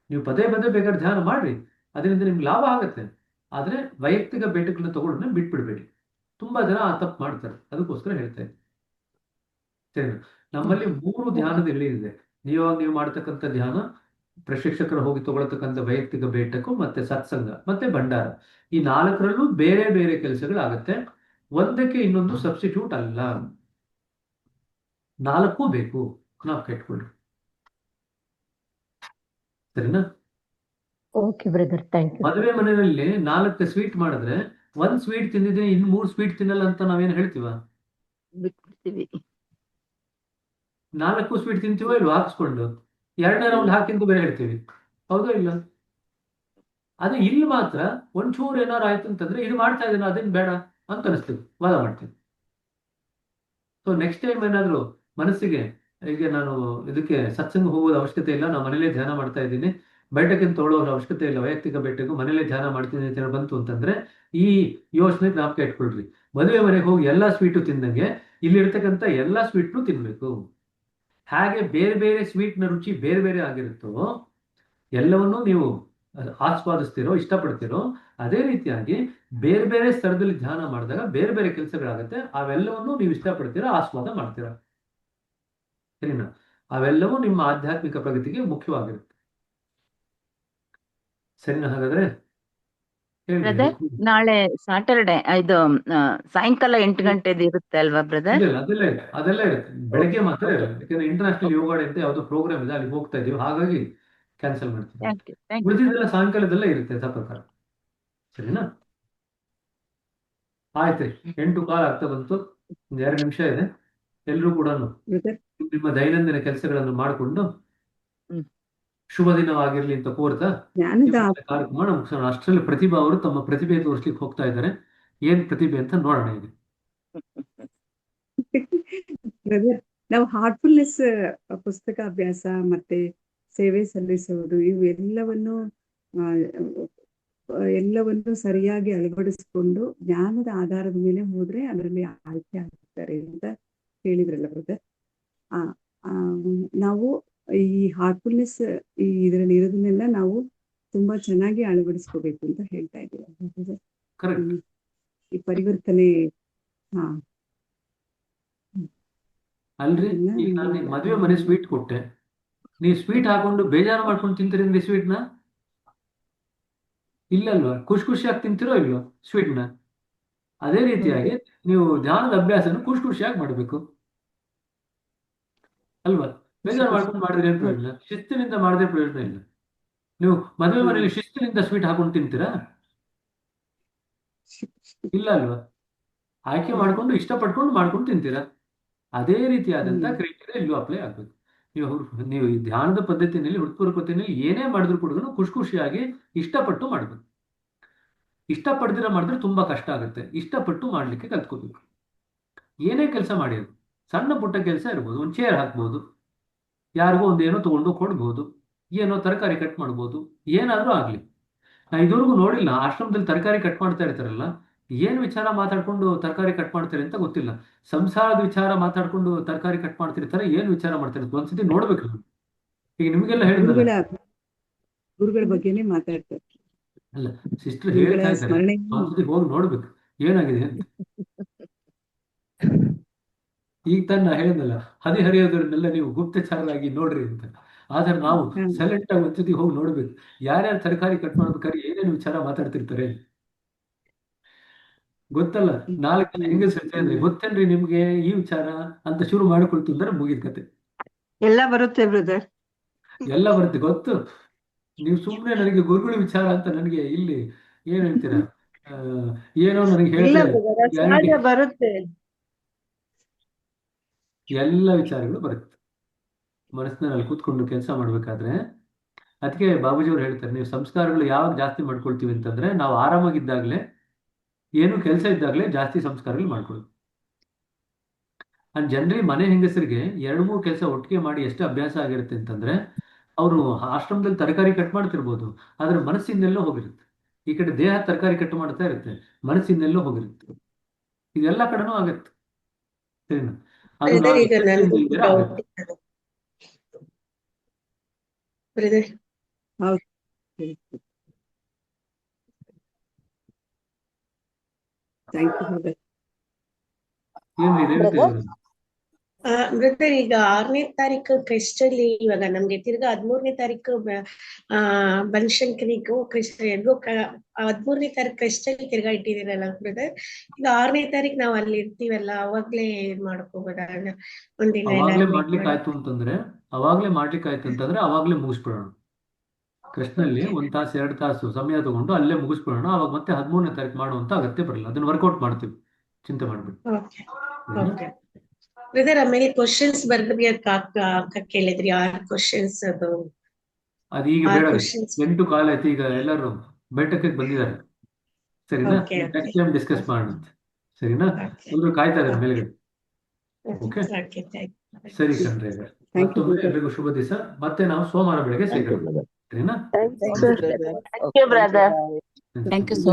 ನೀವು ಪದೇ ಪದೇ ಬೇಕಾದ್ರೆ ಧ್ಯಾನ ಮಾಡ್ರಿ, ಅದರಿಂದ ನಿಮ್ಗೆ ಲಾಭ ಆಗುತ್ತೆ. ಆದ್ರೆ ವೈಯಕ್ತಿಕ ಬೇಟಕ್ಗಳನ್ನ ತಗೊಳ್ಳೋದನ್ನ ಬಿಟ್ಬಿಡ್ಬೇಡಿ. ತುಂಬಾ ಜನ ಆ ತಪ್ಪು ಮಾಡ್ತಾರೆ, ಅದಕ್ಕೋಸ್ಕರ ಹೇಳ್ತಾ ಇದ್ದೀನಿ. ಸರಿನಾ? ನಮ್ಮಲ್ಲಿ 3 ಧ್ಯಾನದ ಎಳೆ ಇದೆ. ನೀವು ಮಾಡ್ತಕ್ಕಂಥ ಧ್ಯಾನ, ಪ್ರಶಿಕ್ಷಕರು ಹೋಗಿ ತಗೊಳ್ತಕ್ಕಂಥ ವೈಯಕ್ತಿಕ ಬೇಟಕು, ಮತ್ತೆ ಸತ್ಸಂಗ, ಮತ್ತೆ ಭಂಡಾರ. ಈ 4ರಲ್ಲೂ ಬೇರೆ ಬೇರೆ ಕೆಲಸಗಳಾಗತ್ತೆ. ಒಂದಕ್ಕೆ ಇನ್ನೊಂದು ಸಬ್ಸ್ಟಿಟ್ಯೂಟ್ ಅಲ್ಲ, 4 ಬೇಕು. ನಾವು ಕೆಟ್ಕೊಳ್ರಿ. ಸರಿನಾ? Okay brother, thank you. ಮದುವೆ ಮನೆಯಲ್ಲಿ 4 ಸ್ವೀಟ್ ಮಾಡಿದ್ರೆ 1 ಸ್ವೀಟ್ ತಿಂದಿದ್ರೆ ಇನ್ನು 3 ಸ್ವೀಟ್ ತಿನ್ನಲ್ಲ ಅಂತ ನಾವೇನು ಹೇಳ್ತೀವ? ಬಿಟ್ಬಿಡ್ತೀವಿ. 4 ಸ್ವೀಟ್ ತಿಂತೀವೋ ಇಲ್ವೋ ಹಾಕ್ಸ್ಕೊಂಡು, 2ನೇ ರೌಂಡ್ ಹಾಕಿಂದು ಬೇರೆ ಹೇಳ್ತೀವಿ. ಹೌದೋ ಇಲ್ಲ? ಅದೇ ಇಲ್ಲಿ ಮಾತ್ರ ಒಂಚೂರು ಏನಾರು ಆಯ್ತು ಅಂತಂದ್ರೆ ಇದು ಮಾಡ್ತಾ ಇದ್ದೇನೆ ಅದೇನು ಬೇಡ ಅಂತ ಅನಿಸ್ತೀವಿ, ವಾದ ಮಾಡ್ತೀವಿ. ಸೊ ನೆಕ್ಸ್ಟ್ ಟೈಮ್ ಏನಾದ್ರು ಮನಸ್ಸಿಗೆ ಈಗ ನಾನು ಇದಕ್ಕೆ ಸತ್ಸಂಗ ಹೋಗೋದು ಅವಶ್ಯಕತೆ ಇಲ್ಲ, ನಾನು ಮನೇಲೇ ಧ್ಯಾನ ಮಾಡ್ತಾ ಇದ್ದೀನಿ, ಬೆಟ್ಟಕ್ಕಿಂತ ತೊಗೊಳ್ಳೋ ಅವಶ್ಯಕತೆ ಇಲ್ಲ, ವೈಯಕ್ತಿಕ ಬೆಟ್ಟಕ್ಕೂ ಮನೇಲೇ ಧ್ಯಾನ ಮಾಡ್ತೀನಿ ಅಂತ ಬಂತು ಅಂತಂದ್ರೆ ಈ ಯೋಚನೆ ಜ್ಞಾಪಕ ಇಟ್ಕೊಳ್ರಿ. ಮದುವೆ ಮನೆಗೆ ಹೋಗಿ ಎಲ್ಲಾ ಸ್ವೀಟು ತಿಂದಂಗೆ ಇಲ್ಲಿರ್ತಕ್ಕಂಥ ಎಲ್ಲಾ ಸ್ವೀಟ್ನು ತಿನ್ಬೇಕು. ಹಾಗೆ ಬೇರೆ ಬೇರೆ ಸ್ವೀಟ್ನ ರುಚಿ ಬೇರೆ ಬೇರೆ ಆಗಿರುತ್ತೋ, ಎಲ್ಲವನ್ನೂ ನೀವು ಆಸ್ವಾದಿಸ್ತಿರೋ, ಇಷ್ಟಪಡ್ತಿರೋ, ಅದೇ ರೀತಿಯಾಗಿ ಬೇರೆ ಬೇರೆ ಸ್ತರದಲ್ಲಿ ಧ್ಯಾನ ಮಾಡಿದಾಗ ಬೇರೆ ಬೇರೆ ಕೆಲಸಗಳಾಗತ್ತೆ. ಅವೆಲ್ಲವನ್ನೂ ನೀವು ಇಷ್ಟಪಡ್ತೀರಾ, ಆಸ್ವಾದ ಮಾಡ್ತೀರಾ. ಸರಿನಾ? ಅವೆಲ್ಲವೂ ನಿಮ್ಮ ಆಧ್ಯಾತ್ಮಿಕ ಪ್ರಗತಿಗೆ ಮುಖ್ಯವಾಗಿರುತ್ತೆ. ಸರಿನಾ? ಹಾಗಾದ್ರೆ ಹೇಳ್ರಿ. ಬ್ರದರ್, ನಾಳೆ ಸಾಟರ್ಡೆ ಇದು ಸಾಯಂಕಾಲ 8 ಗಂಟೆದು ಇರುತ್ತೆ ಅಲ್ವಾ ಬ್ರದರ್? ಇಲ್ಲ, ಅದೆಲ್ಲ ಇರುತ್ತೆ. ಬೆಳಗ್ಗೆ ಮಾತ್ರ ಇರುತ್ತೆ, ಯಾಕಂದ್ರೆ ಇಂಟರ್ನ್ಯಾಷನಲ್ ಯೋಗ ಡೇ ಅಂತ ಯಾವ್ದೋ ಪ್ರೋಗ್ರಾಮ್ ಇದೆ, ಅಲ್ಲಿ ಹೋಗ್ತಾ ಇದೀವಿ, ಹಾಗಾಗಿ ಕ್ಯಾನ್ಸಲ್ ಮಾಡ್ತೀವಿ. Thank you. ಉಳಿದಿದ್ದೆಲ್ಲ ಸಾಯಂಕಾಲದಲ್ಲೇ ಇರುತ್ತೆ ಯಥಾ ಪ್ರಕಾರ. ಸರಿನಾ? ಆಯ್ತು, 8 ಕಾಲ್ ಆಗ್ತಾ ಬಂತು, 2 ನಿಮಿಷ ಇದೆ. ಎಲ್ಲರೂ ಕೂಡ ಬ್ರದರ್, ನಿಮ್ಮ ದೈನಂದಿನ ಕೆಲಸಗಳನ್ನು ಮಾಡಿಕೊಂಡು ಶುಭ ದಿನವಾಗಿರ್ಲಿ ಅಂತ ಕೋರ್ತಾ ಜ್ಞಾನದ ಕಾರ್ಯಕ್ರಮ ಮುಗಿಸೋಣ. ಅಷ್ಟರಲ್ಲಿ ಪ್ರತಿಭಾ ಅವರು ತಮ್ಮ ಪ್ರತಿಭೆ ತೋರಿಸ್ಲಿಕ್ಕೆ ಹೋಗ್ತಾ ಇದ್ದಾರೆ. ಏನ್ ಪ್ರತಿಭೆ ಅಂತ ನೋಡೋಣ ಈಗ. ಬ್ರದರ್, ನಾವು ಹಾರ್ಟ್ಫುಲ್ನೆಸ್ ಪುಸ್ತಕ ಅಭ್ಯಾಸ ಮತ್ತೆ ಸೇವೆ ಸಲ್ಲಿಸುವುದು ಇವೆಲ್ಲವನ್ನು ಎಲ್ಲವನ್ನು ಸರಿಯಾಗಿ ಅಳವಡಿಸಿಕೊಂಡು ಜ್ಞಾನದ ಆಧಾರದ ಮೇಲೆ ಹೋದ್ರೆ ಅದರಲ್ಲಿ ಆಯ್ಕೆ ಆಗ್ತಾರೆ ಅಂತ ಹೇಳಿದ್ರಲ್ಲ ಬ್ರದರ್. ನಾವು ಈ ಹಾರ್ಟ್ಫುಲ್ನೆಸ್ ಇದರಲ್ಲಿ ಇರೋದನ್ನೆಲ್ಲ ನಾವು ತುಂಬಾ ಚೆನ್ನಾಗಿ ಅಳವಡಿಸ್ಕೋಬೇಕು ಅಂತ ಹೇಳ್ತಾ ಇದ್ದೀವಿ. ಕರೆಕ್ಟ್. ಈ ಪರಿವರ್ತನೆ. ಹಾ, ಅಲ್ರಿ, ಈಗ ನಾನು ಮದುವೆ ಮನೆ ಸ್ವೀಟ್ ಕೊಟ್ಟೆ, ನೀವು ಸ್ವೀಟ್ ಹಾಕೊಂಡು ಬೇಜಾರು ಮಾಡ್ಕೊಂಡು ತಿಂತೀರಿ ಸ್ವೀಟ್ನ? ಇಲ್ಲಲ್ವಾ? ಖುಷಿ ಖುಷಿಯಾಗಿ ತಿಂತಿರೋ ಇಲ್ವೋ ಸ್ವೀಟ್ನ? ಅದೇ ರೀತಿಯಾಗಿ ನೀವು ಧ್ಯಾನದ ಅಭ್ಯಾಸನ ಖುಷಿ ಖುಷಿಯಾಗಿ ಮಾಡಬೇಕು ಅಲ್ವಾ? ಬೇಜಾರು ಮಾಡ್ಕೊಂಡು ಮಾಡಿದ್ರೆ ಏನು ಪ್ರಯೋಜನ? ಶಿಸ್ತಿನಿಂದ ಮಾಡಿದ್ರೆ ಪ್ರಯೋಜನ ಇಲ್ಲ. ನೀವು ಮದುವೆ ಮನೆಯಲ್ಲಿ ಶಿಸ್ತಿನಿಂದ ಸ್ವೀಟ್ ಹಾಕೊಂಡು ತಿಂತೀರಾ? ಇಲ್ಲ ಅಲ್ವಾ? ಆಯ್ಕೆ ಮಾಡ್ಕೊಂಡು ಇಷ್ಟಪಟ್ಕೊಂಡು ಮಾಡ್ಕೊಂಡು ತಿಂತೀರಾ? ಅದೇ ರೀತಿಯಾದಂತಹ ಕ್ರೈಟೀರಿಯಾ ಇಲ್ಲೂ ಅಪ್ಲೈ ಆಗ್ಬೇಕು. ನೀವು ಈ ಧ್ಯಾನದ ಪದ್ಧತಿಯಲ್ಲಿ, ಹೃತ್ಪೂರ್ವಕತೆಯಲ್ಲಿ ಏನೇ ಮಾಡಿದ್ರು ಕೂಡ ಖುಷಿ ಖುಷಿಯಾಗಿ ಇಷ್ಟಪಟ್ಟು ಮಾಡಬೇಕು. ಇಷ್ಟಪಡ್ದಿರ ಮಾಡಿದ್ರೆ ತುಂಬಾ ಕಷ್ಟ ಆಗುತ್ತೆ. ಇಷ್ಟಪಟ್ಟು ಮಾಡ್ಲಿಕ್ಕೆ ಕಲ್ತ್ಕೋಬೇಕು. ಏನೇ ಕೆಲಸ ಮಾಡಿದ್ರು, ಸಣ್ಣ ಪುಟ್ಟ ಕೆಲಸ ಇರ್ಬೋದು, ಒಂದು ಚೇರ್ ಹಾಕ್ಬೋದು, ಯಾರಿಗೋ ಒಂದೇನೋ ತಗೊಂಡು ಕೊಡ್ಬೋದು, ಏನೋ ತರಕಾರಿ ಕಟ್ ಮಾಡ್ಬೋದು, ಏನಾದ್ರೂ ಆಗ್ಲಿ. ನಾ ಇದುವರೆಗೂ ನೋಡಿಲ್ಲ ಆಶ್ರಮದಲ್ಲಿ ತರಕಾರಿ ಕಟ್ ಮಾಡ್ತಾ ಇರ್ತಾರಲ್ಲ, ಏನ್ ವಿಚಾರ ಮಾತಾಡ್ಕೊಂಡು ತರಕಾರಿ ಕಟ್ ಮಾಡ್ತಾರೆ ಅಂತ ಗೊತ್ತಿಲ್ಲ. ಸಂಸಾರದ ವಿಚಾರ ಮಾತಾಡ್ಕೊಂಡು ತರಕಾರಿ ಕಟ್ ಮಾಡ್ತಿರ್ತಾರೆ, ಏನ್ ವಿಚಾರ ಮಾಡ್ತಾರೆ ಒಂದ್ಸತಿ ನೋಡ್ಬೇಕು. ಈಗ ನಿಮ್ಗೆಲ್ಲ ಹೇಳಿದ್ರಲ್ಲ, ಗುರುಗಳ ಬಗ್ಗೆನೇ ಮಾತಾಡ್ತಾರೆ. ಅಲ್ಲ, ಸಿಸ್ಟರ್ ಹೇಳ್ತಾ ಇದ್ದಾರೆ, ಒಂದ್ಸತಿ ಹೋಗಿ ನೋಡ್ಬೇಕು ಏನಾಗಿದೆ ಅಂತ. ಈಗ ತಾನು ಹೇಳಿದ್ನಲ್ಲ, ಹದಿಹರಿಯೋದ್ರನ್ನೆಲ್ಲ ನೀವು ಗುಪ್ತಚಾರರಾಗಿ ನೋಡ್ರಿ ಅಂತ. ಆದ್ರೆ ನಾವು ಸೈಲೆಂಟ್ ಆಗಿ ಒಂದ್ಸತಿ ಹೋಗಿ ನೋಡ್ಬೇಕು, ಯಾರ್ಯಾರು ತರಕಾರಿ ಕಟ್ ಮಾಡ್ಬೇಕಾದ್ರೆ ಏನೇನು ವಿಚಾರ ಮಾತಾಡ್ತಿರ್ತಾರೆ ಗೊತ್ತಲ್ಲ. 4 ಜನ ಹೆಂಗಸರು ಗೊತ್ತೇನ್ರಿ ನಿಮ್ಗೆ ಈ ವಿಚಾರ ಅಂತ ಶುರು ಮಾಡಿಕೊಳ್ತಿದ್ದಾರೆ, ಮುಗಿದ ಕತೆ. ಎಲ್ಲ ಬರುತ್ತೆ ಬ್ರದರ್, ಎಲ್ಲ ಬರುತ್ತೆ ಗೊತ್ತು. ನೀವು ಸುಮ್ಮನೆ ನನಗೆ ಗುರುಗಳ ವಿಚಾರ ಅಂತ ನನಗೆ ಇಲ್ಲಿ ಏನ್ ಹೇಳ್ತೀರಾ, ಏನೋ ನನಗೆ ಹೇಳ್ತಾರೆ, ಬರುತ್ತೆ. ಎಲ್ಲ ವಿಚಾರಗಳು ಬರುತ್ತೆ ಮನಸ್ಸಿನಲ್ಲಿ ಕೂತ್ಕೊಂಡು ಕೆಲಸ ಮಾಡ್ಬೇಕಾದ್ರೆ. ಅದಕ್ಕೆ ಬಾಬೂಜಿಯವ್ರು ಹೇಳ್ತಾರೆ, ನೀವು ಸಂಸ್ಕಾರಗಳು ಯಾವಾಗ ಜಾಸ್ತಿ ಮಾಡ್ಕೊಳ್ತೀವಿ ಅಂತಂದ್ರೆ, ನಾವು ಆರಾಮಾಗಿದ್ದಾಗಲೇ, ಏನು ಕೆಲಸ ಇದ್ದಾಗಲೇ ಜಾಸ್ತಿ ಸಂಸ್ಕಾರಗಳು ಮಾಡ್ಕೊಳ್ಳೋದು. ಜನರಲಿ ಮನೆ ಹೆಂಗಸರಿಗೆ 2-3 ಕೆಲಸ ಒಟ್ಟಿಗೆ ಮಾಡಿ ಎಷ್ಟು ಅಭ್ಯಾಸ ಆಗಿರುತ್ತೆ ಅಂತಂದ್ರೆ, ಅವರು ಆಶ್ರಮದಲ್ಲಿ ತರಕಾರಿ ಕಟ್ ಮಾಡ್ತಿರ್ಬೋದು, ಆದ್ರೆ ಮನಸ್ಸಿಂದೆಲ್ಲೋ ಹೋಗಿರುತ್ತೆ. ಈ ಕಡೆ ದೇಹ ತರಕಾರಿ ಕಟ್ ಮಾಡ್ತಾ ಇರುತ್ತೆ, ಮನಸ್ಸಿಂದೆಲ್ಲೋ ಹೋಗಿರುತ್ತೆ. ಇದೆಲ್ಲ ಕಡೆನೂ ಆಗತ್ತೆ. ಸರಿನಾ? ಅದು ನಾವು ಥ್ಯಾಂಕ್ ಯು ಬ್ರದರ್. ಏನ್ರಿ ರೇವತಿ Brother? ಅವ್ರೆ? ಬ್ರದರ್, ಈಗ 6ನೇ ತಾರೀಕು ಕ್ರಿಸ್ಟ್ ಅಲ್ಲಿ ಇವಾಗ ನಮ್ಗೆ ತಿರ್ಗಾ 13ನೇ ತಾರೀಕು ಬನಶಂಕರಿಗೂ ಕ್ರಿಸ್ಟ್ 13ನೇ ತಾರೀಕು ಕ್ರಿಸ್ಟ್ ಅಲ್ಲಿ ತಿರ್ಗಾ ಇಟ್ಟಿದ್ದೀರಲ್ಲ ಬ್ರದರ್. ಈಗ 6ನೇ ತಾರೀಕು ನಾವ್ ಅಲ್ಲಿ ಇರ್ತೀವಲ್ಲ, ಅವಾಗ್ಲೇ ಮಾಡ್ಕೋಬೋದಾ? ಒಂದಿನ ಅವಾಗ್ಲೇ ಎಲ್ಲ ಮಾಡ್ಲಿಕ್ಕೆ ಆಯ್ತು ಅಂತಂದ್ರೆ ಅವಾಗ್ಲೇ ಮುಗಿಸ್ಬಿಡೋಣ. ಕೃಷ್ಣಲ್ಲಿ 1 ತಾಸು 2 ತಾಸು ಸಮಯ ತಗೊಂಡು ಅಲ್ಲೇ ಮುಗಿಸ್ಬಿಡೋಣ. ಅವಾಗ ಮತ್ತೆ 13ನೇ ತಾರೀಕು ಮಾಡುವಂತ ಅಗತ್ಯ ಬರಲ್ಲ. ಅದನ್ನ ವರ್ಕೌಟ್ ಮಾಡ್ತೀವಿ, ಚಿಂತೆ ಮಾಡ್ಬಿಡಿ. Okay okay brother. ಆಮೇಲೆ ಕ್ವಶನ್ಸ್ ಬರ್ದ್ರಿ ಅಕ್ಕ ಕೇಳಿದ್ರಿ 6 ಕ್ವಶನ್ಸ್. ಅದು ಅದು ಈಗ 6 ಬೇಡ, ಕ್ವಶನ್ಸ್. 8 ಕಾಲ ಆಯ್ತು. ಈಗ ಎಲ್ಲರೂ ಬೆಟ್ಟಕ್ಕೆ ಬಂದಿದ್ದಾರೆ, ಸರಿನಾ? ಓಕೆ ನೆಕ್ಸ್ಟ್ ಟೈಮ್ ಡಿಸ್ಕಸ್ ಮಾಡೋಣ, ಸರಿನಾ? ಓಕೆ ಎಲ್ಲರೂ ಕಾಯ್ತಾ ಇದ್ದಾರೆ ಮೇಲ್ಗಡೆ. ಓಕೆ, ಓಕೆ, ಥ್ಯಾಂಕ್ ಸರಿ ಕಣ್ರಿ. Thank you, ಮತ್ತೊಮ್ಮೆ brother. ಎಲ್ರಿಗೂ ಶುಭ ದಿವಸ. ಮತ್ತೆ ನಾವು ಸೋಮವಾರ ಬೆಳಗ್ಗೆ ಥ್ಯಾಂಕ್ ಯು ಸಿಗೋಣ, ಬ್ರದರ್. ಸರಿನಾ? Thank you, brother. Thank you. Thank you so much.